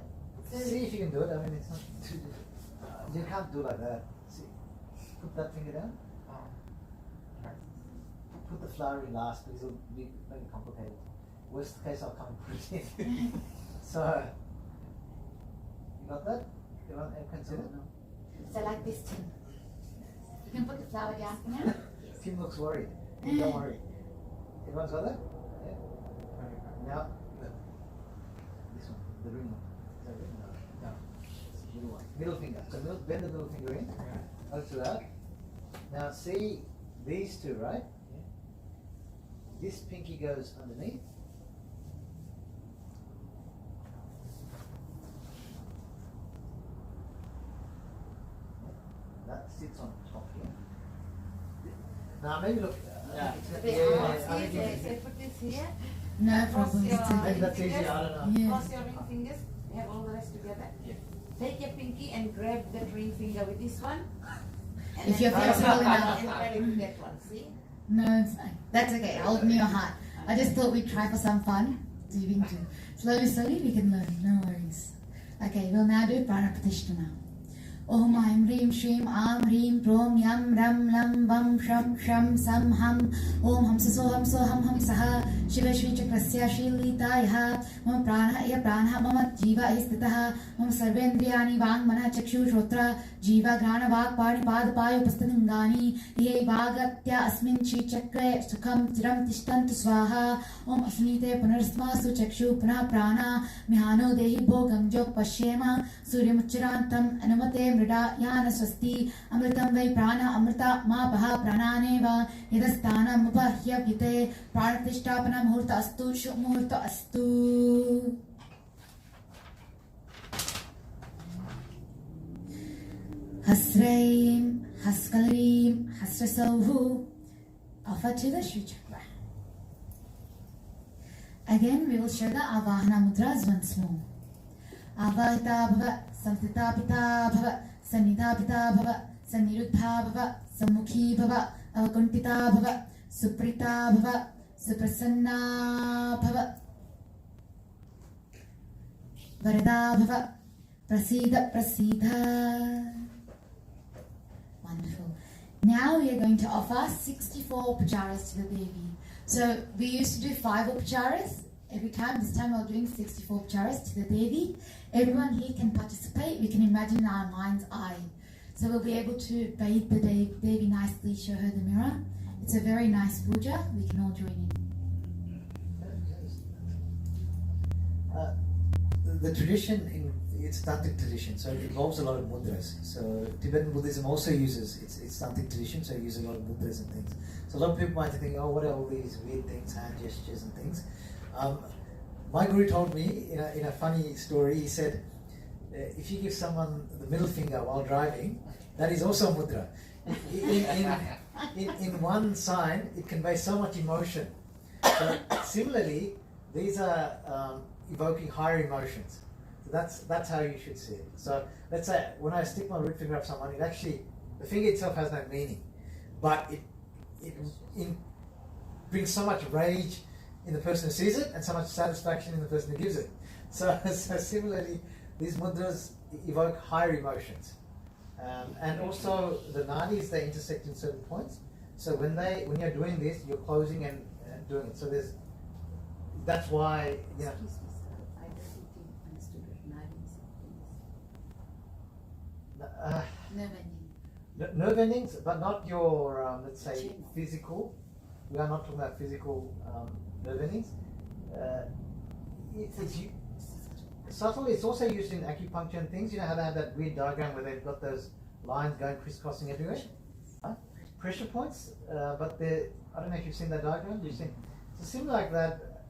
Try. See if you can do it. I mean, it's not too. You can't do like that. See, put that finger down. Put the flower in last because it'll make it complicated. Worst case, I'll come and put it in. So, you got that? You want to consider? So like this, Tim. You can put the flower down for now. Tim looks worried. Don't worry. Everyone's got that? Yeah. Now, this one, the ring one. Is that it? No. It's the middle one. Middle finger. So bend the middle finger in. Over to that. Now see these two, right? Yeah. This pinky goes underneath. That sits on top here. Now maybe look. I think you- Put this here. No problem. Cross your- maybe that's easier. I don't know. Yeah. Cross your ring fingers. You have all the rest together. Yeah. Take your pinky and grab that ring finger with this one. And If then you're flexible enough. And grab it with that one. See? No, it's fine. That's okay. Hold near your heart. I just thought we'd try for some fun. Slowly, slowly we can learn. No worries. Okay, we'll now do Prana Pratishtana. Om Aim Reem Shreem Am Reem Prom Yam Ram Lam Vam Sham Sham Sam Ham Om Ham So Ham Saha Shiva Shri Chakrasya Shri Lalita Yaha Mama Prana Ya Prana Mama Jiva Istitaha Mama Sarvendriyani Vang Mana Chakshu Shrotra Jiva Grana Vak Pari Pad Payu Pastanangani Ye Vagatya Asmin Shri Chakre Sukham Tiram Tishtantu Swaha Om Asnite Punarsma Su Chakshu Puna Prana Mihano Dehi Bhogam Jok Pashyema Suryamucharantam Anamate Mrida Yana Swasti Amritam Vai Prana Amrita Ma Paha Prananeva Yadastana Mupahya Vite Pranathishtapana Muhurta Astu Shub Muhurta Astu. Hasraim Haskalarim Hasrasauhu. Offer to the Shri Chakra. Again, we will show the Avahana Mudras once more. Avahita Bhava, Samsita Pita Bhava, Sanidha Pita Bhava, Saniruddha Bhava, Sammukhi Bhava, Avakuntita Bhava, Suprita Bhava, Suprasanna Bhava, Varada Bhava, Prasida Prasida. Now we are going to offer 64 Upacharas to the Devi. So we used to do 5 Upacharas every time. This time we're doing 64 Upacharas to the Devi. Everyone here can participate. We can imagine in our mind's eye. So we'll be able to bathe the Devi nicely, show her the mirror. It's a very nice puja. We can all join in. The tradition, it's Tantric tradition, so it involves a lot of mudras. So Tibetan Buddhism also uses, it's Tantric tradition, so it uses a lot of mudras and things. So a lot of people might think, oh, what are all these weird things, hand gestures and things. My guru told me in a funny story, he said, if you give someone the middle finger while driving, that is also mudra. In one sign, it conveys so much emotion. So similarly, these are evoking higher emotions. So that's how you should see it. So let's say when I stick my root finger up someone, it actually, the finger itself has no meaning, but it brings so much rage in the person who sees it and so much satisfaction in the person who gives it. So similarly, these mudras evoke higher emotions. And also the nadis, they intersect in certain points. So when you're doing this, you're closing and doing it. So that's why, you know. Excuse me, sir. I don't think you understood what nadis is. Nerve endings, but not your, let's say, physical. We are not talking about physical nerve endings. Subtle, it's also used in acupuncture and things. You know how they have that weird diagram where they've got those lines going crisscrossing everywhere? Pressure points, but I don't know if you've seen that diagram. You've seen, so similar like that.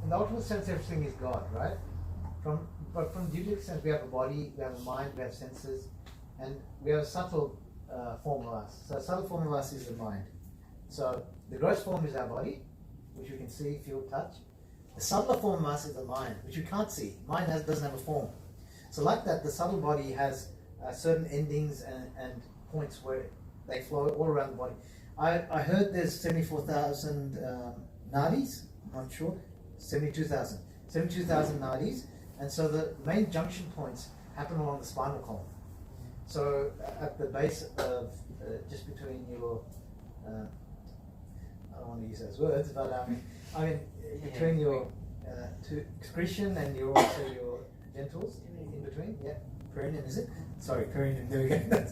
In the ultimate sense, everything is God, right? But from the dualistic sense, we have a body, we have a mind, we have senses, and we have a subtle form of us. So a subtle form of us is the mind. So the gross form is our body, which we can see, feel, touch. The subtler form of us is the mind, which we can't see. Mind doesn't have a form. So like that, the subtle body has certain endings and points where they flow all around the body. I heard there's 74,000 nadis, I'm not sure, 72,000 nadis, and so the main junction points happen along the spinal column. So at the base of, just between your, I don't want to use those words, but I mean between your excretion and your genitals in between, yeah, perineum is it? Sorry, perineum. There we go.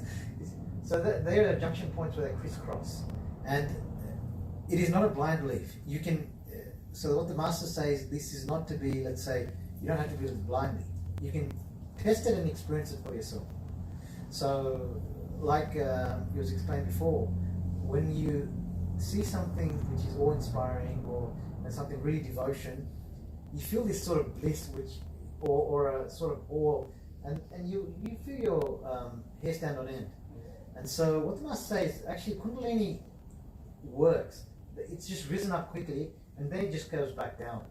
So they are junction points where they crisscross, and it is not a blind belief. You can. So what the master says, this is not to be. Let's say you don't have to believe it blindly. You can test it and experience it for yourself. So, like it was explained before, when you see something which is awe-inspiring or something really devotion, you feel this sort of bliss, or a sort of awe, and you feel your hair stand on end. And so what the master says, actually Kundalini works. It's just risen up quickly and then it just goes back down.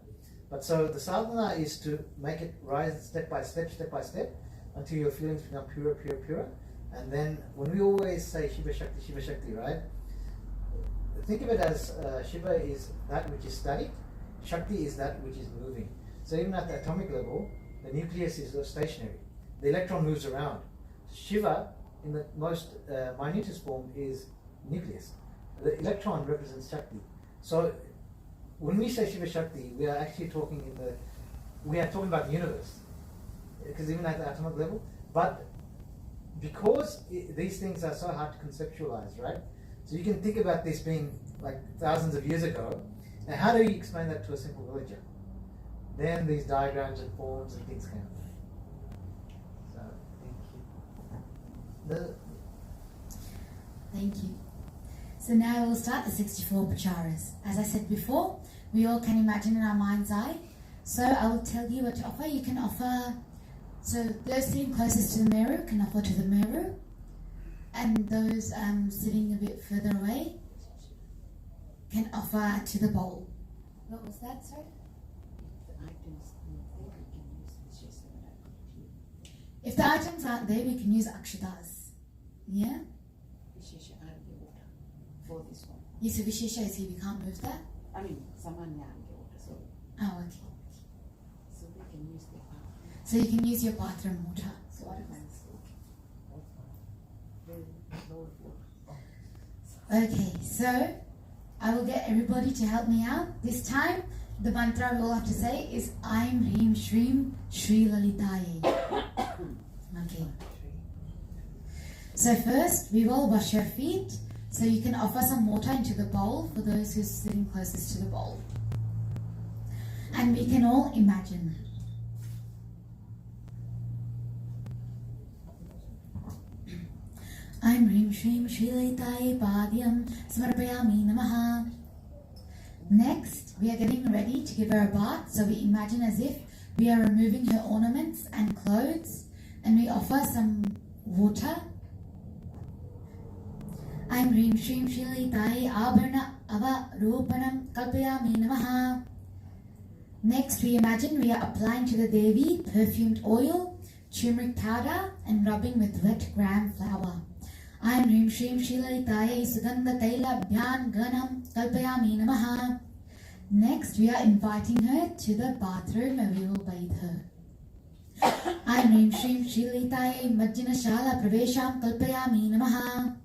But so the sadhana is to make it rise step by step, until your feelings become purer. And then when we always say Shiva Shakti, right? Think of it as Shiva is that which is static, Shakti is that which is moving. So even at the atomic level, the nucleus is stationary. The electron moves around. Shiva, in the most minutest form, is nucleus. The electron represents Shakti. So when we say Shiva Shakti, we are actually talking about the universe, because even at the atomic level. But because these things are so hard to conceptualize, right? So you can think about this being like thousands of years ago. And how do you explain that to a simple villager? Then these diagrams and forms and things come. So thank you. Thank you. So now we'll start the 64 Upacharas. As I said before, we all can imagine in our mind's eye. So I will tell you what to offer. You can offer, so those sitting closest to the mirror can offer to the mirror, and those sitting a bit further away can offer to the bowl. What was that, sorry? If the items aren't there, we can use akshatas. Yeah? For this one. Yes, so Vishesha is here, we can't move that. I mean, someone water, so Oh, okay. so we can use the bathroom. So you can use your bathroom water. So what am I the lower floor. Okay, so I will get everybody to help me out. This time, the mantra we all have to say is Aim Hrim Shrim Shri Lalitaye. Okay. So first, we will wash your feet. So you can offer some water into the bowl for those who are sitting closest to the bowl. And we can all imagine. Aim Hrim Shrim Shri Lalitaye Padyam Samarpayami Namaha. Next, we are getting ready to give her a bath. So we imagine as if we are removing her ornaments and clothes, and we offer some water. Aim Hrim Shrim Shri Lalitaye Abharana Avaropanam Kalpayami Namaha. Next, we imagine we are applying to the Devi perfumed oil, turmeric powder, and rubbing with wet gram flour. Aim Hrim Shrim Shri Lalitaye Sugandha Taila Bhyan Ganam Kalpayami Namaha. Next, we are inviting her to the bathroom where we will bathe her. Aim Hrim Shrim Shri Lalitaye Majjina Shala Pravesham Kalpayami Namaha.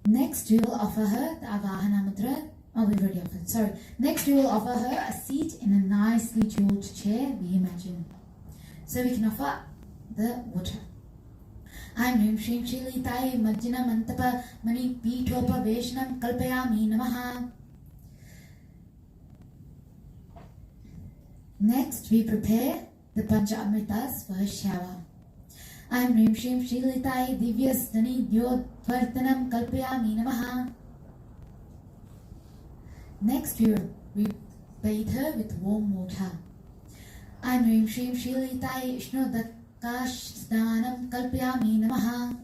Next, we will offer her the Avahana Mudra. Oh, we've already offered. Sorry. Next, we will offer her a seat in a nicely jeweled chair, we imagine. So we can offer the water. Aim Hrim Shrim Shri Lalitaye Majjina Mantapa Mani Pitopa Veshnam Kalpayami Namaha. Next, we prepare the Pancha Amritas for her shower. Aim Hrim Shrim Shri Lalitaye Divyasthani Dyodvartanam Kalpayami Namaha. Next, we bathe her with warm water. Aim Hrim Shrim Shri Lalitaye Ishnodakash Snanam Kalpayami Namaha.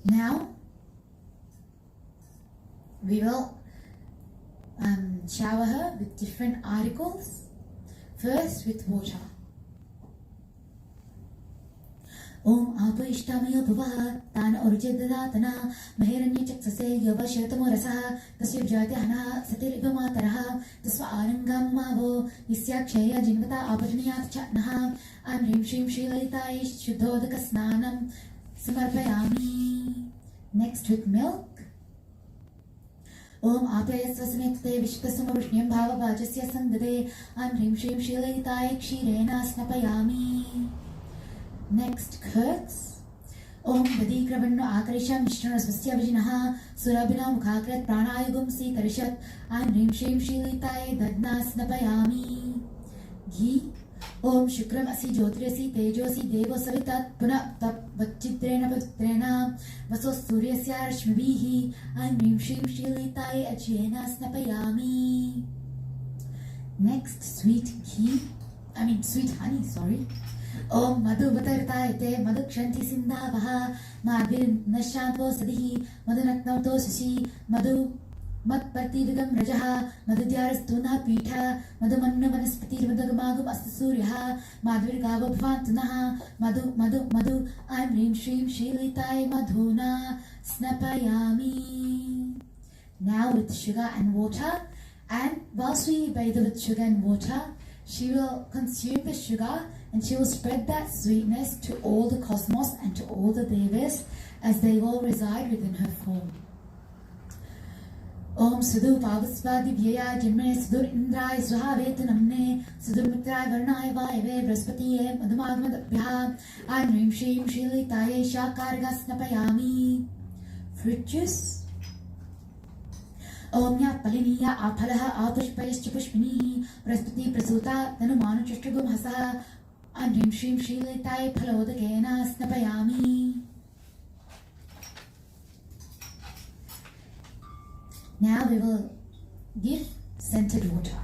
Now, we will shower her with different articles. First, with water. Om Apo Ishtamayo Bhavaha Tana Urjadadatana Maheranya Chaksase Yava Shetamo Rasaha Tasya Jatihana Satir Ivamataraha Tasva Arangam Mavo Isyakshaya Jinvata Apajaniyat Chatnaha Aim Hrim Shrim Shri Lalitaye Shuddhodaka Snanam Samarpayami. Next, with milk. Om Apaya Svasamekte Vishkasama Vishnyam Bhava Vajasya Sandade Aim Hrim Shrim Shri Lalitaye Kshirena Snapayami. Next, curds. Om Vadikravanno Akarisham Mishrana Svasya Vijinaha Surabhina Mukhakrat Pranayugam Si Karishat Aim Hrim Shrim Shri Lalitaye Dadna Snapayami. Ghee. Om Shukram Asi Jyotirasi Tejosi Devo Savitat Puna Tap Vachidrena Pavitrena Vaso Suryasya Rashmibihi Aim Hrim Shrim Shri Lalitaye Ajyena Snapayami. Next, sweet honey, sorry. Om Madhu Vatartayate Madhu Kshanti Sindhavaha Madhvir Nashanto Sadihi Madhu Natnauto Sushi Madhu Mat Partividam Rajaha Madhu Dyarastuna Pitha Madhu Manna Vanaspati Madhagamagum Astasuryaha Madhvir Gava Bhavantunaha Madhu Aim Hrim Shrim Shri Lalitaye Madhuna Snapayami. Now with sugar and water, and whilst we bathe her with sugar and water, she will consume the sugar and she will spread that sweetness to all the cosmos and to all the devas as they all reside within her form. Om Sudhu Pavasvadi Vyaya Jimne Sudur Indrai Swahavetu Namne Sudur Mitrai Varnai Vayave Braspatiye Madhumagmadabhya Aim Hrim Shrim Shri Lalitaye Shakarga Snapayami. Fruit juice. Om Ya Paliniya Aphalaha Apushpayascha Pushpinihi Braspati Prasuta Tanumanu Chushtagum Hasaha Aim Hrim Shrim Shri Lalitaye Phalodakena Snapayami. Now we will give scented water.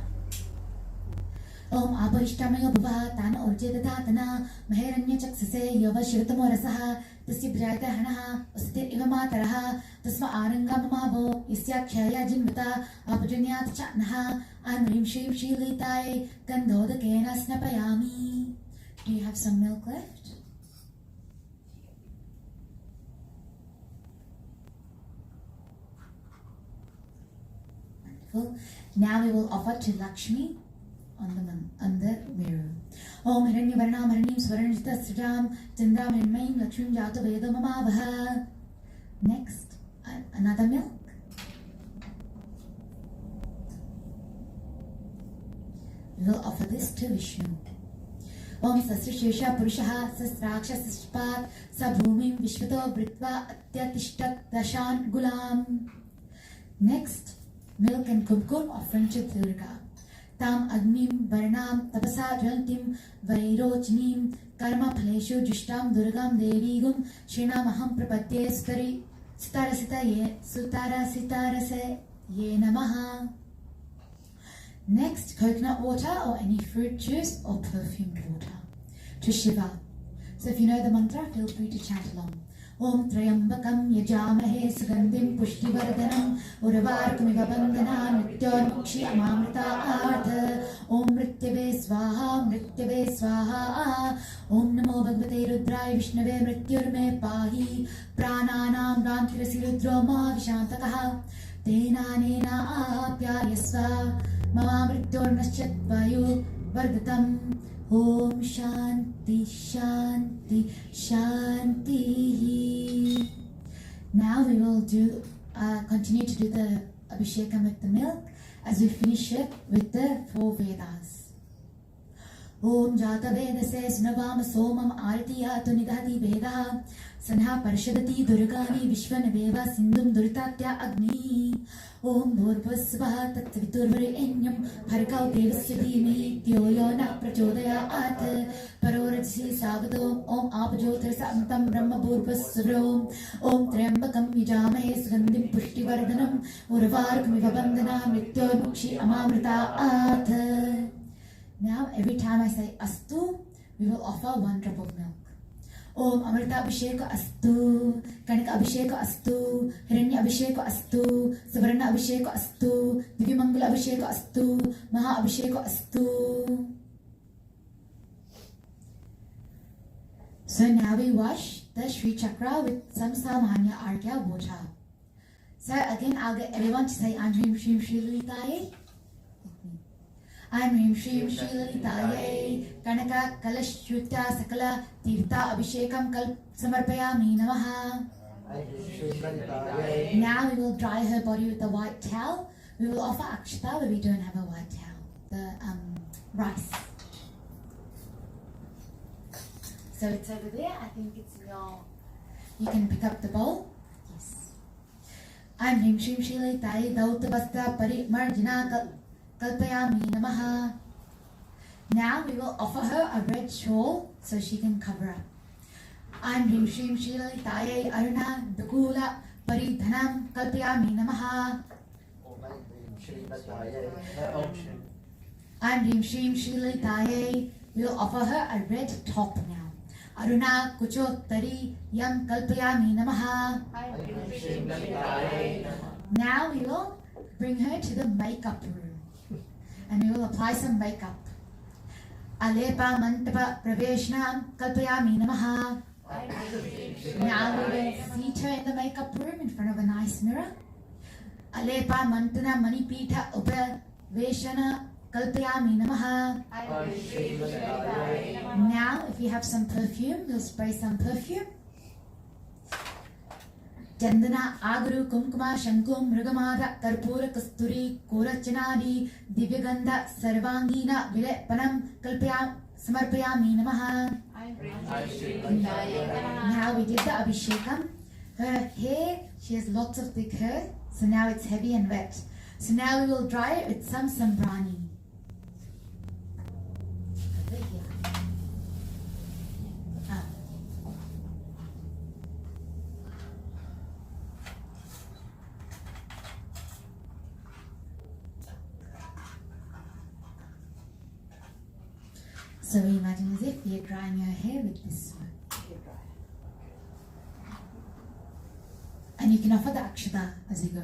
Om Apo Ishtamayo Bhavaha Tana Urjadadatana Maheranya Chaksase Yava Shivatamo Rasaha Tasya Bhajata Hanaha Usatir Ivamataraha Tasma Arangam Mavo Isyakshaya Jinvata Apajanyat Chatnaha Aim Hrim Shrim Shri Lalitaye Gandhodakena Snapayami. Do you have some milk left? Wonderful. Now we will offer to Lakshmi on the mirror. Om Hiranyavarnam Haranim Swaranjita Srijam Chandram Hinmayim Lakshmim Jata Veda Mamavaha. Next, another milk. We will offer this to Vishnu. Om Sasrishesha Purushaha Sasraksha Saspat Sabhumim Vishvato Britva Atyatishtat Dashan Gulam. Next, milk and kumkum offering to Durga. Tam Agnim Varanam Tapasa Jantim Vairochnim Karma Phaleshu Jushtam Durgam Devigum Srinamaham Prapatye Sutarasita Ye Namaha. Next, coconut water or any fruit juice or perfumed water to Shiva. So if you know the mantra, feel free to chant along. Om Trayambakam Yajamahe Sugandhim Pushtivardhanam Urvarkamiva Vandana Nityonmukshi MangalaAarti. Om Mrityave Swaha Om Namo Bhagavate Rudraya Vishnave Mrityurme Pahi Prananam Rantirasi Rudroma Vishantakaha Tena Apyayasva Mama Mrityornaschatvayu Vardatam. Om Shanti Shanti Shanti. Now we will continue to do the Abhishekam with the milk as we finish it with the 4 Vedas. Om Jata Vedase Sunavam Somam Artiyatu Nidhati Vedaha Sanha Parshadati Durgani Vishwanaveva Sindhum Duritatya Agni. Om Bhurvasvaha Tattviturvarenyam Bhargau Devasya Dhimahi Dhyo Yo Nah Prachodayat Parorajsi Sagadom. Om Apajotar Samtam Brahma Bhurvasvrom. Om Trayambakam Yajamahe Sugandhim Pushtivardhanam Urvarkamiva Vandana Mrityonmukshi MangalaAarti. Now every time I say Astu, we will offer 1 drop of milk. Om Amrita Abhisheka Astu, Kanika Abhisheka Astu, Hiranya Abhisheka Astu, Savarna Abhisheka Astu, Divyamangala Abhisheka Astu, Maha Abhisheka Astu. So now we wash the Sri Chakra with some Samanya Argya water. So again, I'll get everyone to say I'm Hrim Shrim Shri Lalitaye. I'm Hrim Shrim Shri Lalitaye Kanaka Kalashutya Sakala Tirtha Abhishekam Kal Samarpayami Namaha. Now we will dry her body with a white towel. We will offer Akshata, but we don't have a white towel. The rice. So it's over there. I think it's in your... You can pick up the bowl. Yes. I'm Hrim Shrim Shri Lalitaye Dautavasta Parimarjana Kalpayami Namaha. Now we will offer her a red shawl so she can cover up. I'm Hrim Shrim Shri Lalitaye Aruna Dukula Paridhanam Kalpayami Namaha. I'm Hrim Shrim Shri Lalitaye. We will offer her a red top now. Aruna Kuchottari Yam Kalpayami Namaha. Now we will bring her to the makeup room. And we will apply some makeup. Alepa Mantapa Praveshnam Kalpayami Namaha. Now we will seat her in the makeup room in front of a nice mirror. Alepa Mantana Manipita Upaveshana Kalpayami Namaha. Now if you have some perfume, we'll spray some perfume. Chandana Agru Kumkuma Shankum Mrigamada Karpura Kasturi Korachanadi Divyagandha Sarvangina Vilepanam Kalpaya Samarpayami Namaha. Now we did the Abhishekam. Her hair, she has lots of thick hair, so now it's heavy and wet. So now we will dry it with some sambrani. So we imagine as if you're drying your hair with this one. And you can offer the akshata as you go.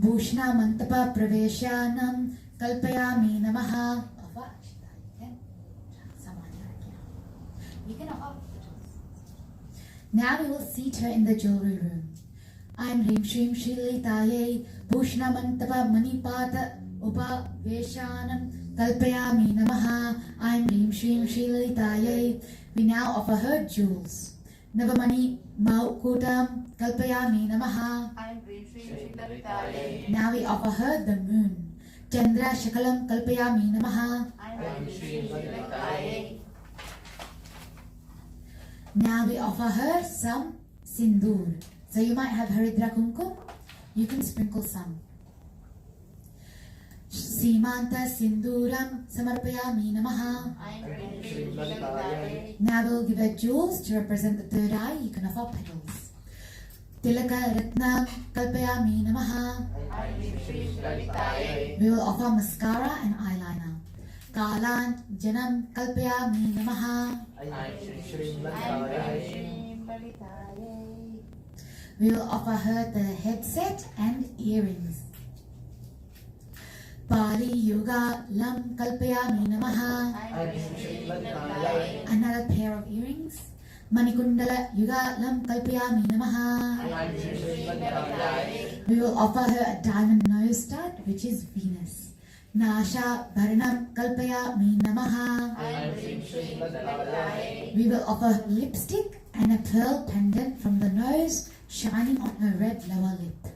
Bhushna Mantapa Praveshanam Kalpayami Namaha. You can offer. Now we will seat her in the jewelry room. I'm Hrim Shrim Shri Lalitaye Bhushna Mantapa Manipata Upa Veshanam Kalpayami Namaha. I'm Hrim Shrim Shri Lalitaye. We now offer her jewels. Navamani Maukutam Kalpayami Namaha. I'm Hrim Shrim Shri Lalitaye. Now we offer her the moon. Chandra Shakalam Kalpayami Namaha. I'm Hrim Shrim Shri Lalitaye. Now we offer her some sindoor. So you might have Haridra Kumkum. You can sprinkle some. Simanta Sinduram Samarpayami Namaha. I'm Hrim Shrim Shri Lalitaye. Now we'll give her jewels to represent the third eye. You can offer petals. Tilaka Ratna Kalpayami Namaha. I'm Hrim Shrim Shri Lalitaye. We will offer mascara and eyeliner. Kalan Janam Kalpayami Namaha. I'm Hrim Shrim Lalitaye. We will offer her the headset and earrings. Pali Yoga Lam Kalpayami Namaha. I'm Hrim Shrim Lalitaye. Another pair of earrings. Manikundala Yoga Lam Kalpayami Namaha. I'm Hrim Shrim Lalitaye. We will offer her a diamond nose stud, which is Venus. Nasha Bharanam Kalpayami Namaha. I'm Hrim Shrim Lalitaye. We will offer her lipstick and a pearl pendant from the nose shining on her red lower lip.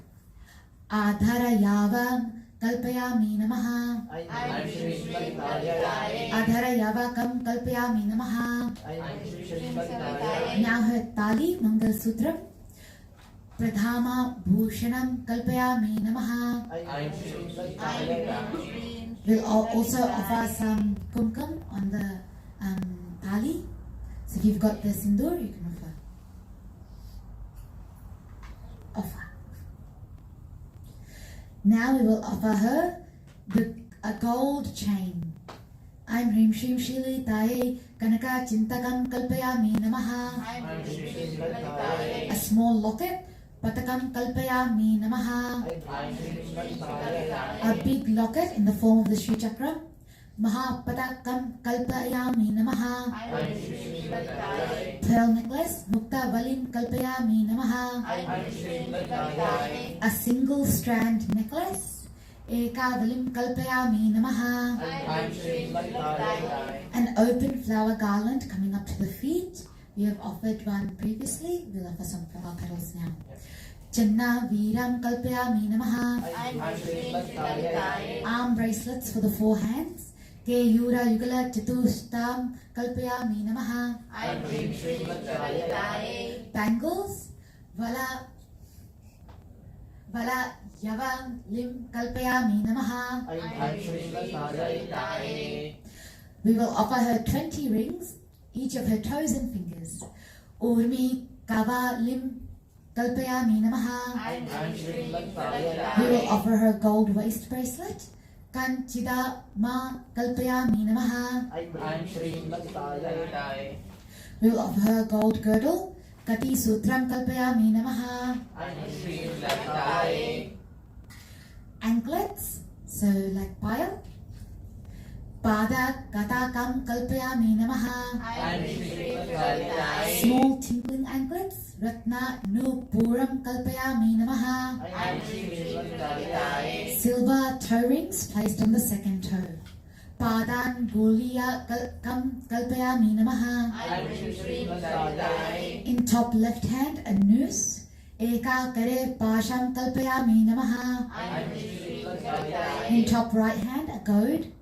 Adhara Yavam Kalpayami Namaha. I'm Hrim Shrim Lalitaye. Adhara Yavakam Kalpayami Namaha. I'm Hrim Shrim Lalitaye. Now her Tali Mangal Sutram. Pradhama Bhushanam Kalpayami Namaha. I'm Hrim Shrim Lalitaye. We'll also offer some kumkum on the thali. So if you've got the sindoor, you can offer. Now we will offer her a gold chain. I'm Hrim Shrim Shri Lalitaye Kanaka Chintakam Kalpayami Namaha. I'm Hrim Shrim Lalitaye. A small locket. Patakam Kalpayami Namaha. I'm Hrim Shrim Lalitaye. A big locket in the form of the Sri Chakra. Mahapatakam Kalpayami Namaha. I'm Hrim Shrim Lalitaye. Pearl necklace. Mukta Valim Kalpayami Namaha. I'm Hrim Shrim Lalitaye. A single strand necklace. Eka Valim Kalpayami Namaha. I'm Hrim Shrim Lalitaye. An open flower garland coming up to the feet. We have offered one previously. We'll offer some flower petals now. Channa Viram Kalpayami Namaha. I'm Hrim Shrim Lalitaye. Arm bracelets for the four hands. Ke Yura Yugala Chatustam Kalpayami Namaha. I'm Hrim Shrim Lalitaye. Bangles. Vala Yavam Lim Kalpayami Namaha. I'm Hrim Shrim Lalitaye. We will offer her 20 rings, each of her toes and fingers. Urmi Kava Lim Kalpayami Namaha. I'm Hrim Shrim We will Lalitaye. offer her gold waist bracelet. Kanchida Ma Kalpayami Namaha. I'm Shrim Lalitaye. We will offer her gold girdle. Kati Sutram Kalpayami Namaha. I'm Shrim Lalitaye. Anklets, so like pile. Pada Katakam Kalpayami Namaha. I'm Shrim Lalitaye. Small tinkling anklets. Ratna Nupuram Kalpayami Namaha. I'm Shrim Lalitaye. Silver toe rings placed on the second toe. Padan Gulia Kam Kalpayami Namaha. I'm Shrim Lalitaye. In top left hand, a noose. Eka Kare Pasham Kalpayami Namaha. I'm Shrim Lalitaye. In top right hand, a goad.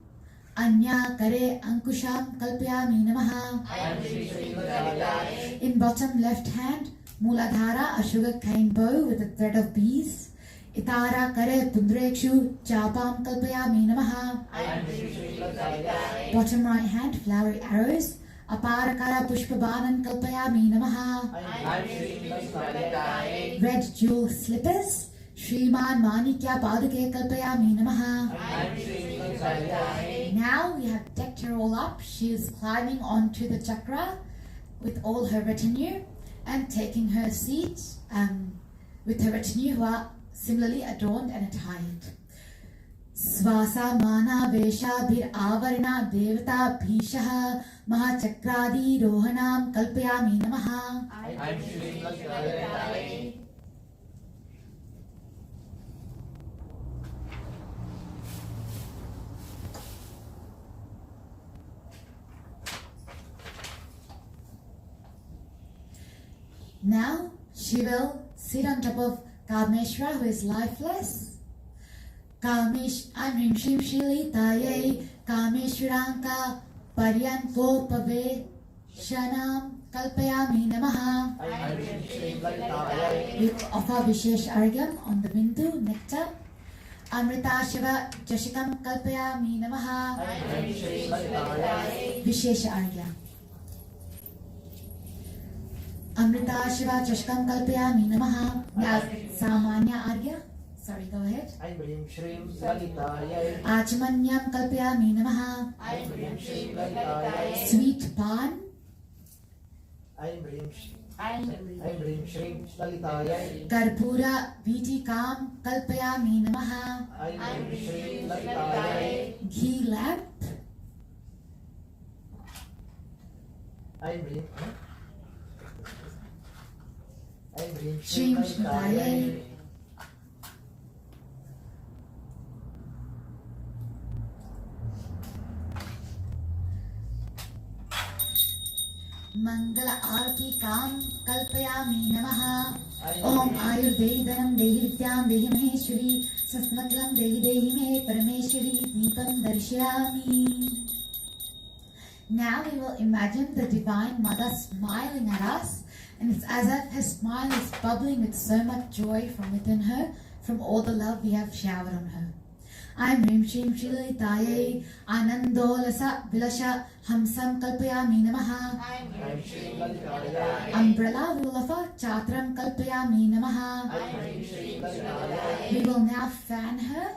Anya Kare Ankusham Kalpayami Namaha. I'm Shrim Lalitaye. In bottom left hand, Muladhara, a sugar cane bow with a thread of bees. Itara Kare Pundrekshu Chapam Kalpayami Namaha. I'm Shrim Lalitaye. Bottom right hand, flowery arrows. Aparakara Pushpabanan Kalpayami Namaha. I'm Shrim Lalitaye. Red jewel slippers. Shriman Manikya Paduke Kalpayami Namaha. I'm Shrim Lalitaye. Now we have decked her all up. She is climbing onto the chakra with all her retinue and taking her seat with her retinue who are similarly adorned and attired. Svasa mana vesha bir avarna devata bhishaha mahachakradi rohanam kalpayami namaha. I'm Shri Lalita. Now she will sit on top of Kameshwara, who is lifeless. Kamesh, I'm Rim Shrim Shilitaye, Kameshwaranka Paryankopave Shanam Kalpayami Namaha. I'm Shri Lalita. We offer Vishesh Argham on the Bindu, nectar. Amrita Shiva Jashikam Kalpayami Namaha. I'm Shri Lalita. Vishesh Argham. Amrita Shiva Chashkam Kalpayami Namaha. Now, Samanya Argya. Sorry, go ahead. I'm Shri Lalita. Achmanyam Kalpayami Namaha. I'm Shri Lalita. Sweet Pan. I'm Shri Lalita. Karpura Vitikam Kalpayami Namaha. I'm Shri Lalita. Ghee lamp. I'm Shrim Shivaya. MangalaAarti Kam Kalpayami Namaha. Om Ayurvedanam Dehi Vidyam Dehi Maheshwari Sasmatlam Dehi Dehi Me Parameshwari Deepam Darshayami. Now we will imagine the Divine Mother smiling at us, and it's as if her smile is bubbling with so much joy from within her, from all the love we have showered on her. I'm Rim Shrim Shilitaye Anandolasa Vilasha Hamsam Kalpayami Namaha. I'm Shri Lalita. Umbrella we will offer Chatram Kalpayami Namaha. I'm Shri Lalita. We will now fan her,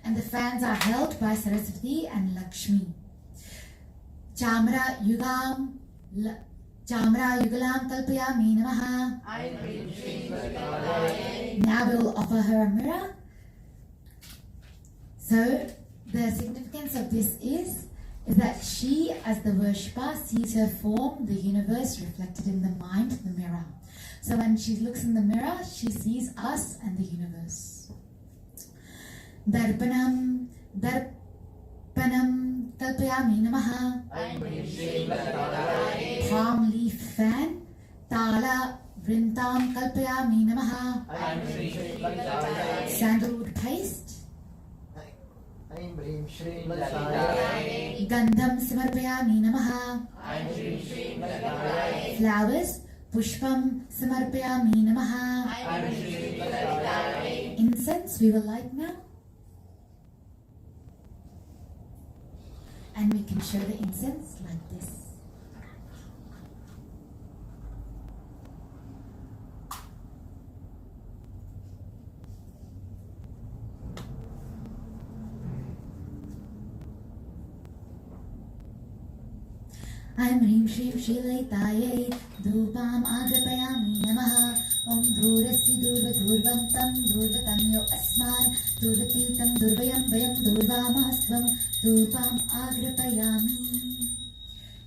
and the fans are held by Saraswati and Lakshmi. Chamra Yugalam Kalpayami Namaha. I'm Shri Lalita. Now we will offer her a mirror. So the significance of this is that she, as the worshipper, sees her form, the universe, reflected in the mind, the mirror. So when she looks in the mirror, she sees us and the universe. Darpanam Kalpayami Namaha. I'm Shri Lalita. Palm leaf fan. Tala Vrintam Kalpayami Namaha. I'm Shri Lalita. Sandalwood paste. I'm Shri Lalita. Gandham Samarpayami Namaha. I'm Shri Lalita. Flowers. Pushpam Samarpayami Namaha. I'm Shri Lalita. Incense we will light now. And we can show the incense like this. I'm Rim Shrim Shilitaye Dhupam Agrapayami Namaha. Om Dhurasi Dhurva Dhurvantam Dhurvatam Yo Asman Dhurvatitam Dhurvayam Vayam Dhurvamasvam Dhupam Agrapayami.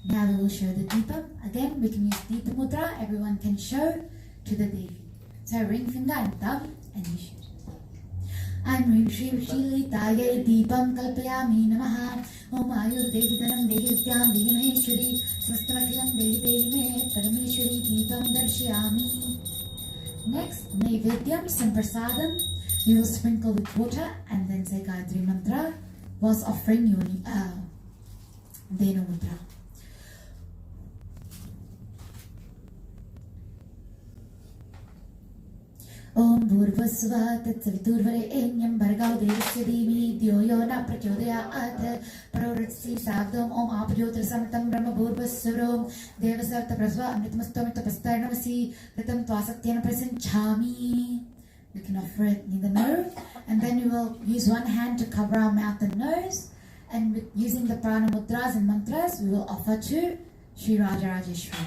Now we will show the Deepam. Again, we can use Deepa Mudra. Everyone can show to the Devi. So ring finger and thumb, and you shoot. I'm Rim Shrim Shilitaye Deepam Kalpayami Namaha. Om Ayurvedanam Dehi Vidyam Dehi Maheshwari Sastamakilam Dehi Dehi Me Parameshwari Deepam Darshayami. Next, Naivedyam Samprasadam. You will sprinkle with water and then say Gayatri Mantra whilst offering your Dena Mudra. Om Bhurvasva Tatsaviturvarenyam Bhargao Devasya Devi Dhyo Yo Na Prachodayat Parortsi Savdam Om Apyotra Samtam Brahma Bhurvasvarom Devasarta Prasva Amritmastomita Pastarnamasi Ritam Twasatyana Prasanchami. We can offer it in the nose, and then we will use one hand to cover our mouth and nose, and with using the prana mudras and mantras we will offer to Sri Rajarajeshwari.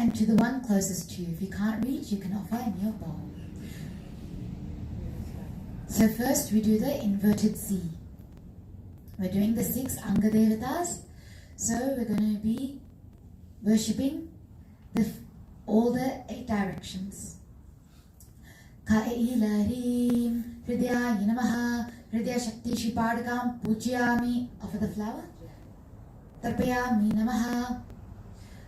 and to the one closest to you. If you can't reach, you can offer in your bowl. So first we do the inverted C. We're doing the 6 Anga Devatas. So we're going to be worshipping all the 8 directions. Kailarim Hridaya Namaha Hridaya Shakti Shipadakam Pujyami. Offer the flower. Tarpayami Namaha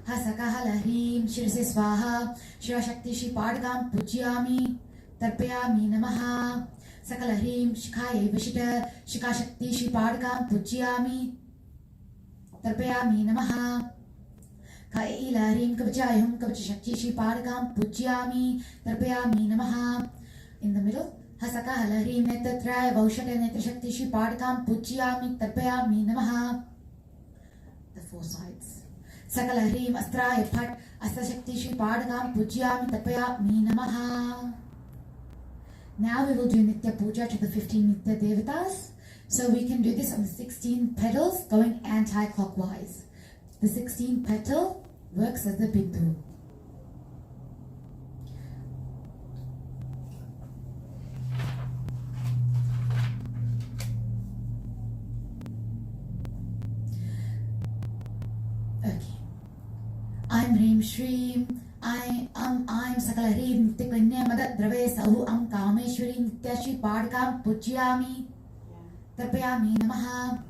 Hasakahalarim Shirse Swaha Shira Shakti Shipadakam Pujyami. Tarpayami Namaha Sakalahrim Shikaya Vishita Shika Shakti Shipadakam Pujyami. Tarpayami Namaha Kailarim Kavachayam Kavacha Shakti Shipadakam Pujyami. Tarpayami Namaha. In the middle, Hasakahalarim Netatraya Vaushaka Netra Shakti Shipadakam Pujyami. Tarpayami Namaha. The 4 sides. Sakalahrim Astraya Phat Astra Shakti Shipadakam Pujyami. Tarpayami Namaha. Now we will do Nitya Puja to the 15 Nitya Devatas. So we can do this on the 16 petals going anti-clockwise. The 16th petal works as the Bindu. Okay. I'm Reem Shreem. I'm Sakala Reem Nitya Madat Drave Sahu Am Kameshwari Nitya Shri Padakam Pujyami. Tarpayami Namaha.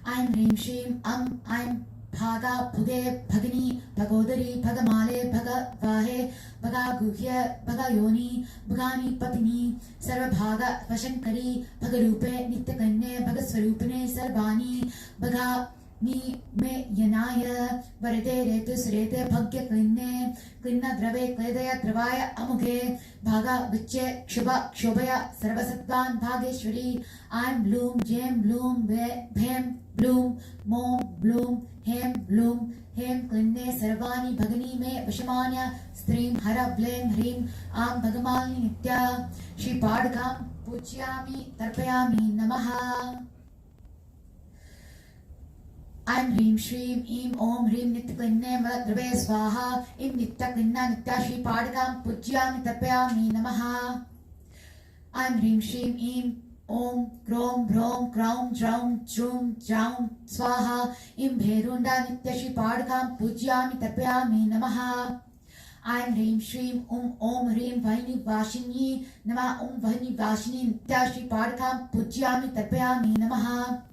I'm Reem Shreem. I'm Bhaga Puge Bhagini Bhagodari Bhagamale Bhagavahe Bhagaguhya Bhagayoni Bhagani Patini Sarvabhaga Vashankari Bhagarupe Nityakanye Bhagaswarupane Sarvani Bhaga Ni Me Yanaya Varade Retu Surete Bhagya Klinne Klinna Drave Kledaya Dravaya Amughe Bhaga Viche Shubha Shobhaya Sarvasatvan Bhageshwari. I'm Bloom Jem Bloom Bhem Bloom Mom Bloom Hem Bloom Hem Klinne Sarvani Bhagani Me Vashamanya Stream Hara Blem Hrim Am Bhagamali Nitya Shri Padakam Pujyami. Tarpayami Namaha. I'm Reem Shreem Im Om Hrim Nitya Klinne Maladrave Swaha Im Nitya Klinna Nitya Shri Padakam Pujyami. Tarpayami Namaha. I'm Reem Shreem Im Om Krom Brom Krom Drum Drum Drum Swaha Im Bherunda Nitya Shri Padakam Pujyami. Tarpayami Namaha. I'm Reem Shreem Om Reem Vahini Vashini Nama Om Vahini Vashini Nitya Shri Padakam Pujyami. Tarpayami Namaha.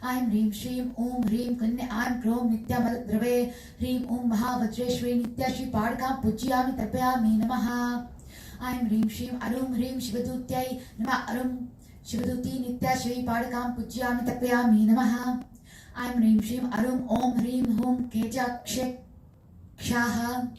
I'm Reem Shreem Om Reem Klinne I'm Krom Nitya Maladrave Reem Om Mahavajreshwari Nitya Shri Padakam Pujyami. Tarpayami Namaha. I'm Reem Shreem Arum Reem Shivadutyai Nama Arum Shivaduti Nitya Shri Padakam Pujyami. Tarpayami Namaha. I'm Reem Shreem Arum Om Reem Hum Keja Kshek Kshaha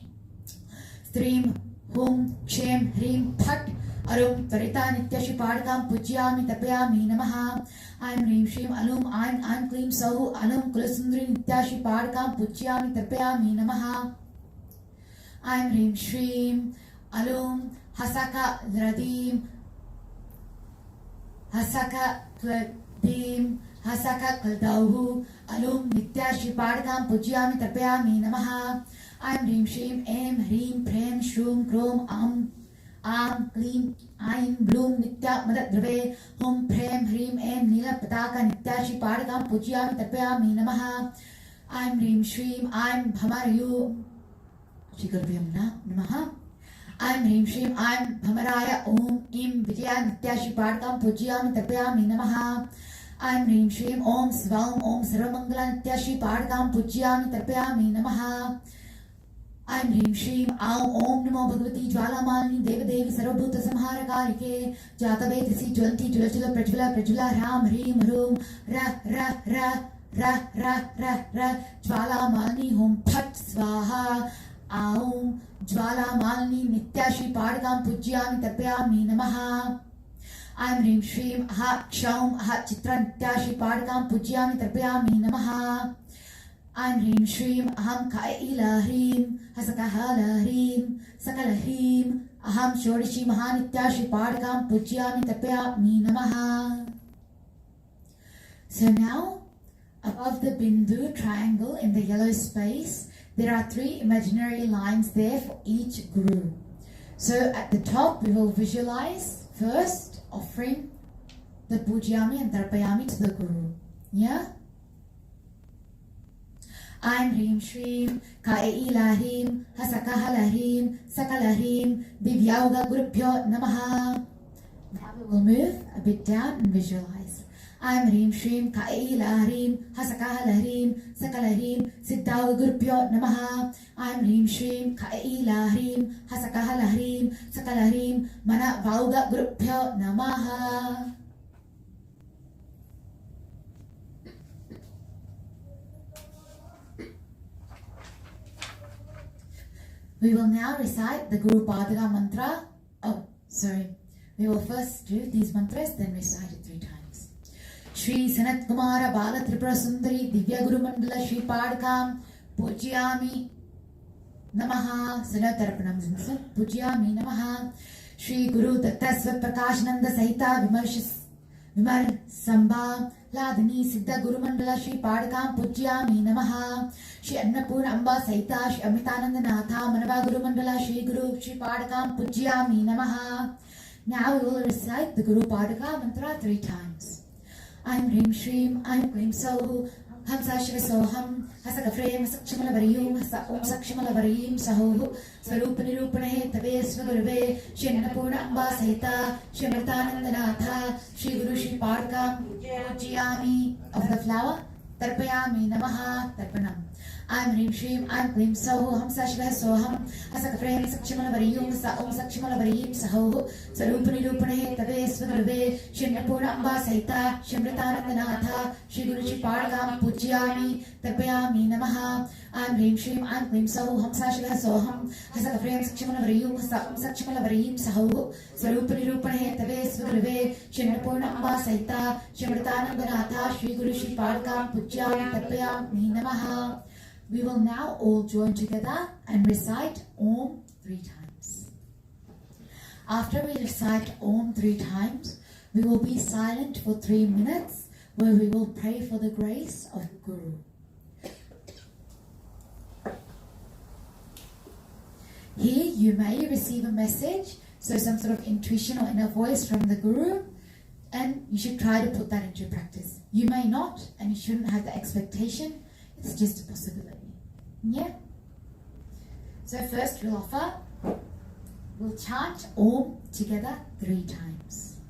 Stream Hum Kshem Reem Phat Arum Tvarita Nitya Shri Padakam Pujyami. Tarpayami Namaha. I'm Reem Shreem Alum I'm Klim Sahu Alum Kulasundri Nitya Shri Padakam Pujyami. Tarpayami Namaha. I'm Reem Shreem Alum Hasaka Dradim Hasaka Kladim Hasaka Kaldauhu Alum Nitya Shri Padakam Pujyami. Tarpayami Namaha. I'm Reem Shreem Em Hreem Prem Shroom Krom Am Klim Aim Bloom Nitya Madat Drave Hum Prem Hreem Em Nila Pataka Nitya Shri Padakam Pujyami. Tarpayami Namaha. I'm Reem Shreem I'm Bhamarayu Shri Gurubhyam Namaha. I'm Reem Shreem I'm Bhamaraya Om Im Vijaya Nitya Shri Padakam Pujyami. Tarpayami Namaha. I'm Reem Shreem Om Svam Om Sarvamangala Nitya Shri Padakam Pujyami. Tarpayami Namaha. I'm Reem Shreem Om Namo Bhagavati Jwalamalini Devadevi Sarvabhuta Samharakarike Jatavetasi Jwanti Julachula Prajvala Prajvala Ram Hreem Hroom Ra Ra Ra Ra Ra Ra Ra Jwalamalini Hum Phat Swaha Aum Jwalamalini Nitya Shri Padakam Pujyami. Tarpayami Namaha. I'm Reem Shreem Aha Kshaum Aha Chitra Nitya Shri Padakam Pujyami. Tarpayami Namaha. I'm Reem Shreem Aham Kaila Hreem Hasakahala Hreem Sakala Hreem Aham Shodishi Mahanitya Shri Padakam Pujyami. Tarpayami Namaha. So now above the Bindu triangle in the yellow space There are 3 imaginary lines there for each guru. So at the top, we will visualize first offering the Pujyami and Tarpayami to the Guru. Yeah? I'm Hrim Shrim, Kae Ilahim, Hasakahalahim, Sakalahim, Divyauga Gurupyo Namaha. Now we will move a bit down and visualize. I'm Hrim Shrim, Kae Ilahim, Hasakahalahim, Sakalahim, Siddhauga Gurupyo Namaha. I'm Hrim Shrim, Kae Ilahim, Hasakahalahim, Sakalahim, Mana Vauga Gurupyo Namaha. We will now recite the Guru Padaka mantra. We will first do these mantras, then recite it 3 times. Shri Sanat Kumara Bala Tripura Sundari Divya Guru Mandala Shri Padakam Pujyami Namaha. Sanatarpanam Pujyami Namaha. Shri Guru Tattasva Prakashananda Sahita Vimar Sambha Ladini Siddha Guru Mandala Shri Padakam Pujyami Namaha. Shri Annapurna Amba Sahita Shri Amitananda Natha Manava Guru Mandala Shri Guru Shri Padakam Pujyami Namaha. Now we will recite the Guru Padaka mantra 3 times. I'm Hrim Shrim, I'm Klim Sohu, Hamsa Shiva Soham, Hasakafrem, Sakshimala Variyum, Hasa Om Sakshimala Variyim Sahu, Swarupani Rupane, Tave Svagurve, Shri Annapurna Amba Sahita, Shri Amirtananda Natha, Shri Guru Shri Padakam Pujyami of the flower, Tarpayami Namaha Tarpanam. I'm Hrim Shrim, I'm Klim Sohu, Hamsa Shiva Soham, Hasakafrem, Sakshimala Variyum, Hasa Om Sakshimala Variyim Sahu, Swarupani Rupane, Tave Svagurve, Shri Annapurna Amba Sahita, Shri Amirtananda Natha, Shri Guru Shri Padakam Pujyami Tarpayami Namaha. I'm Hrim Shrim, I'm Klim Sohu, Hamsa Shiva Soham, Hasakafrem, Sakshimala Variyum, Hasa Om Sakshimala Variyim Sahu, Swarupani Rupane, Tave Svagurve, Shri Annapurna Amba Sahita, Shri Amirtananda Natha, Shri Guru Shri Padakam Pujyami Tarpayami Namaha. We will now all join together and recite Om 3 times. After we recite Om 3 times, we will be silent for 3 minutes where we will pray for the grace of Guru. Here you may receive a message, so some sort of intuition or inner voice from the Guru, and you should try to put that into practice. You may not, and you shouldn't have the expectation. It's just a possibility. Yeah? So first we'll chant Om together 3 times.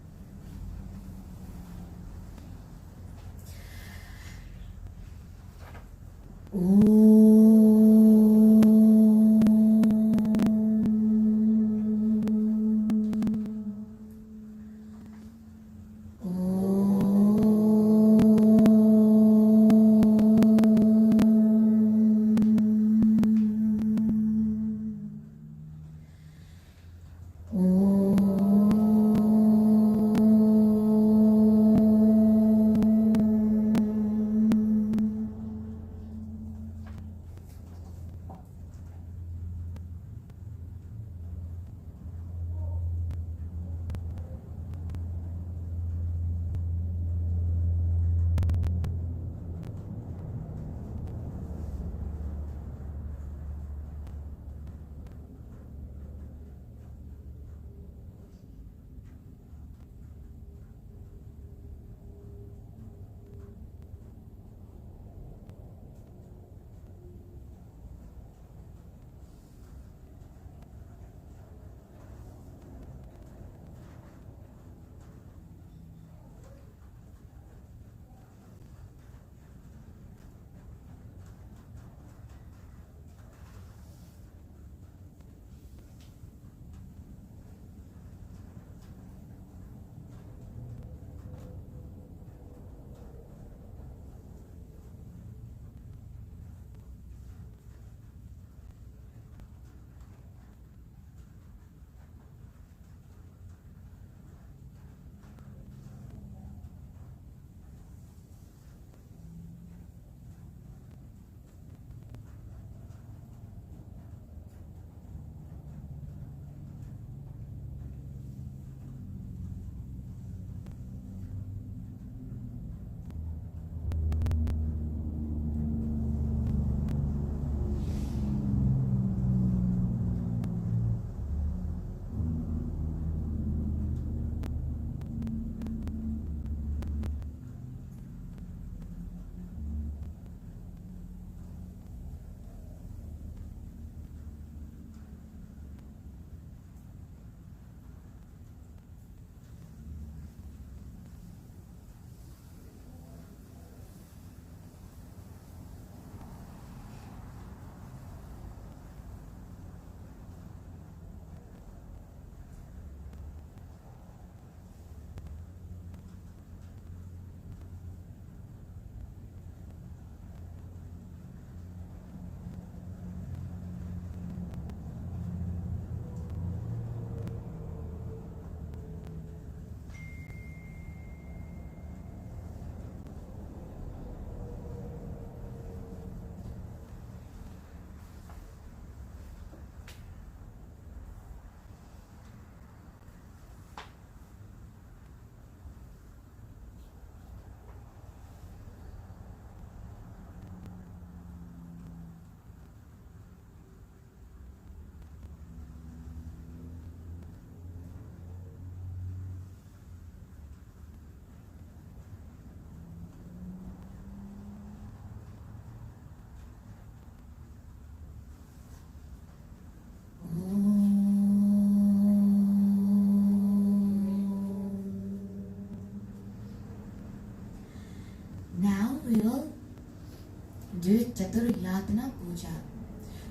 Aratana Puja.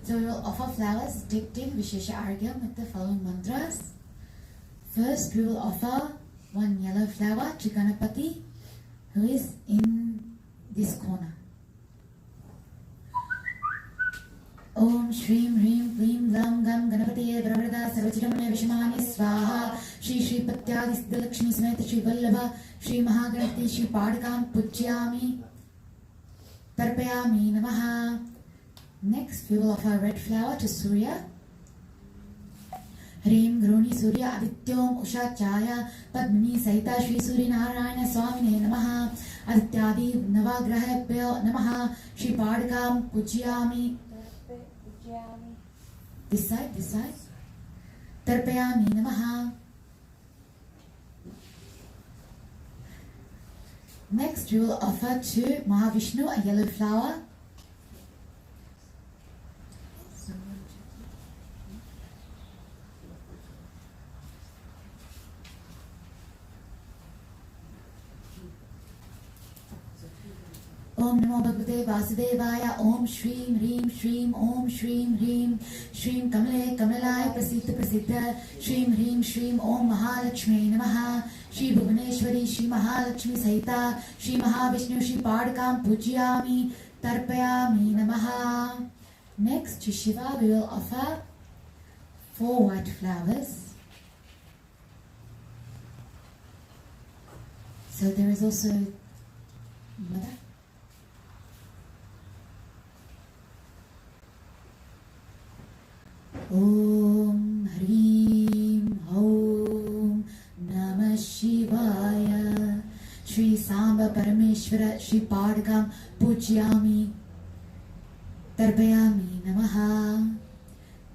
So we will offer flowers dipped in Vishesha Argham with the following mantras. First, we will offer one yellow flower to Ganapati, who is in this corner. Om Shreem Hreem Pleem Lam Gam Ganapatiye Brahmada Sarvachiramane Vishamani Swaha Shri Shri Patyadi Siddha Lakshmi Sameta Shri Vallabha Shri Mahaganapati Shri Padakam Pujyami Tarpayami Namaha. Next, we will offer a red flower to Surya. Hreem Groni Surya Adityom Usha Chaya Padmini Saita Shri Surya Narayana Swamine Namaha. Adityadi Navagrahebhyo Namaha. Shri Padakam Pujyami. This side. Tarpayami Namaha. Next, we will offer to Mahavishnu a yellow flower. Om Namo Bhagavate Vasudevaya. Om Shreem Hreem Shreem. Om Shreem Hreem Shreem Kamale Kamalaya Prasiddha Prasiddha. Shreem Hreem Shreem. Om Mahalakshmi Namaha. Shri Bhuvaneshwari Shri Mahalakshmi Sahita Shri Mahavishnu Shri Padakam Pujyami Tarpayami Namaha. Next, to Shiva we will offer 4 white flowers. So there is also Mother. Om Hreem Om Namah Shivaya. Shri Samba Parameshwara Shri Padakam Pujyami Tarpayami Namaha.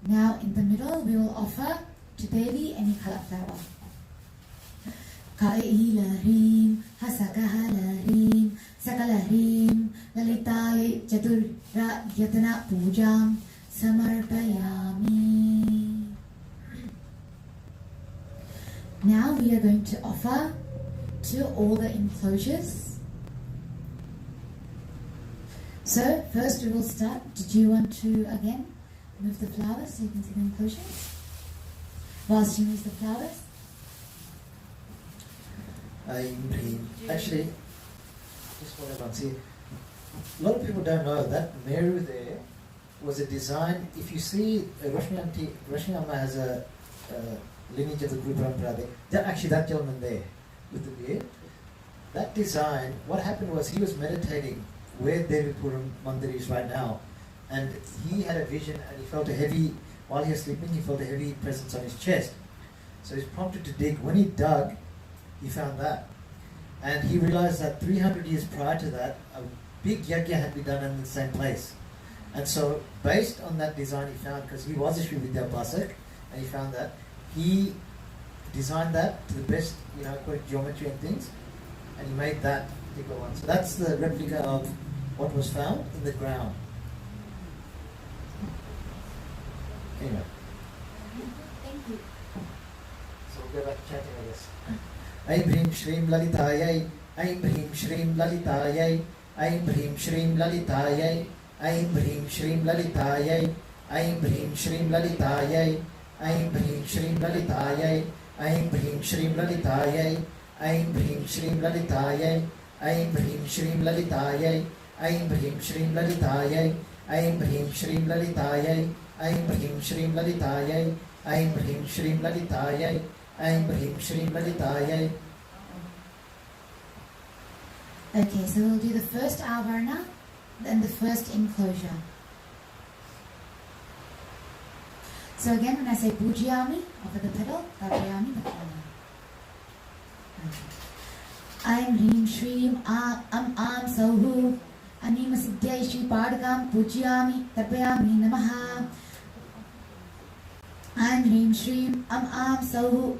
Now in the middle we will offer to Devi any color flower. Kaila Hreem Hasakahala Hreem Sakala Hreem Lalita Chatura Yatana Pujam Samarpayami. Now we are going to offer to all the enclosures. So first we will start. Did you want to again move the flowers so you can see the enclosures? Whilst you move the flowers. Actually, just want everyone see. A lot of people don't know that Meru there was a design. If you see Rashmi Amma has a lineage of the Guru Parampara there. Actually, that gentleman there with the beard, that design, what happened was he was meditating where Devipuram Mandir is right now, and he had a vision and he felt a heavy, while he was sleeping, he felt a heavy presence on his chest. So he was prompted to dig. When he dug, he found that. And he realized that 300 years prior to that, a big yajna had been done in the same place. And so, based on that design he found, because he was a Sri Vidya Upasak, and he found that, he designed that to the best, according to geometry and things, and he made that particular one. So that's the replica of what was found in the ground. Anyway. Thank you. So we'll go back to chanting, I guess. Aim Bhrim Shreem Lalitayai, Aim Bhrim Shreem Lalitayai, Aim Bhrim Shreem Lalitayai, Aim Bhrim Shreem Lalitayai, Aim Bhrim Shreem Lalitayai, Aim Bhrim Shreem Lalitayai, Aim Bhrim Shreem Lalitayai, Aim Bhrim Shreem Lalitayai, Aim Bhrim Shreem Lalitayai, Aim Bhrim Shreem Lalitayai, Aim Bhrim Shreem Lalitayai, Aim Bhrim Shreem Lalitayai, Aim Bhrim Shreem Lalitayai, Aim Bhrim Shreem Lalitayai. Okay, so we'll do the first avarna, then the first enclosure. So again, when I say Pujyami, offer the petal, Tarpayami, the flower. Aim Hreem Shreem Am Sauhu Anima Siddhya Shri Padakam Pujyami Tarpayami Namaha. Aim Hreem Shreem Am Sauhu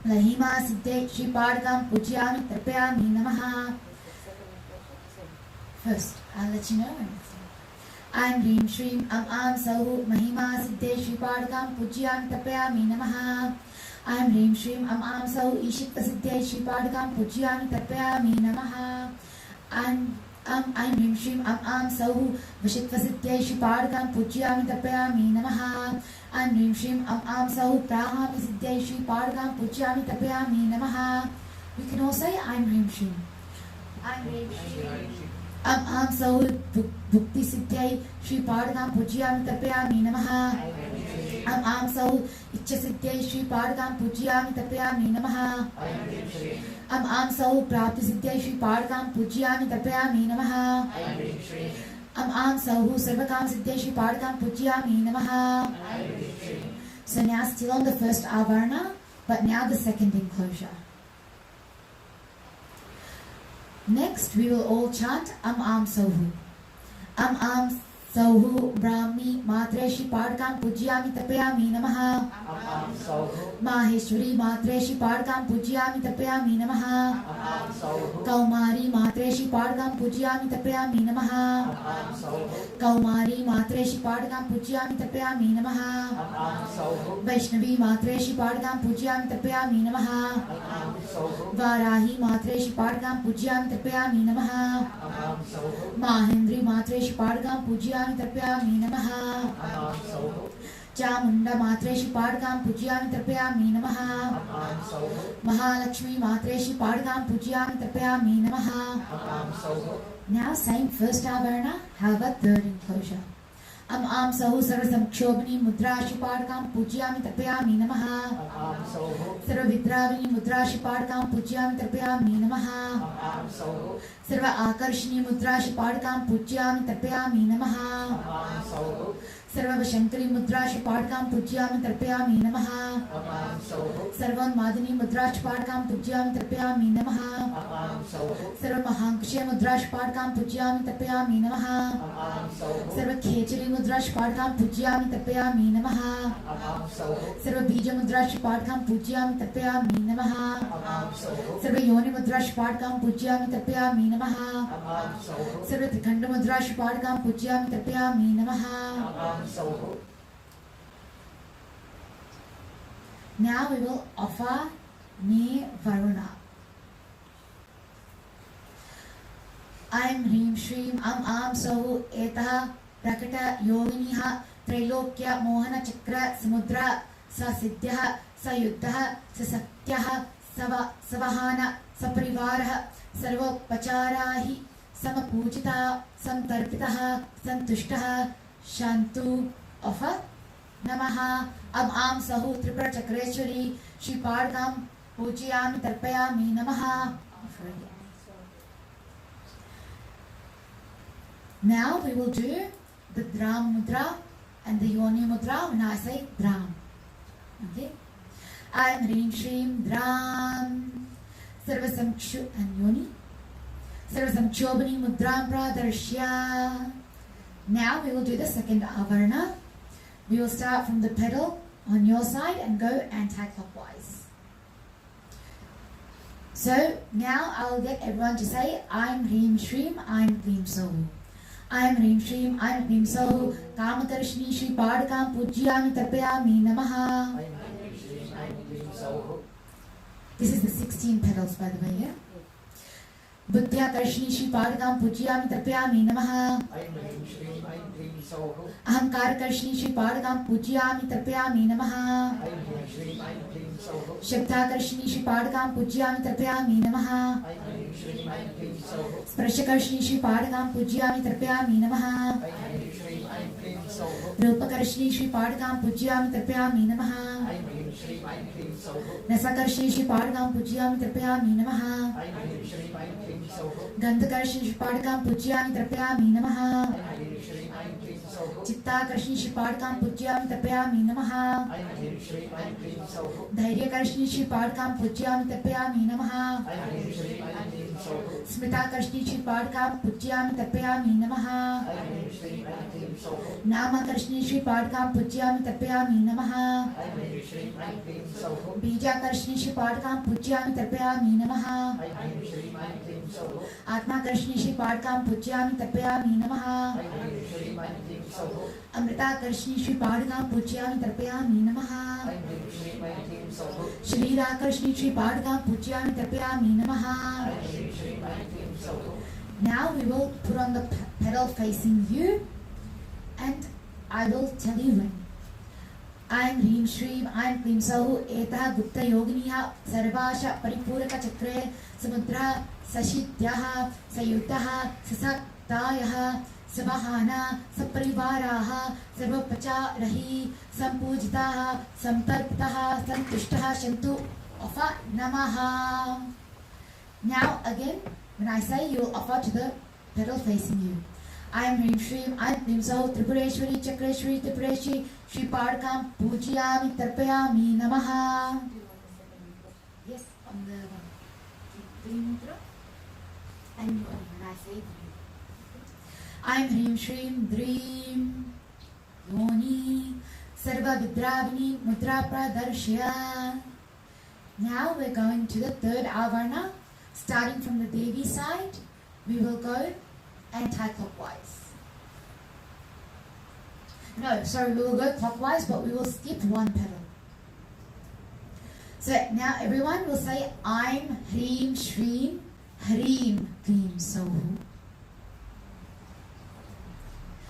Lahima Siddhya Shri Padakam Pujyami Tarpayami Namaha. First, I'll let you know when it's Aim Hreem Shreem Am Sauhu Mahima Siddhe Shri Padakam Pujyami Tarpayami Namaha. Aim Hreem Shreem Am Sauhu Ishikta Siddhe Shri Padakam Pujyami Tarpayami Namaha. And Aim Hrim Shrim Sauhu Vashitva Siddhyai Shri Padakam Pujyami Tapayami Namaha. Aim Hrim Shrim Sauhu Prahami Siddhyai Shri Padakam Pujyami Tapayami Namaha. We can all say Aim Hrim Shrim. Aim Hrim Shrim Sauhu Bhukti Siddhyai Shri Padakam Pujyami Tapayami Namaha. Am Sauhu Ichcha Siddhyai Shri Padakam Pujyami Tapayami Namaha. Am Sauhu Prapti Siddhyai Shri Padakam Pujyami Tapayami Namaha. Am Sauhu Sarvakam Siddhyai Shri Padakam Pujyami Namaha. So now still on the first avarna, but now the second enclosure. Next we will all chant Am Sauhu. Am Sauhu Brahmi Matre Shri Padakam Pujyami Tapayami Namaha. Maheshwari Matre Shri Padakam Pujyami Tapayami Namaha. Kaumari Matre Shri Padakam Pujyami Tapayami Namaha. Kaumari Matre Shri Padakam Pujyami Tapayami Namaha. Vaishnavi Matre Shri Padakam Pujyami Tapayami Namaha. Varahi Matre Shri Padakam Pujyami Tapayami Namaha. Mahendri Matre Shri Padakam Pujyami Tapayami Namaha. Chamunda Matre Shri Padakam Pujyami Tapayami Namaha. Mahalakshmi Matre Shri Padakam Pujyami Tapayami Namaha. Now same first avarna, however third enclosure. Am Sauhu Sarvasamkshobhini Mudra Shri Padakam Pujyami Tapayami Namaha. Sarvavitravini Mudra Shri Padakam Pujyami Tapayami Namaha. Sarva Akarshini Mudra Shri Padakam Pujyami Tapayami Namaha. Sarvavashankari Mudra Shri Padakam Pujyami Tapayami Namaha. Sarvanmadini Mudra Shri Padakam Pujyami Tapayami Namaha. Sarvamahankashe Mudra Shri Padakam Pujyami Tapayami Namaha. Sarvakhechari Mudra Shri Padakam Pujyami Tapayami Namaha. Sarvabija Mudra Shri Padakam Pujyami Tapayami Namaha. Sarvayoni Mudra Shri Padakam Pujyami Tapayami Namaha. Sarvatrikhanda Mudra Shri Padakam Pujyami Tapayami Namaha. Now we will offer Ne Varuna. Aim Hrim Shrim Am Sauhu Etah Prakata Yoginiha Trailokya Mohana Chakra Samudra Sa Siddhyaha Sa Yuddhaha Sa Satyaha Savahana Saparivaraha Sarvopacharahi Samapujita Samtarpitaha Santushtaha Shantu offer Namaha. Am Sauhu Tripura Chakreshwari Shri Padakam Pujyami Tarpayami Namaha. Offer again. Now we will do the Dram Mudra and the Yoni Mudra when I say Dram. Okay? Aim Hrim Shrim Dram Sarvasamkshu and Yoni Sarvasamkshobhini Mudram Pradarshya. Now we will do the second avarna. We will start from the pedal on your side and go anti-clockwise. So now I will get everyone to say Aim Hrim Shrim Aim Hrim Sauhu. Aim Hrim Shrim Aim Hrim Sauhu Kamakarshini Shri Padakam Pujyami Tapayami Namaha. This is the 16 pedals, by the way, yeah? Buddhya Karshini Shri Padakam Pujyami Tapayami Namaha. Ahamkar Karshini Shri Padakam Pujyami Tapayami Namaha. Shabda Karshini Shri Padakam Pujyami Tapayami Namaha. Sparsha Karshini Shri Padakam Pujyami Tapayami Namaha. Rupa Karshini Shri Padakam Pujyami Tapayami Namaha. Rasa Karshini Shri Padakam Pujyami Tapayami Namaha. Gandha Karshini Shri Padakam Pujyami Tapayami Namaha. Chitta Karshini Shri Padakam Pujyami Tapayami Namaha. Dhairya Karshini Shri Padakam Pujyami Tapayami Namaha. Smita Karshini Shri Padakam Pujyami Tapayami Namaha. Nama Karshini Shri Padakam Pujyami Tapayami Namaha. Bija Karshini Shri Padakam Pujyami Tapayami Namaha. Atma Karshini Shri Padakam Pujyami Tapayami Namaha. Amrita Karshini Shri Padakam Pujyami Tapayami Namaha. Shrira Karshini Shri Padakam Pujyami Tapayami Namaha. Now we will put on the petal facing you, and I will tell you when. I'm Hrim Shrim, I'm Klim Sauhu, Etaha Gupta Yoginiha, Sarvasha Paripuraka Chakre, Samudra, Sashityaha, Sayutaha, Sasaktayaha, Sabahana, Saparivaraha, Sarvapacha Rahi, Sampujitaha, Samtarpitaha, Santushtaha, Shantu, Offer Namaha. Now again, when I say, you will offer to the petal facing you. I am Hrim Shrim, I am Klim Sauhu, Tripureshwari, Chakreshwari, Tripureshi, Shri Padkam, Pujyami, Tarpayami, Namaha. Yes, on the green mudra. And when I say, I am Hrim Shrim, Dream, Yoni, Sarva Vidravini, Mudra Pradarshya. Now we're going to the third avarna. Starting from the Devi side, we will go anti-clockwise. No, sorry, we will go clockwise, but we will skip one petal. So now everyone will say, I'm Hrim Shrim, Hrim Klim Sauhu.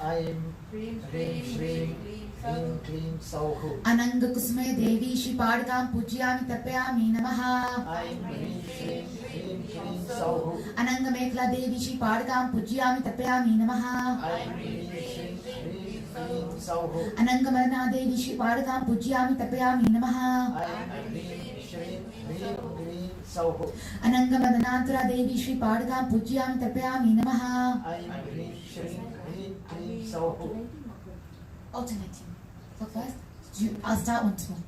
I am Hrim Hrim Shrim, Hrim Klim Sauhu. Ananga Kusme Devi Shri Padkam Pujyami Tarpayami Namaha. I am Hrim Shrim, Hrim Klim Sauhu. Ananga Mekla Devi Shri Padkam Pujyami Tarpayami Namaha. I am Hrim Shrim, Hrim Klim Sauhu. Ananga Marana Devi Shri Padkam Pujyami Tarpayami Namaha. I am Hrim Shrim, Hrim Klim Sauhu. Ananga Madanantara Devi Shri Padkam Pujyami Tarpayami Namaha. I am Hrim Shrim, Hrim Klim Sauhu. Alternating. Clockwise. I'll start once more.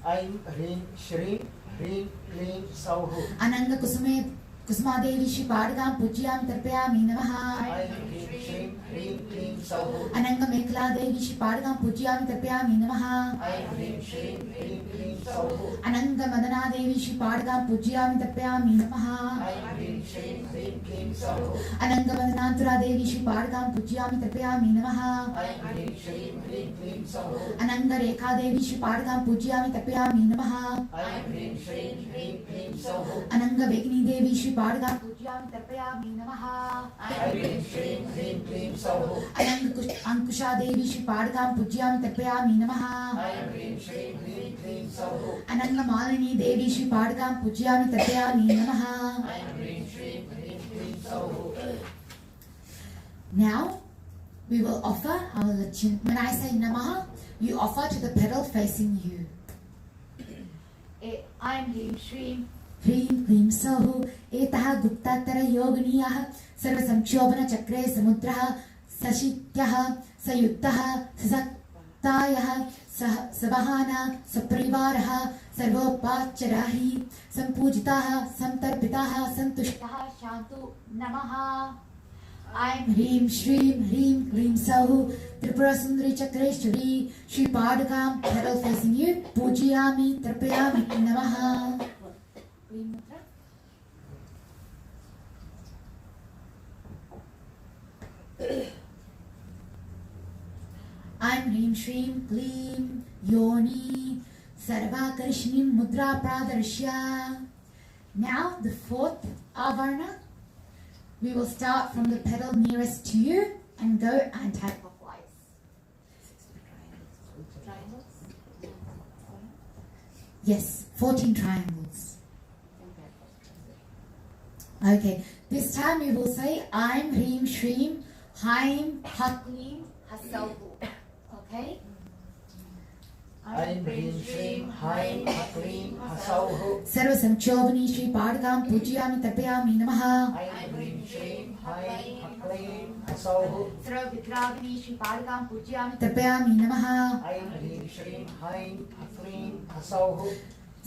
I am Hrim Shrim, Hrim Klim Sauhu. Ananga Kusma Devi Shri Padkam Pujyami Tarpayami Namaha. I am Hrim Shrim, Hrim Klim Sauhu. Ananga Mekla Devi Shri Padkam Pujyami Tarpayami Namaha. I am Hrim Shrim, Hrim Klim Sauhu. Ananga Madana Devi Shri Padkam Pujyami Tarpayami Namaha. I am Hrim Shrim, Hrim Klim Sauhu. Ananga Madanantara Devi Shri Padkam Pujyami Tarpayami Namaha. I am Hrim Shrim, Hrim Klim Sauhu. Ananga Rekha Devi Shri Padkam Pujyami Tarpayami Namaha. I am Hrim Shrim, Hrim Klim Sauhu. Ananga Vekni Devi Shri Padkam Pujyami Tarpayami Namaha. I am Hrim Shrim, Hrim Klim Sauhu. Ananga Ankusha Devi Shri Padkam Pujyami Tarpayami Namaha. I am Hrim Shrim, Hrim Klim Sauhu. Ananga Malini Devi Shri Padkam Pujyami Tarpayami Namaha. I am Hrim Shrim, Hrim Klim Sauhu. Now we will offer our lachin. When I say Namaha, you offer to the petal facing you. I'm Hrim Shrim, Hrim Klim Sauhu, Etaha Guptatara Yoginiyaha, Sarva Samshobhana Chakre Samudraha, Sashityaha, Sayuttaha, Sasaktayaha, Sabahana, Saparivaraha, Sarvopacharahi, Sampujitaha, Samtarpitaha, Santushtaha, Shantu, Namaha. I'm Hrim Shrim, Hrim Klim Sauhu, Tripura Sundari Chakreshwari, Shri Padkam, petal facing you, Pujyami, Tarpayami, Namaha. I'm Hrim Shrim, Klim, Yoni, Sarva Karishnim, Mudra Pradarshya. Now the fourth avarna. We will start from the petal nearest to you and go anti-clockwise. Yes, 14 triangles. Okay, this time we will say I'm Hrim Shrim, Haim Haklim Hasalhu. Okay? I am Hrim Shrim, Haim Haklim Hasauhu. Sarva Samchobani Shri Padkam Pujyami Tarpayami Namaha. I am Hrim Shrim, Haim Haklim Hasauhu. Sarva Vidravini Shri Padkam Pujyami Tarpayami Namaha. I am Hrim Shrim, Haim Haklim Hasauhu.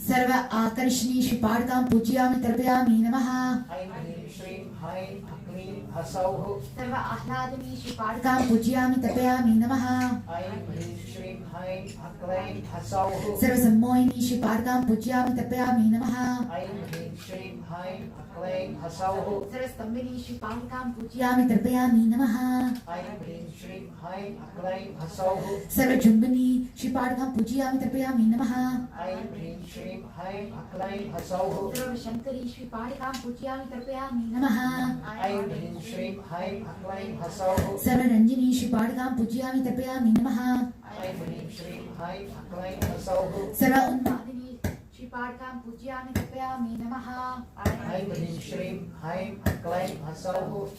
Sarva Akarishni Shri Padkam Pujyami Tarpayami Namaha. I am Hrim Shrim, Haim Haklim Hasauhu. Sarva Ahladani Shri Padkam Pujyami Tarpayami Namaha. I am Hrim Shrim, Haim Haklim Hasauhu. Sarva Sammohini Shri Padkam Pujyami Tarpayami Namaha. I am Hrim Shrim, Haim Haklim Hasauhu. Sarva Stambini Shri Padkam Pujyami Tarpayami Namaha. I am Hrim Shrim, Haim Haklim Hasauhu. Sarva Jumbani Shri Padkam Pujyami Tarpayami Namaha. I am Hrim Shrim, Shrim Haim Haklaim Hasauhu. Sarvashankari Shri Padikam Pujyami Tarpayami Namaha. Aim Hrim Shrim Haim Haklaim Hasauhu. Sarvaranjini Shri Padikam Pujyami Tarpayami Namaha. Aim Hrim Shrim Haim Haklaim Hasauhu. Sarva Unmadini Shri Padikam Pujyami Tarpayami Namaha. Aim Hrim Shrim Haim Haklaim Hasauhu.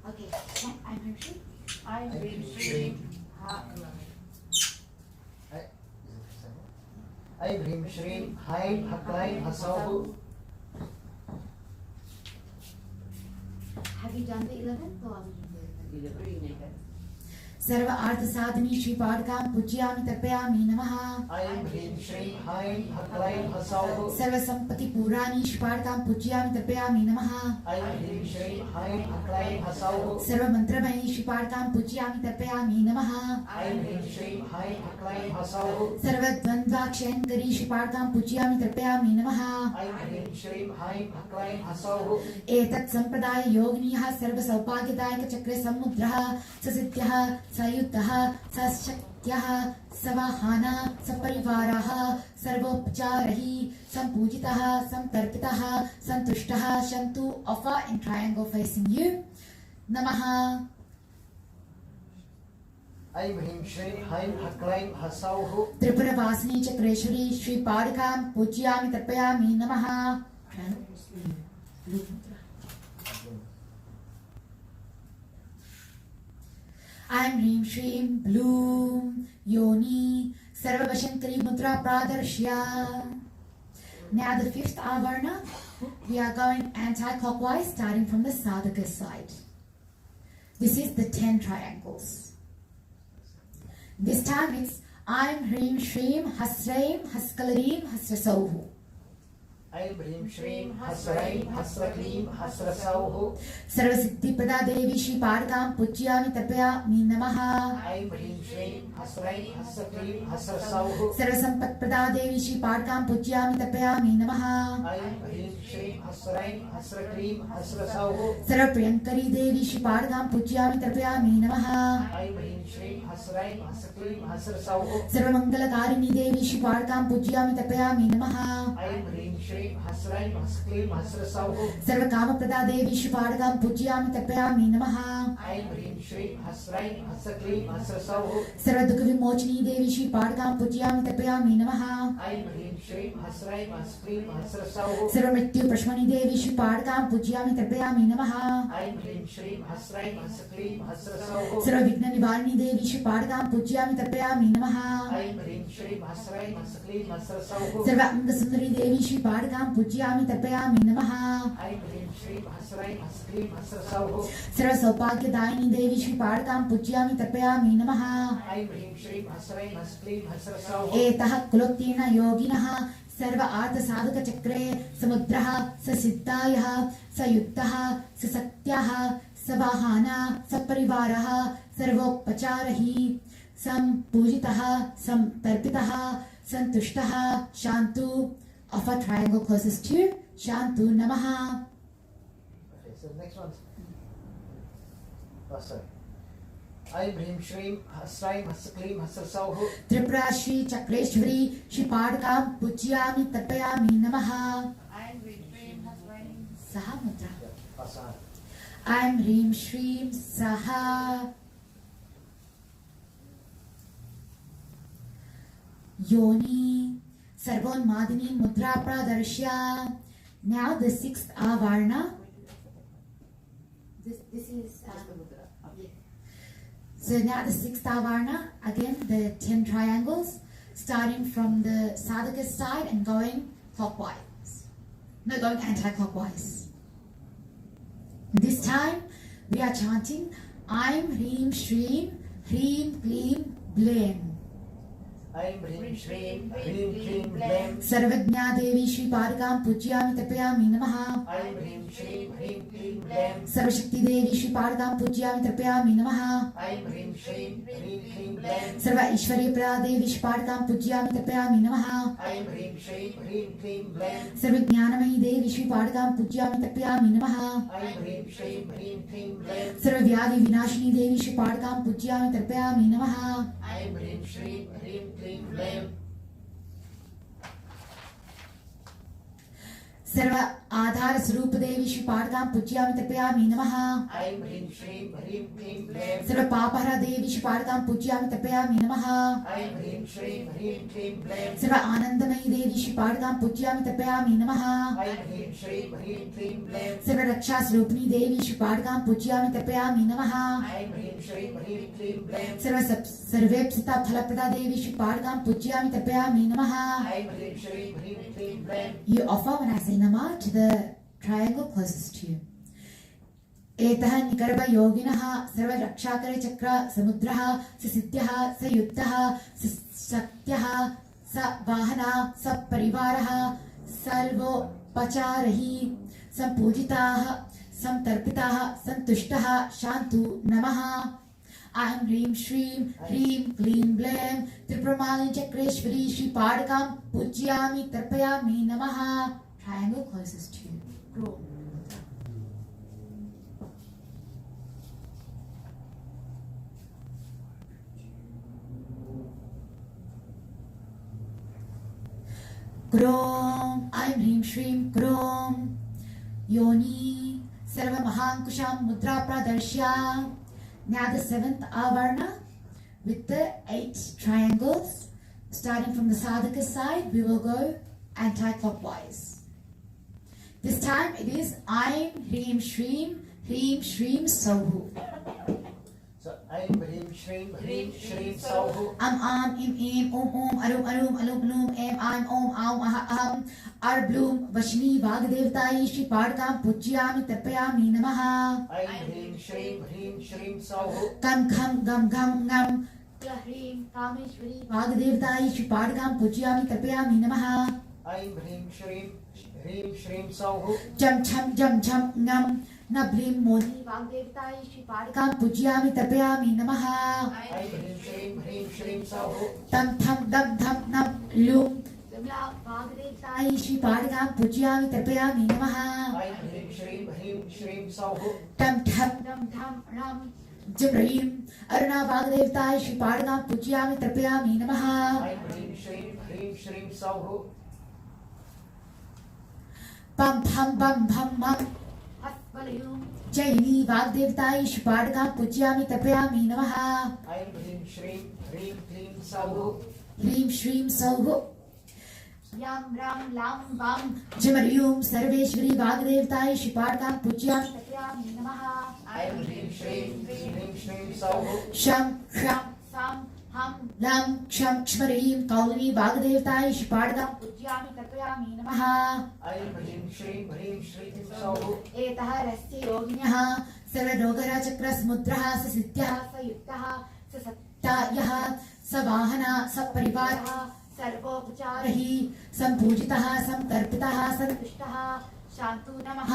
Okay, I'm Hershey. I'm Hrim Shrim Aim Hrim Shrim Haim Haklaim Hasauhu. Have you done the 11th or? Green. Sarva Artha Sadhani Shri Padikam Pujyami Tarpayami Namaha. Aim Hrim Shrim Haim Haklaim Hasauhu. Sarva Sampati Purani Shri Padikam Pujyami Tarpayami Namaha. Aim Hrim Shrim Haim Haklaim Hasauhu. Sarva Mantramai Shri Padikam Pujyami Tarpayami Namaha. Aim Hrim Shrim Haim Haklaim Hasauhu. Sarva Dvandvakshankari Shri Padikam Pujyami Tarpayami Namaha. Aim Hrim Shrim Haim Haklaim Hasauhu. एतत् संप्रदाय योगिनीः सर्व सौभाग्यदायक चक्रे समुद्रः ससिद्ध्यः सयुक्तः सशक्त्यः सवाहाना सपरिवारः सर्वोपचारैः संपूजितः संतर्पितः संतुष्टः शन्तु offer in triangle facing you नमः Aim Hrim Shrim Haim Haklaim Hasauhu. त्रिपुरवासिनी Chakreshwari Shri पादिकां पूजयामि तर्पयामि नमः I'm Hrim Shrim Bloom Yoni Sarvashankari Mudra Pradarshya. Now the 5th avarna, we are going anti-clockwise starting from the sadhaka side. This is the 10 triangles. This time it's I'm Hrim Shrim Hasraim Haskalarim Hasrasauhu. Aim Hrim Shrim Hasraim Hasraklim Hasrasauhu. Sarvasiddhipada Devi Shri Padikam Pujyami Tarpayami Namaha. Aim Hrim Shrim Hasraim Hasraklim Hasrasauhu. Sarvasampatpada Devi Shri Padikam Pujyami Tarpayami Namaha. Aim Hrim Shrim Hasraim Hasraklim Hasrasauhu. Sarvapriyankari Devi Shri Padikam Pujyami Tarpayami Namaha. Aim Hrim Shrim Hasraim Hasraklim Hasrasauhu. सर्वमंगलकारिणी Devi Shri पादकां पूजयामि तर्पयामि नमः Aim Hrim Shrim Hasraim Hasraklim Hasrasauhu. सर्वकामप्रदा Devi Shri पादकां पूजयामि तर्पयामि नमः Aim Hrim Shrim Hasraim Hasraklim Hasrasauhu. सर्वदुःख विमोचनी Devi Shri पादकां पूजयामि तर्पयामि नमः Aim Hrim Shrim Hasraim Hasraklim Hasrasauhu. सर्वमृत्यु प्रशमनी Devi Shri पादकां पूजयामि तर्पयामि नमः Aim Hrim Shrim Hasraim Hasraklim Hasrasauhu. सर्वविघ्न निवारिणी Devi Shri पादकां पूजयामि तर्पयामि नमः Aim Hrim Shrim Hasraim Hasraklim Hasrasauhu. सर्व अंग सुंदरी देवी श्री पादकां पूजयामि तर्पयामि नमः Aim Hrim Shrim Hasraim Hasraklim Hasrasauhu. सर्व सौभाग्यदायिनी देवी श्री पादकां पूजयामि तर्पयामि नमः Aim Hrim Shrim Hasraim Hasraklim Hasrasauhu. एतः कुलोत्तीर्ण योगिनः सर्व आर्थ साधक चक्रे समुद्रः ससिद्धायः सयुक्तः ससक्त्यः सवाहाना सपरिवारः सर्वोपचारैः संपूजितः संतर्पितः संतुष्टः शान्तु of a triangle closest to Shantu Namaha. Okay, so the next one. Oh, sorry. Aim Hrim Shrim Hasraim Hasraklim Hasrasauhu. Tripura Shri Chakreshwari Shri Padakam Pujyami Tarpayami Namaha. I'm Hrim Shrim Hasraim Saha Mudra. Asana. I'm Hrim Shrim Saha Yoni Sarvon Madini Mudra Pradarshya. Now the 6th avarna. This is yeah. So now the 6th avarna, again the 10 triangles, starting from the sadhaka side and going clockwise. No, going anti-clockwise. This time we are chanting Aim Hrim Shrim Hrim Klim Blem. Aim Hrim Shrim Hrim Shrim Blam. सर्वज्ञा देवी श्री पादुकां पूजयामि तर्पयामि नमः। Aim Hrim Shrim Hrim Shrim Blam. सर्वशक्ति Devi Shri पादुकां पूजयामि तर्पयामि नमः। Aim Hrim Shrim Hrim Shrim Blam. सर्व ऐश्वर्य प्रदा देवी श्री पादुकां पूजयामि तर्पयामि नमः। Aim Hrim Shrim Hrim Shrim Blam. सर्वज्ञानमयी Devi Shri पादुकां पूजयामि तर्पयामि नमः। Aim Hrim Shrim Hrim Shrim Blam. सर्वव्याधि विनाशिनी Devi Shri पादुकां पूजयामि तर्पयामि नमः। Aim Hrim Shrim Hrim Shrim Blam. सर्व आधार स्वरूप देवी श्री पादुकां पूजयामि तर्पयामि नमः। Aim Hrim Shrim Hrim Shrim Blam. सर्व पापहरा देवी श्री पादुकां पूजयामि तर्पयामि नमः। Aim Hrim Shrim Hrim Shrim Blam. सर्व आनंदमयी देवी श्री पादुकां पूजयामि तर्पयामि नमः। Aim Hrim Shrim Hrim Shrim Blam. सर्व रक्षा स्वरूपिणी देवी श्री पादुकां पूजयामि तर्पयामि नमः। Aim Hrim Shrim Hrim Shrim Blam. सर्वेप्सिता फलप्रदा Devi Shri पादुकां पूजयामि तर्पयामि नमः। Aim Hrim Shrim Hrim Shrim Blam. You offer when I say Nama to the triangle closest to you. एतः निकर्ब योगिनः सर्व रक्षाकरे चक्र समुद्रः स सिद्ध्यः स युद्धः स शक्त्यः स वाहना स परिवारः सर्वोपचारहि संपूजिताः संतर्पिताः संतुष्टः शान्तु नमः। ऐं ह्रीं श्रीं ह्रीं क्लीं ब्लें त्रिपुरमालिनी चक्रेश्वरी श्री पादुकां पूजयामि तर्पयामि नमः। Triangle closest to you. Grow. Grom, Aim Hrim Shrim Grom, Yoni, Sarva Mahankusham Mudra Pradarshya. Now the seventh avarna with the 8 triangles. Starting from the sadhaka side, we will go anti-clockwise. This time it is Aim Hrim Shrim Sauhu. So Aim Hrim Shrim Hrim Shrim Sauhu. Am Im Om Arum Alum Alum Em Om Aham Ar Bloom Vashni Vagdevtai Shri Padukaam Pujyami Tarpayami Namaha. Aim Hrim Shrim Hrim Shrim Sauhu. Kam Gam Gam Hrim Kameshwari Vagdevtai Shri Padukaam Pujyami Tarpayami Namaha. Aim Hrim Shrim Hrim Shrim Sauhu. Jam Cham Ngam Nablim Moni Vagdevtai Shri Padukaam Pujyami Tarpayami Namaha. Aim Hrim Shrim Hrim Shrim Sauhu. Tam Dam Nam Lum Vagdevtai Shri Padukaam Pujyami Tarpayami Namaha. Aim Hrim Shrim Hrim Shrim Sauhu. Tam Ram Jibrim Aruna Vagdevtai Shri Padukaam Pujyami Tarpayami Namaha. Aim Hrim Shrim Hrim Shrim Sauhu. Bam Jaini Vagdevtai Shri Padukaam Pujyami Tarpayami Namaha. Aim Hrim Shrim Hrim Klim Sauhu. Hrim Shrim Sauhu. Yam Ram Lam Bam Jimaryum Sarveshwari Vagdevtai Shri Padukaam Pujyami Tarpayami Namaha. Aim Hrim Shrim Hrim Shrim Sauhu. Sham Sam Ham Lam Shmarim Kaulani Vagdevtai Shri Padukaam Pujyami Tarpayami Namaha. Aim Hrim Shrim Hrim Shrim Sauhu. एतः रस्य योगिनः सर्वरोगराचक्र समुद्रः स सिद्ध्यः स युक्तः स सत्तायः स वाहना स परिवारः सर्वोपचारः संपूजितः संतर्पितः संतुष्टः शान्तु नमः।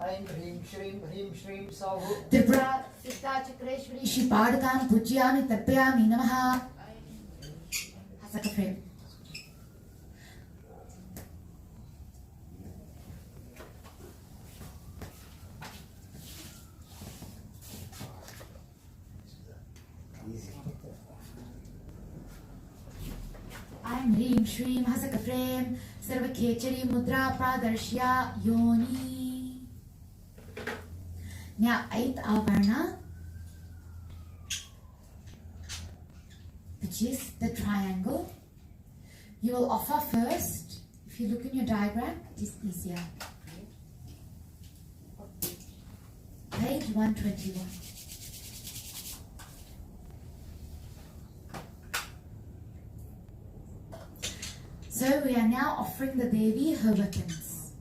Aim Hrim Shrim Hrim Shrim Sauhu. Tripura सिद्धा चक्रेश्वरी श्री पादुकां पूजयामि तर्पयामि नमः। हसक frame I'm Hrim Shrim Hasaka Frame Sarva Khechari Mudra Pradarshya Yoni. Now 8th Avarna, which is the triangle. You will offer first. If you look in your diagram, it is easier. Page 121. So we are now offering the Devi her weapons.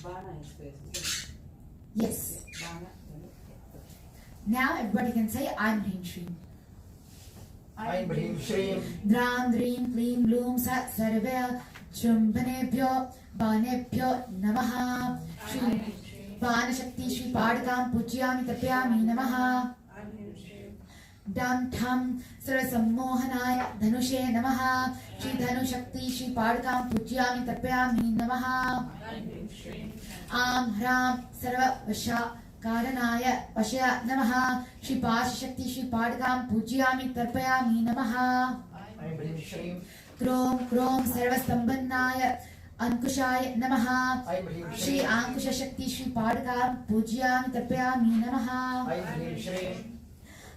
Bana is first. Yes. Bana. Now everybody can say I'm Hrim Shrim. Aim Hrim Shrim. Dram Dream Pleem Bloom Sat Sarvya Chumbhanebhyo Banebhyo Namaha. Shri Banashakti Shri Padakam Pujyami Tapyami Namaha. Dam Tham Sarasammohanaya Dhanushe Namaha. Shri Dhanushakti Shri Padakam Pujyami Tapyami Namaha. Am Hram Sarva Vasha Karanaya Vashya Namaha. Shri Pashashakti Shri Padakam Pujyami Tarpayami Namaha. Aim Hrim Shrim. Krom Krom Sarvastambannaya Ankushaya Namaha. Aim Hrim Shri Shrim. Ankusha Shakti Shri Padakam Pujyami Tarpayami Namaha. Aim Hrim Shrim.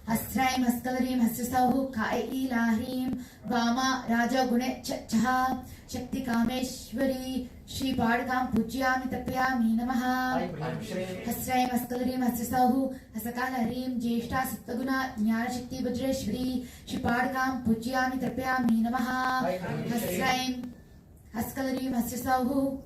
Hasraim Haskalarim Hasrasahu Kai Lahrim Vama Raja Gune Chaha Shakti Kameshwari Shri Padakam Pujyami Tapyami Namaha. Aim Hrim Shrim. Hasraim Haskalarim Hasrasahu Hasakalarim Jeshta Sattaguna Jnana Shakti Vajreshwari Shri Padakam Pujyami Tapyami Namaha. Hasraim Haskalarim Hasrasahu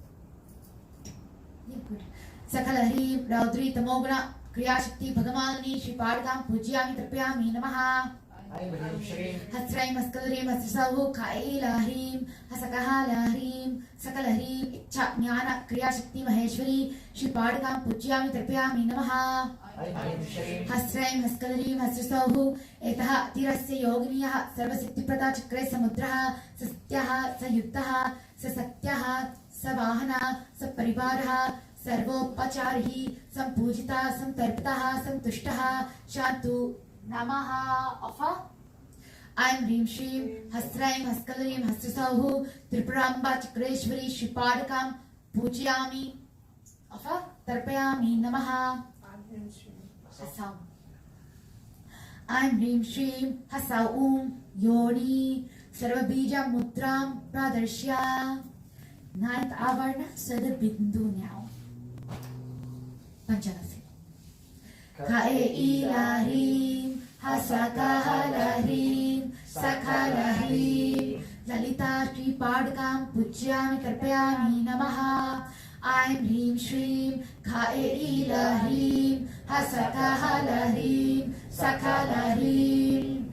Sakalarim Raudri Tamoguna Kriya Shakti Bhagamalini Shri Padakam Pujyami Tapyami Namaha. Aim Hrim Shrim. Hasraim Haskalarim Hasrasahu Kai Lahrim Hasakaha Lahrim Sakalahrim Ichha Jnana Kriya Shakti Maheshwari Shri Padakam Pujyami Tapyami Namaha. Aim Hrim Shrim. Hasraim Haskalarim Hasrasahu Etaha Tirasya Yoginiyah Sarvasiddhiprata Chakre Samudraha Sastyaha Sayuttaha Sasatyaha Savahana Saparivaraha Sarvopacharhi Sampujita Samtarpitaha Santushtaha Shantu Namaha. Offer. I'm Hrim Shrim Hasraim Haskalarim Hasrasahu Tripuramba Chakreshwari Shri Padakam Pujyami. Offer. Tarpayami Namaha. Hasam. I'm Hrim Shrim Hasaum Yoni Sarvabija Mudram Pradarshya. Ninth Avarna Sada Bindu now. Panchanasi. Kae ilahim Hasakahalahim Sakhalahim Lalita Shri Padakam Pujyami Tarpayami Namaha. I'm Hrim Shrim Kae ilahim Hasakahalahim Sakhalahim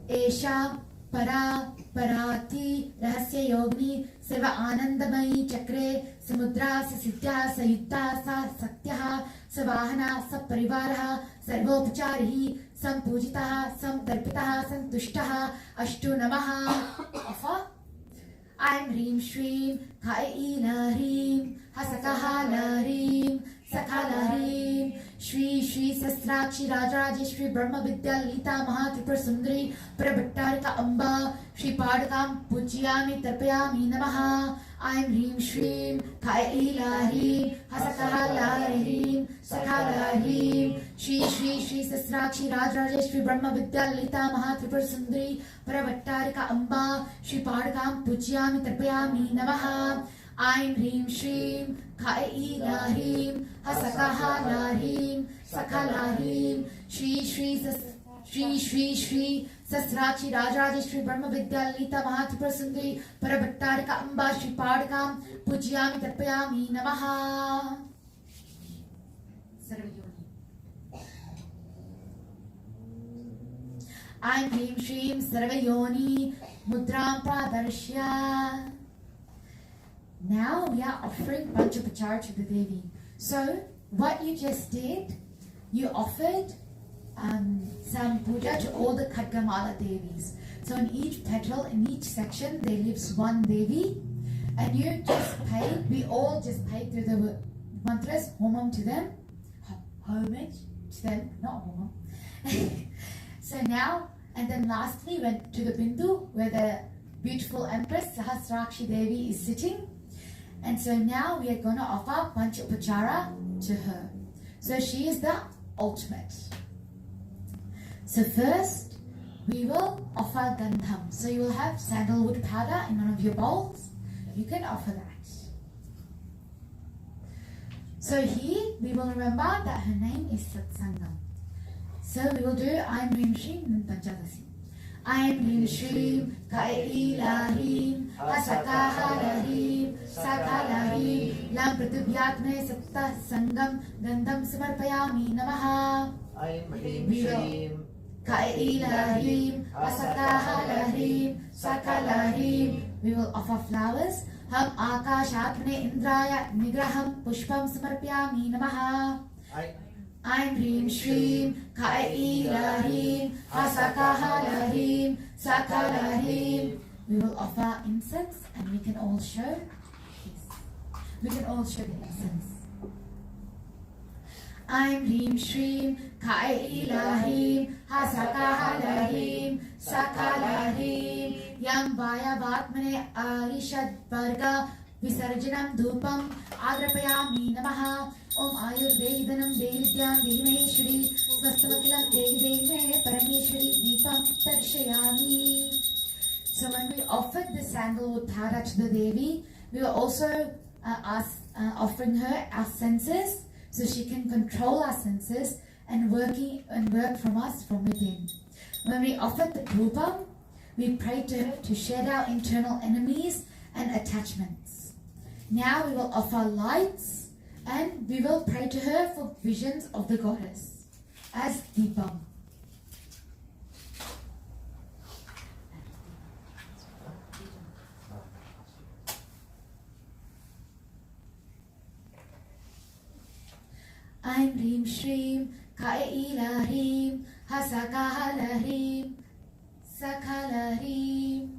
Esha Para Parati Rahasya Yogni Sarva Anandamayi Chakre Samudra Sasiddha Sayutta Sa Satyaha Savahana Saparivaraha Sarvopacharihi Sampujitaha Samtarpitaha Santushtaha Ashtu Namaha. Offer. I'm Hrim Shrim Kai Lahrim Hasakahalahrim Sakhalahrim Shri Shri Sastrakshi Rajarajeshwari Brahma Vidya Lalita Mahatripura Sundari Parabhattarika Amba Shri Padakam Pujyami Tarpayami Namaha. I'm Hrim Shrim Kai Lahrim Hasakahalahrim Sakhalahrim Shri Shri Shri Sastrakshi Rajarajeshwari Brahma Vidya Lalita Mahatripura Sundari Parabhattarika Amba Shri Padakam Pujyami Tarpayami Namaha. I'm Hrim Shrim Kai Lahrim Hasakahalahrim Sakhalahrim Shri Shri Shri Sasrachi Rajarajeshwari Brahma Vidya Lalita Mahatripura Sundari Parabhattarika Amba Shri Padakam Pujyami Tarpayami Namaha. Sarvayoni. I'm Hrim Shrim Sarvayoni Mudram Pradarshya. Now we are offering Pancha Upacara to the Devi. So what you just did, you offered some puja to all the Khadgamala Devis. So in each petal, in each section, there lives one Devi, and you just paid, we all just paid through the mantras, homam to them, homage to them, not homam. So now, and then lastly went to the Bindu, where the beautiful Empress Sahasrakshi Devi is sitting. And so now we are going to offer Pancha Upachara to her. So she is the ultimate. So first, we will offer Gandham. So you will have sandalwood powder in one of your bowls. You can offer that. So here, we will remember that her name is Satsangam. So we will do I'm Hrim Shrim Panchadasi. I'm Hrim Shrim Kai Lahrim Hasakahalahrim Sakhalahrim Lam Pratibhyatme Satta Sangam Gandham Samarpayami Namaha. I'm Hrim Shrim Kailahrim, Asakahalarim, Sakalahrim. We will offer flowers. Ham Akashatmane Indraya Nigraham Pushpam Samarpyami Namaha. Aim Rim Shrim Kailahrim, Asakahalarim, Sakalahrim. We will offer incense and we can all show. Yes. We can all show the incense. Aim Rim Shrim Kailahrim, Hasakahalarim, Sakalahrim. Yam Vaya Vatmane Arishad Varga Visarjanam Dhupam Adrapayami Namaha. Om Ayurvedanam Devidyam Devimeshwari Swastavakilam Devi Parameshwari Deepam Tarshayami. So when we offered the sandalwood thara to the Devi, we were also offering her our senses, so she can control our senses and work from us from within. When we offered the dhupam, we prayed to her to shed our internal enemies and attachments. Now we will offer lights and we will pray to her for visions of the goddess as deepam. Aim Rim Shrim Kailahrim, Hasakahalarim, Sakalahrim.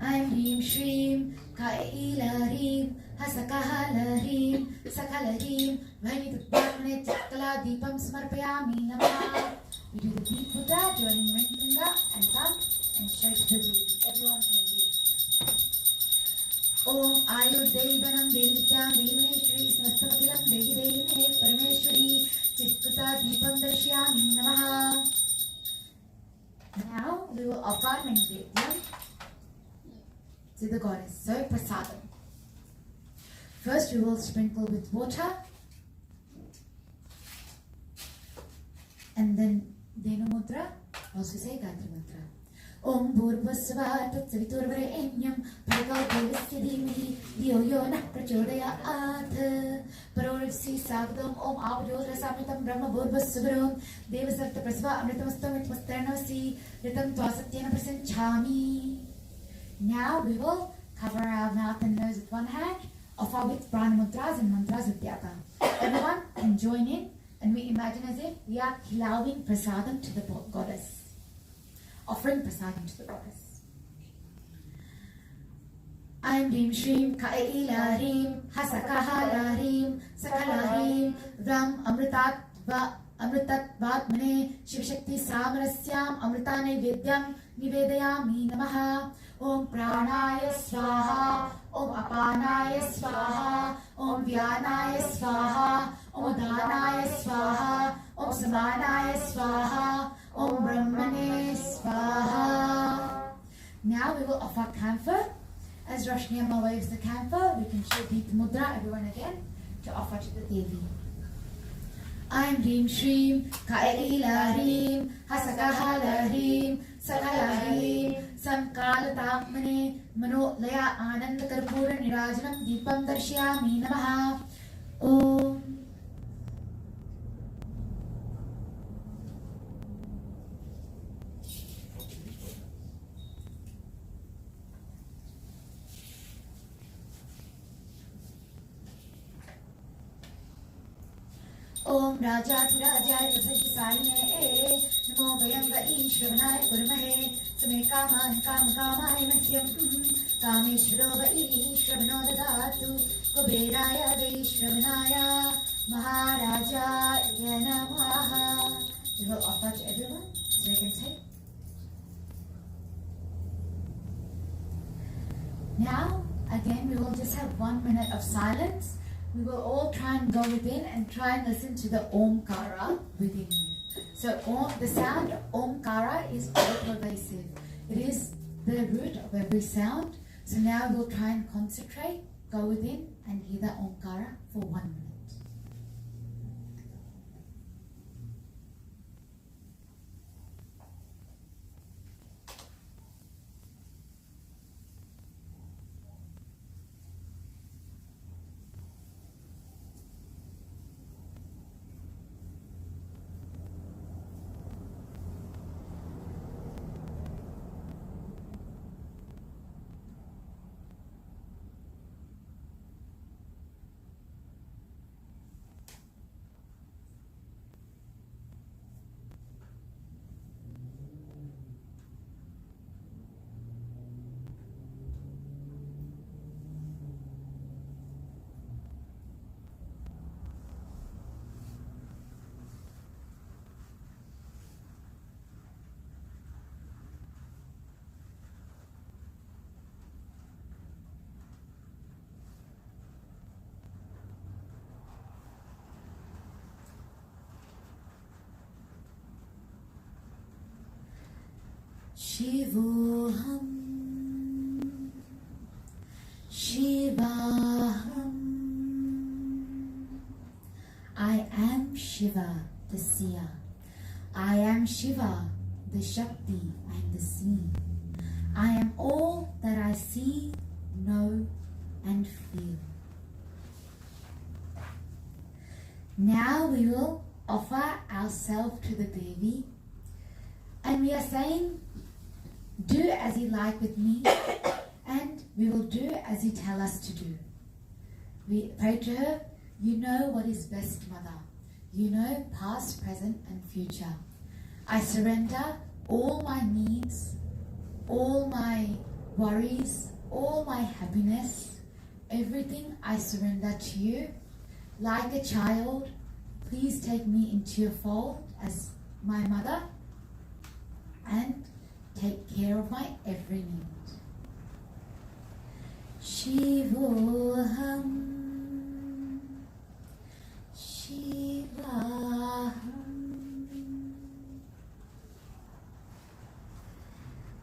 Aim Rim Shrim Kailahrim, Hasakahalarim, Sakalahrim. Manidweepam Deepam Samarpayami Namaha. We do the deep Buddha, joining ring finger and thumb and show to the Devi. Everyone can do. Om Ayurvedanam Devidyam Devimeshwari Swastavakilam Devi Parameshwari Chitkuta Deepam Darshyami Namaha. Now we will offer Manidweepam to the goddess. So prasadam. First we will sprinkle with water and then Denu Mudra, also say Gayatri Mantra. Om Bhurvasva Tatsaviturvarenyam Bhargo Devasya Dhimahi Dhiyo Yo Nah Prachodayat Parorsi Sagdam Om Avjodha Samritam Brahma Bhurvasvaram Devasarta Prasva Amritamastam Itmasternavasi Ritam Tvasatyana Prasanchami. Now we will cover our mouth and nose with one hand, offer with prana mudras and mantras with the other. Everyone can join in and we imagine as if we are allowing prasadam to the goddess. Offering prasadam to the goddess. Aim Rim Shrim Kailahrim, Hasakahalarim, Sakalahrim, Ram Amritatvatmane Shivashakti Samarasyam Amritane Vidyam Nivedayami Namaha. Om Pranaya Swaha, Om Apanaya Swaha, Om Vyanaya Swaha, Om Dhanaya Swaha, Om Samanaya Swaha, Om Brahmane Swaha. Now we will offer camphor. As Roshni Amma waves the camphor, we can show Deep Mudra, everyone again, to offer to the Devi. Aim Rim Shrim Kailahrim, Hasakahalarim, Sakalahrim, Samkalatakmane Mano Laya Ananda Karpura Nirajanam Deepam Darshyami Namaha. Om. Om Rajatiraja Sajisaine Namo Gayanga Ishwaranaya Kurmahe Same Kaman Kamai Mahyam Kameshwaro Ishwarano Dadatu Kuberaya Ishwaranaya Maharaja Namaha. We will offer to everyone so you can take. Now again we will just have 1 minute of silence. We will all try and go within and try and listen to the Omkara within you. So the sound Omkara is all pervasive. It is the root of every sound. So now we'll try and concentrate go within and hear the Omkara for 1 minute. Shivoham, Shivaham. I am Shiva, the seer. I am Shiva, the Shakti and the seen. I am all that I see, know and feel. Now we will offer ourselves to the Devi, and we are saying, do as you like with me, and we will do as you tell us to do. We pray to her, you know what is best, Mother. You know past, present and future. I surrender all my needs, all my worries, all my happiness, everything I surrender to you. Like a child, please take me into your fold as my mother and take care of my every need. Shivoham, Shivaham.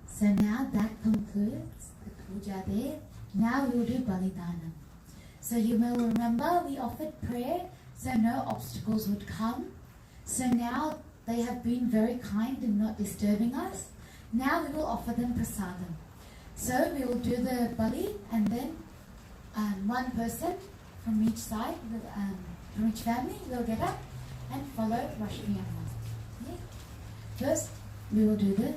So now that concludes the puja there. Now we will do Balidana. So you will remember we offered prayer so no obstacles would come. So now they have been very kind in not disturbing us. Now we will offer them prasadam. So we will do the bali and then one person from each side, from each family will get up and follow Rashmi Amma. Okay? First we will do the...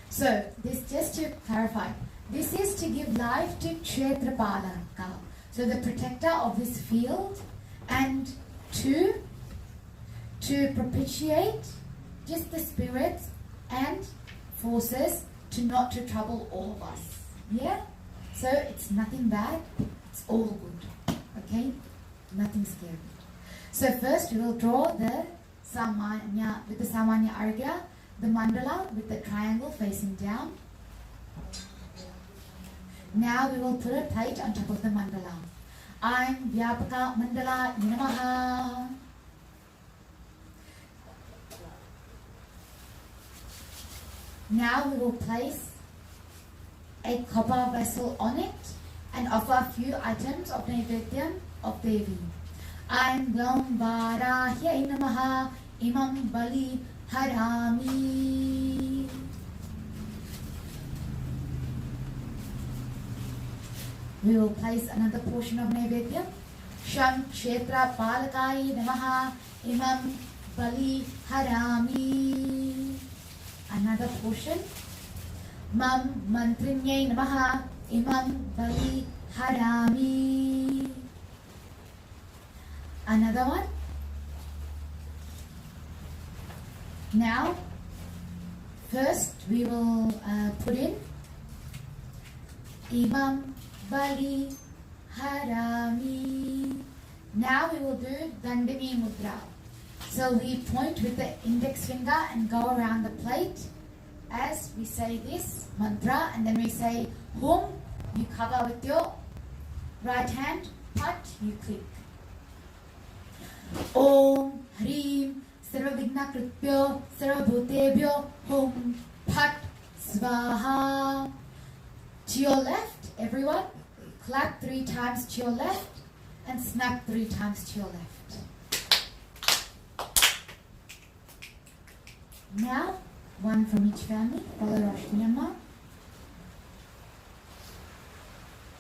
So this, just to clarify, this is to give life to Kshetrapalaka, so the protector of this field, and to propitiate just the spirits and forces to not to trouble all of us. Yeah? So it's nothing bad, it's all good. Okay? Nothing scary. So first we will draw the Samanya, with the Samanya Argya, the mandala with the triangle facing down. Now we will put a plate on top of the mandala. I'm Vyapaka Mandala Namaha. Now we will place a copper vessel on it and offer a few items of Naivedyam of Devi. I'm Gambharahyai Namaha Imam Bali Harami. We will place another portion of Naivedyam. Sham Kshetra Palakai Namaha Imam Bali Harami. Another portion. Mam Mantrinyai Namaha Imam Bali Harami. Another one. Now, first we will put in Imam Bali Harami. Now we will do Dandini Mudra. So we point with the index finger and go around the plate as we say this mantra, and then we say Hum, you cover with your right hand, Pat, you click. Om Hrim Sarvavigna Kripyo Sarvabhutebhyo Hum Pat Svaha. To your left, everyone, Clap 3 times to your left and snap 3 times to your left. Now, one from each family, follow Roshni Amma.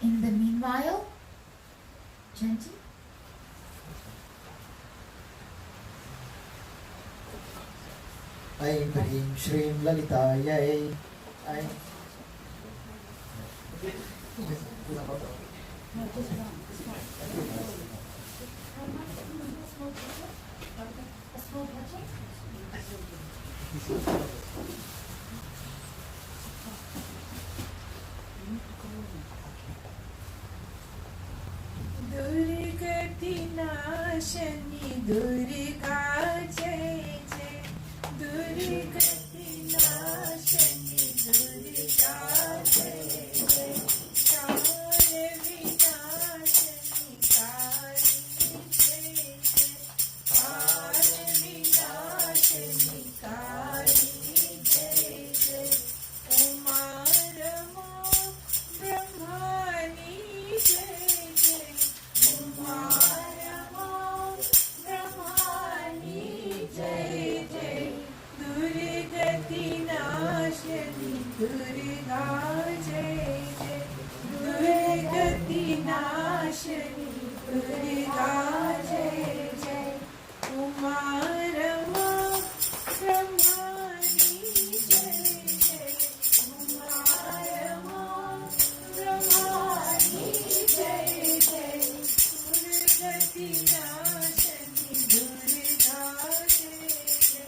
In the meanwhile, chanting. Aim Hrim Shrim Lalitayai. Aim. No, just one. A small bottle? दुर्गति नाशनी दुर्गा जय जय दुर्गति नाशनी दुर्गा जय जय काल विनाशनी काली जय जय काल विनाशनी काली जय जय उमा रमा ब्रह्माणी जय जय उमा रमा ब्रह्माणी जय जय दुर्गति नाशनी दुर्गा जय जय दुर्गति नाशनी दुर्गा जय जय उमा रमा ब्रह्माणी जय जय उमा रमा ब्रह्माणी जय जय दुर्गति नाशनी दुर्गा जय जय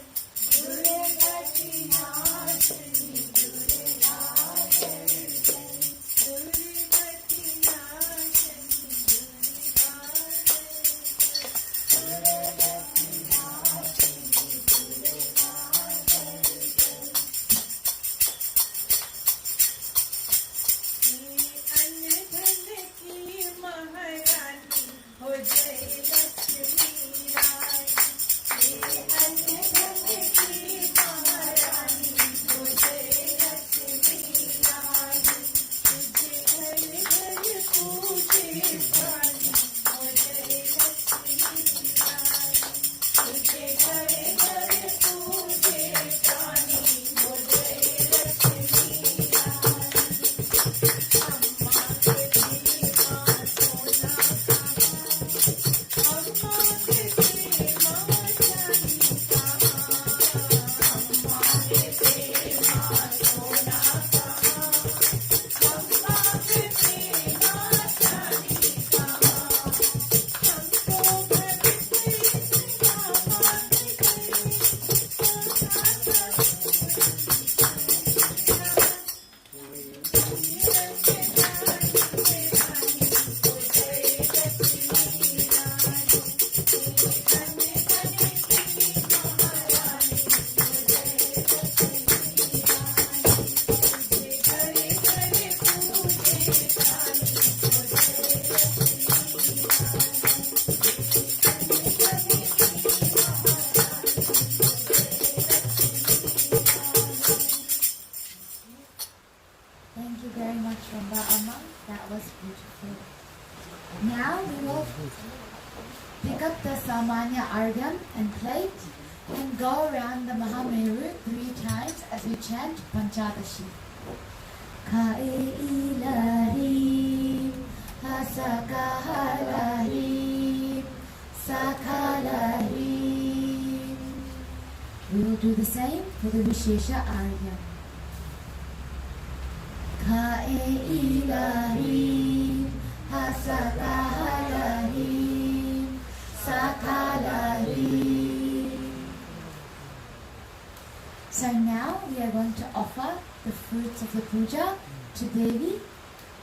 दुर्गति नाशनी दुर्गा जय जय दुर्गति नाशनी दुर्गा जय जय दुर्गति नाशनी दुर्गा जय जय अन्न धन की महारानी हो जय लक्ष्मी रानी अन्न धन की महारानी हो जय लक्ष्मी रानी तुझे घर घर पूजे पानी हो जय लक्ष्मी रानी तुझे घर घर पूजे पानी हो जय लक्ष्मी रानी अम्मा के दिल माँ सोना अम्मा के दिल माँ जानी अम्मा के दिल माँ सोना अम्मा के दिल माँ जानी हमको भक्ति Thank you very much, Ramba Amma. That was beautiful. Now we will pick up the Samanya Argam and plate and go around the Mahameru 3 times as we chant Panchadashi. Kae ilahi, hasakahalahi, sakalahi. We will do the same for the Vishesha Argam. Kae ilahi, hasakahalahi, sakalahi. So now we are going to offer the fruits of the puja to Devi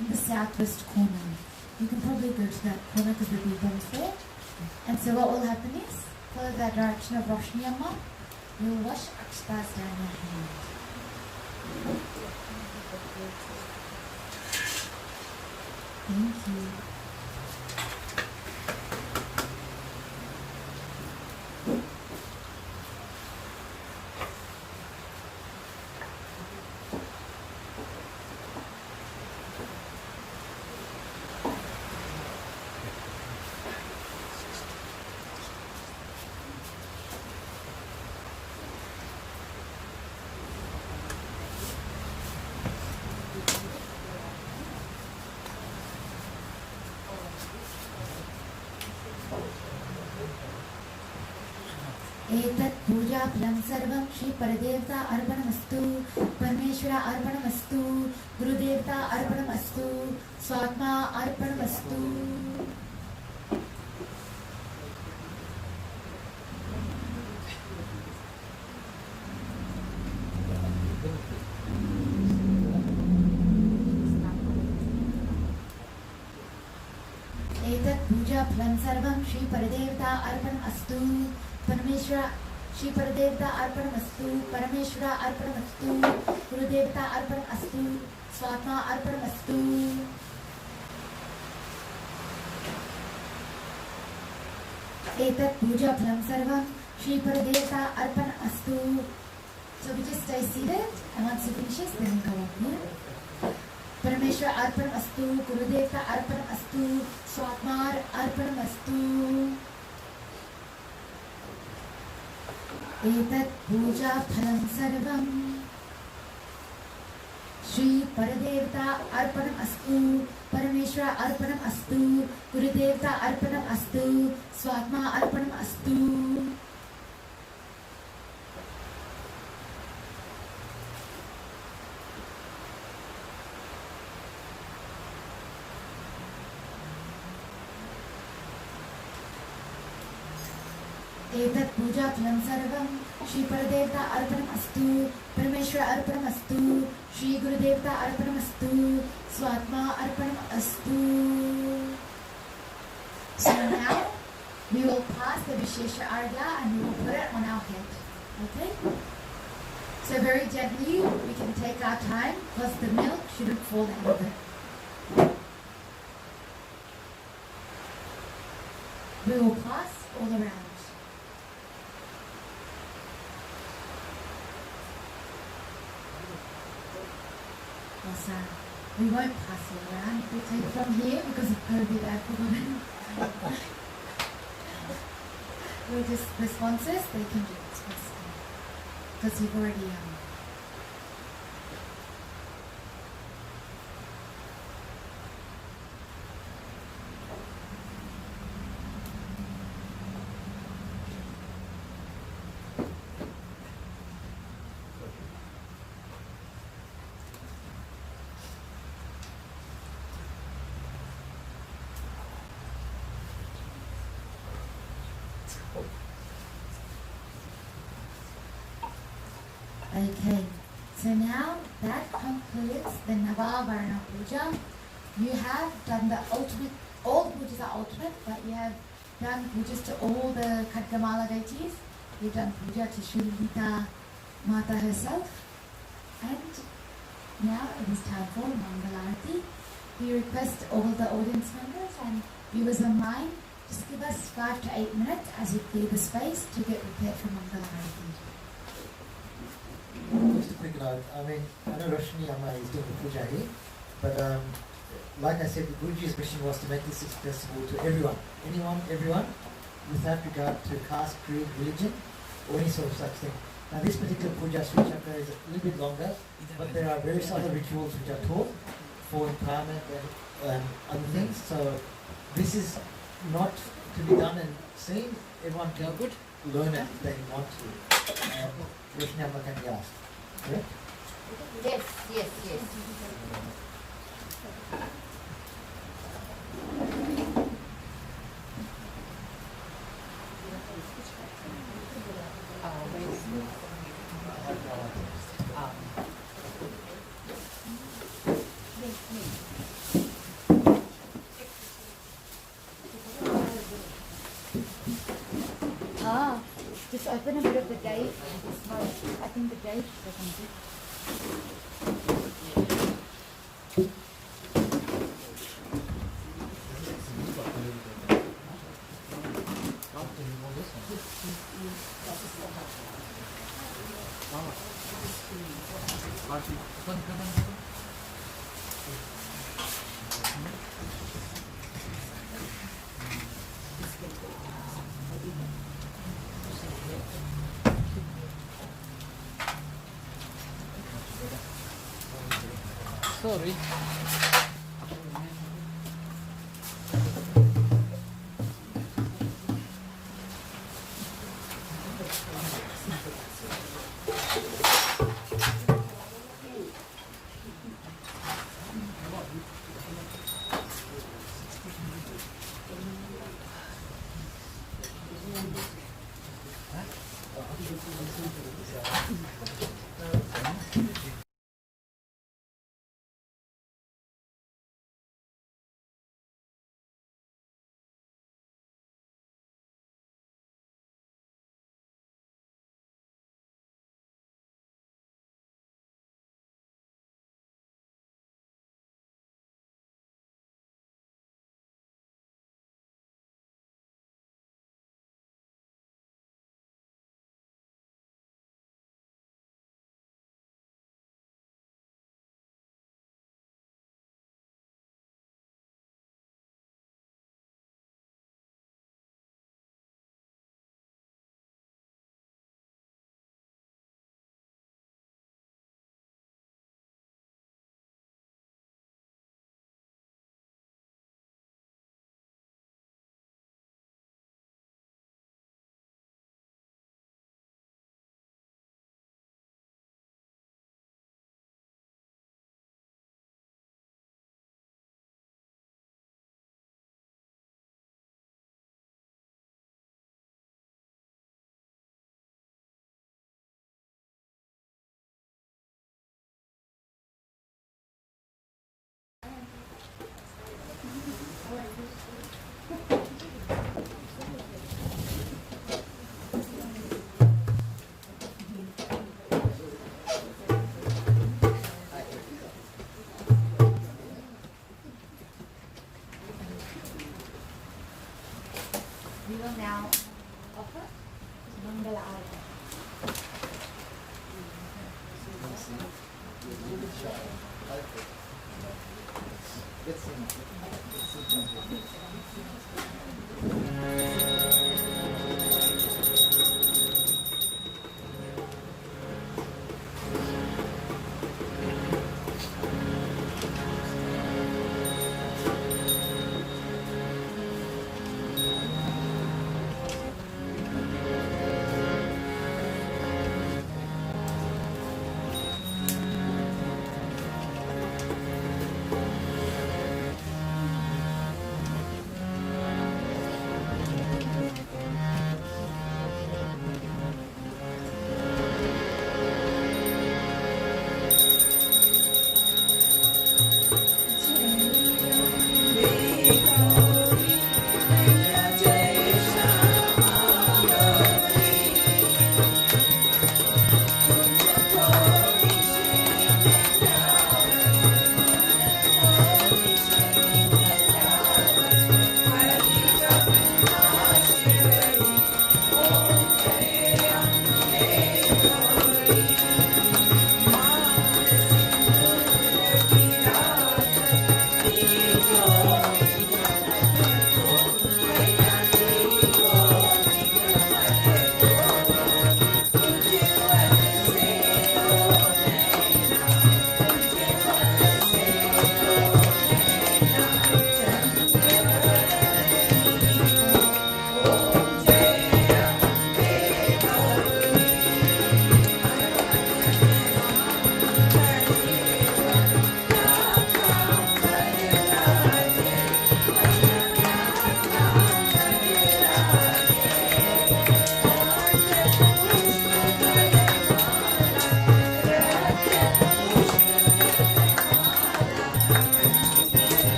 in the southwest corner. You can probably go to that corner because the Deepam is there. And so what will happen is, follow the direction of Roshni Amma. You will wash akshatas down your hand. Thank you. एतत् पूजा फलं सर्वं श्री परदेवता अर्पणमस्तु परमेश्वर अर्पणमस्तु गुरुदेवता अर्पणमस्तु स्वात्मा अर्पणमस्तु एतत् पूजा फलं सर्वं श्री परदेवता अर्पणमस्तु परमेश्वर श्री परदेवता अर्पणमस्तु परमेश्वर अर्पणमस्तु गुरुदेवता अर्पणमस्तु स्वात्मा अर्पणमस्तु एतत् पूजा फलं सर्वं Shri परदेवता अर्पणमस्तु. So we just stay seated and once it finishes then we go up here. परमेश्वर अर्पणमस्तु गुरुदेवता अर्पणमस्तु स्वात्मा अर्पणमस्तु. एतत् पूजा फलं सर्वं श्री परदेवता अर्पणमस्तु परमेश्वर अर्पणमस्तु गुरुदेवता अर्पणमस्तु स्वात्मा अर्पणमस्तु. एतत् पूजा फलं सर्वं श्री परदेवता अर्पणमस्तु परमेश्वर अर्पणमस्तु Shri गुरुदेवता अर्पणमस्तु स्वात्मा अर्पणमस्तु. So now we will pass the Vishesha Argya and we will put it on our head. Okay? So very gently we can take our time because the milk shouldn't fall out of it. We will pass all around. We won't pass it around. If we take from here because of COVID, I've forgotten. We'll just responses, they can do it because you've already Okay, so now that concludes the Navavarna Puja. You have done the ultimate, all the pujas are ultimate, but you have done pujas to all the Khadgamala deities. You've done puja to Sri Lalita Mata herself. And now it is time for MangalaAarti. We request all the audience members and viewers online, just give us 5 to 8 minutes as you clear the space to get prepared for MangalaAarti. Just a quick note, I mean, I know Roshni Amma is doing the puja here, but like I said, the Guruji's mission was to make this accessible to everyone, everyone, without regard to caste, creed, religion, or any sort of such thing. Now this particular puja, Sri Chakra, is a little bit longer, but there are various other rituals which are taught for empowerment and other things, so this is not to be done and seen, everyone can learn it if they want to. Roshni Amma can be asked. Correct? Yes. Just open a bit of the gate. I think the gate doesn't do. Sorry. will now offer MangalaAarti.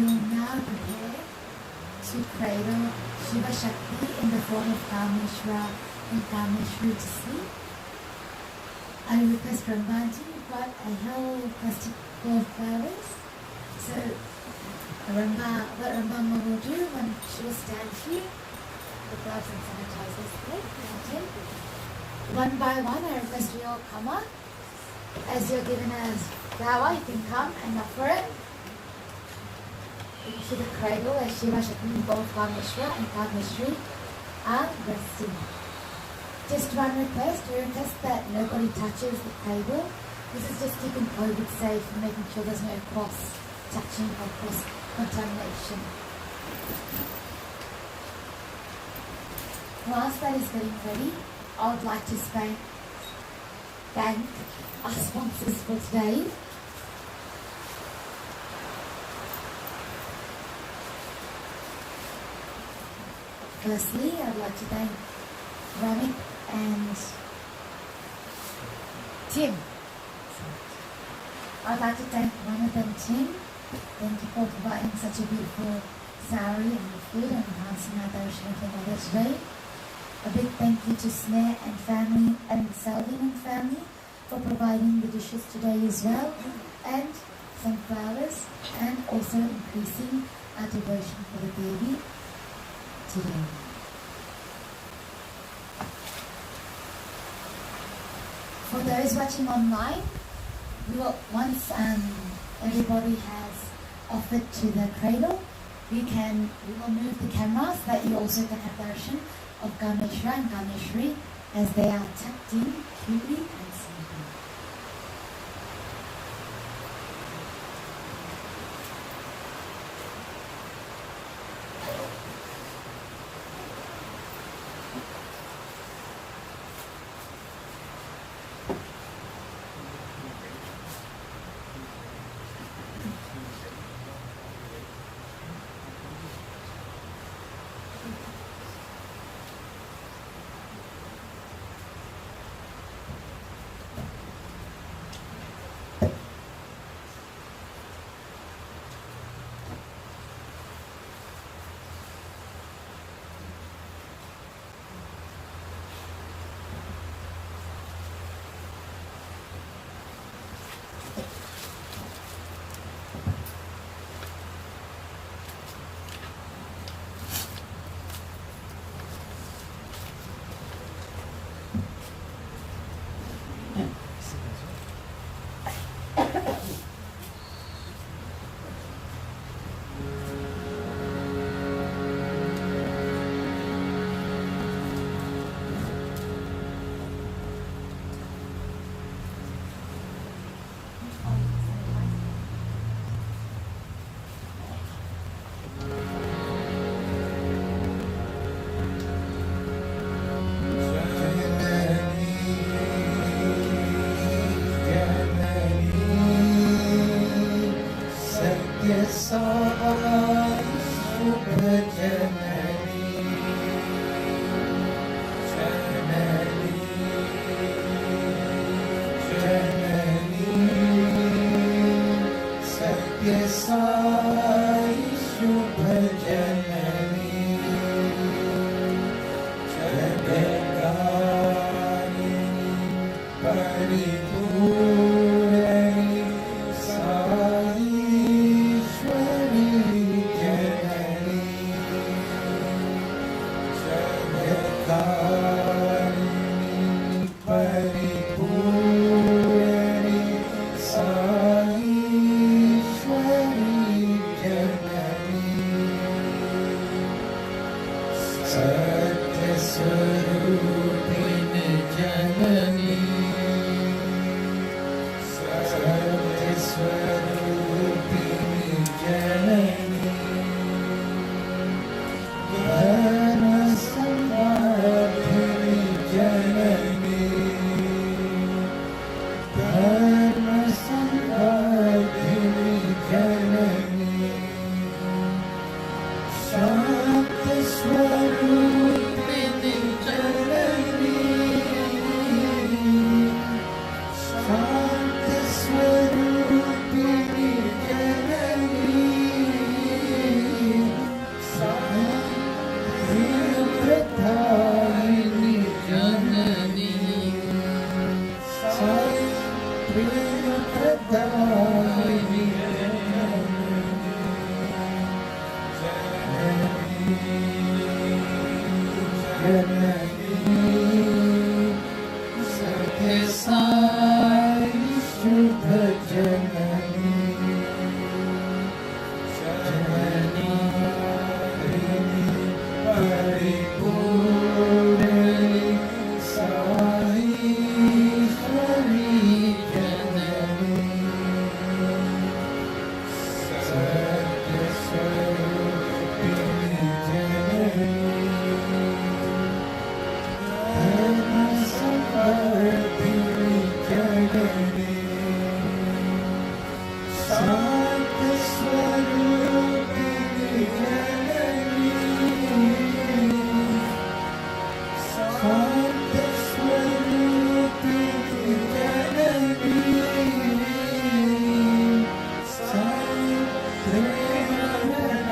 will now prepare to cradle Shiva Shakti in the form of Kameshwara and Kameshwari to sleep. I request Rambanji brought a whole plastic full of flowers. So what Rambama will do when she will stand here, the gloves and sanitizers there, one by one, I request you all come up. As you're given a flower, you can come and offer it into the cradle as Shiva Shakti, both Kameshwara and Kameshwari are resting. Just one request, we request that nobody touches the cradle. This is just keeping COVID safe and making sure there's no cross-touching or cross-contamination. Whilst that is getting ready, I would like to thank our sponsors for today. Firstly, I'd like to thank Ramik and Tim. I'd like to thank one of them, Tim. Thank you for providing such a beautiful sari and food and enhancing our darshan together today. A big thank you to Snare and family and Selvin and family for providing the dishes today as well, and some flowers, and also increasing our devotion for the baby today. For those watching online, once everybody has offered to the cradle, we will move the camera so that you also can have darshan of Ganeshwara and Ganeshwari as they are tucked in cutely and sleeping.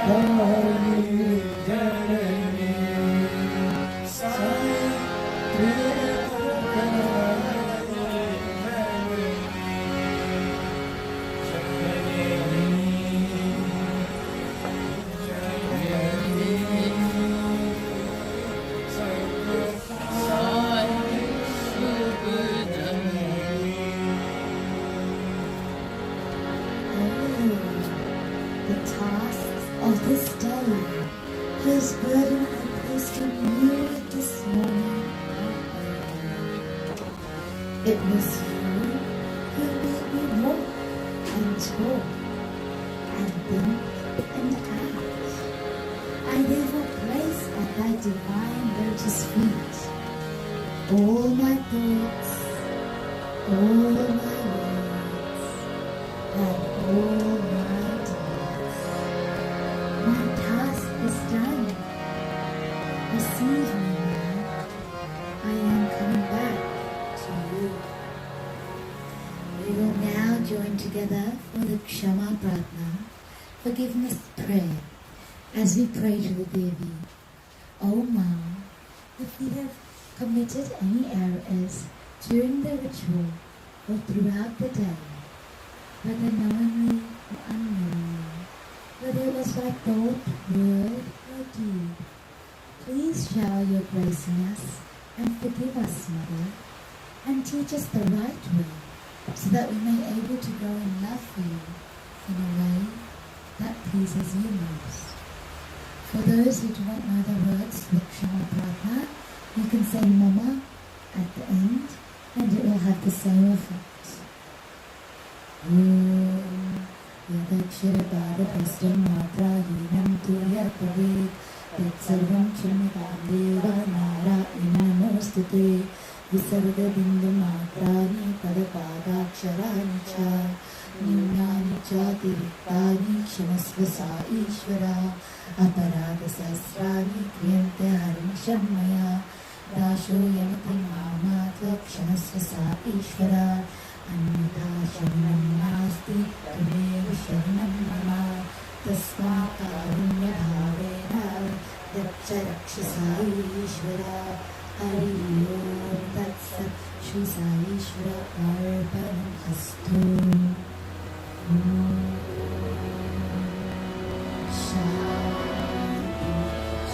The tasks of this day, whose burden I placed on you this morning. It was you who made me walk and talk and think and act. I therefore place at thy divine lotus feet all my thoughts, all my words, and all my deeds. My task is done. Receive me now. I am coming back to you. We will now join together for the Kshama Pratna, forgiveness prayer, as we pray to the Devi. O Ma, if we have committed any errors during the ritual or throughout the day, whether knowingly or unknowingly, whether it was by thought, word, or deed, please shower your grace in us and forgive us, Mother, and teach us the right way, so that we may able to grow in love for you in a way that pleases you most. For those who do not know the words to the Kshama Pratna, you can say Mama at the end, and it will have the same effect. Yadakshirabhadapastam matra hinam tuyarpavet Yatsarvam kshamikandeva narayana-namostute Visarga-bindu matrani padapadaksharani cha Nyunani cha tiriktani kshamasva sa Ishvara Aparadasasrani kriyante harimsham maya Dasho yamati mamatra kshamasva sa Ishvara Annatha sharanam nasti tameva sharanam mama Tasmat karunya bhavena yaksha rakshasa Ishvara Hari Om Tat Sat Shri Sai Ishvara Arpanam Astu Shanti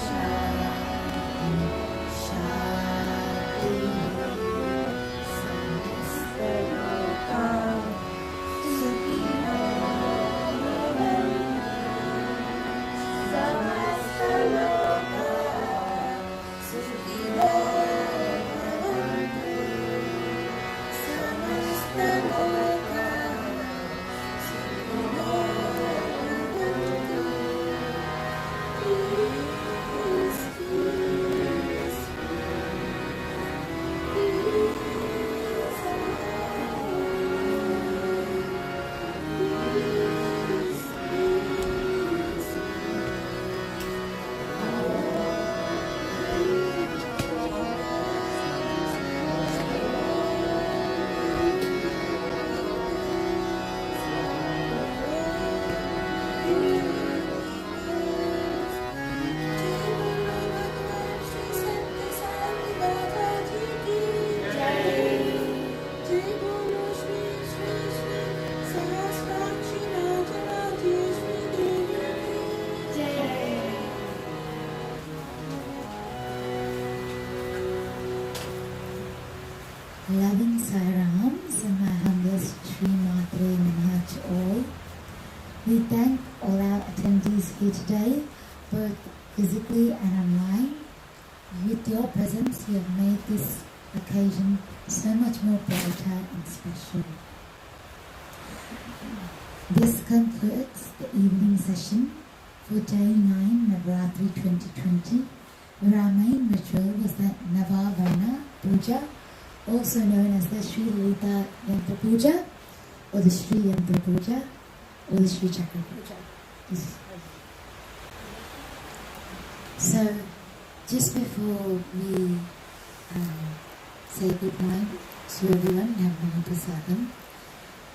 Shanti Shanti Samasta Loka Sukhino Samasta Loka Sukhino Samasta Loka Sukhino Peace, peace, Loving Sairams and my humblest Shri Matre Namaha to all. We thank all our attendees here today, both physically and online. With your presence, you have made this occasion so much more brighter and special. This concludes the evening session for Day 9 Navratri 2020, where our main ritual was the Navavarna Puja, also known as the Sri Lalita Yantra Puja, or the Sri Yantra Puja, or the Sri Chakra Puja. So, just before we say goodnight to everyone, have Mahaprasadam.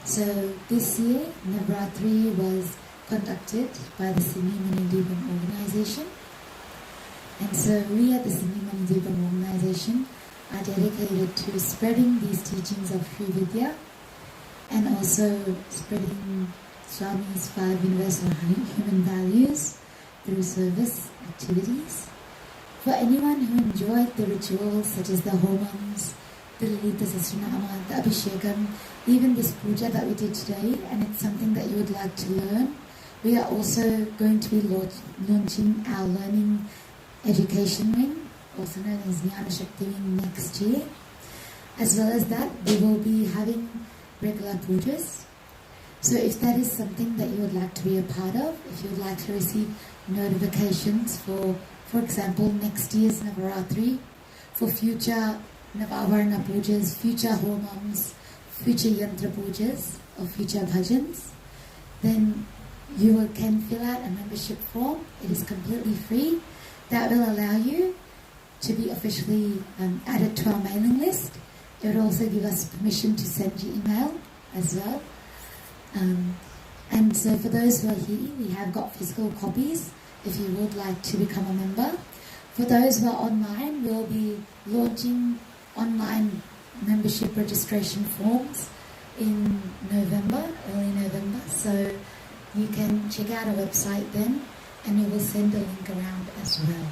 So, this year, Navratri was conducted by the Manidweepam Organisation. And so we at the Manidweepam Organisation are dedicated to spreading these teachings of Sri Vidya and also spreading Swami's 5 universal human values through service activities. For anyone who enjoyed the rituals such as the homams, the Lalita Sasranama, the Abhishekam, even this puja that we did today, and it's something that you would like to learn, we are also going to be launching our learning education wing, also known as Jnana Shakti wing, next year. As well as that, we will be having regular pujas. So if that is something that you would like to be a part of, if you would like to receive notifications for example, next year's Navratri, for future Navavarna pujas, future homams, future Yantra pujas, or future bhajans, then you can fill out a membership form. It is completely free. That will allow you to be officially added to our mailing list. It will also give us permission to send you email as well. And so for those who are here, we have got physical copies if you would like to become a member. For those who are online, we'll be launching online membership registration forms in November, early November. So you can check out our website then, and we will send a link around as well.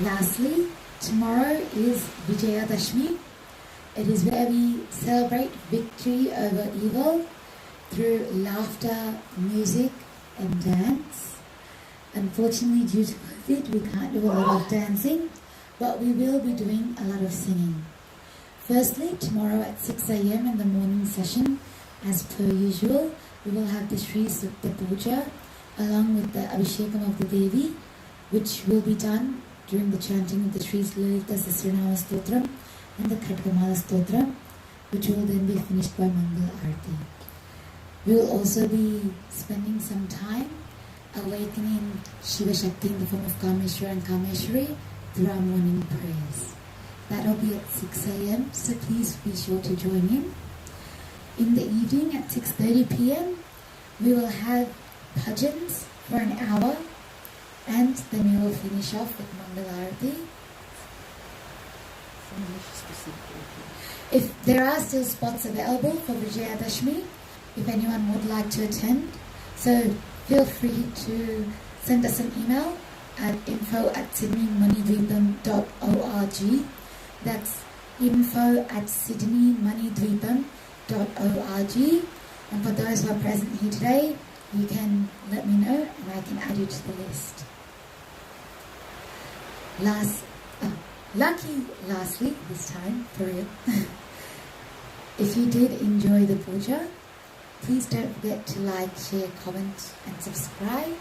Lastly, tomorrow is Vijayadashmi. It is where we celebrate victory over evil through laughter, music and dance. Unfortunately, due to COVID, we can't do a lot of dancing, but we will be doing a lot of singing. Firstly, tomorrow at 6 a.m. in the morning session, as per usual, we will have the Sri Sukta Puja along with the Abhishekam of the Devi, which will be done during the chanting of the Sri Lalita Sasranama Stotram and the Khatkamala Stotram, which will then be finished by MangalaAarti. We will also be spending some time awakening Shiva Shakti in the form of Kameshwara and Kameshwari through our morning prayers. That will be at 6 a.m, so please be sure to join in. In the evening at 6:30 p.m, we will have bhajans for an hour, and then we will finish off with MangalaAarti. If there are still spots available for Vijayadashmi, if anyone would like to attend, so feel free to send us an email at info@sydneymanidweepam.org. That's info@sydneymanidweepam.org. And for those who are present here today, you can let me know and I can add you to the list. Lastly, this time, for real, if you did enjoy the puja, please don't forget to like, share, comment and subscribe.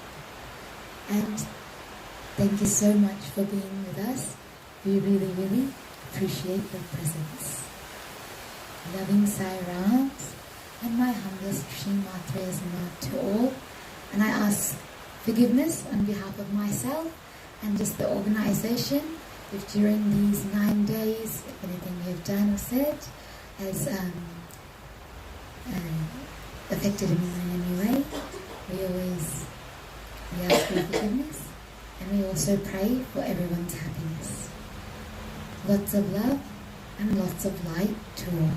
And thank you so much for being with us. We really, really appreciate your presence. Loving Sai Rams and my humblest Shrimatras to all. And I ask forgiveness on behalf of myself and just the organisation if during these 9 days, if anything we have done or said has affected me in any way. We ask for forgiveness, and we also pray for everyone's happiness. Lots of love and lots of light to all.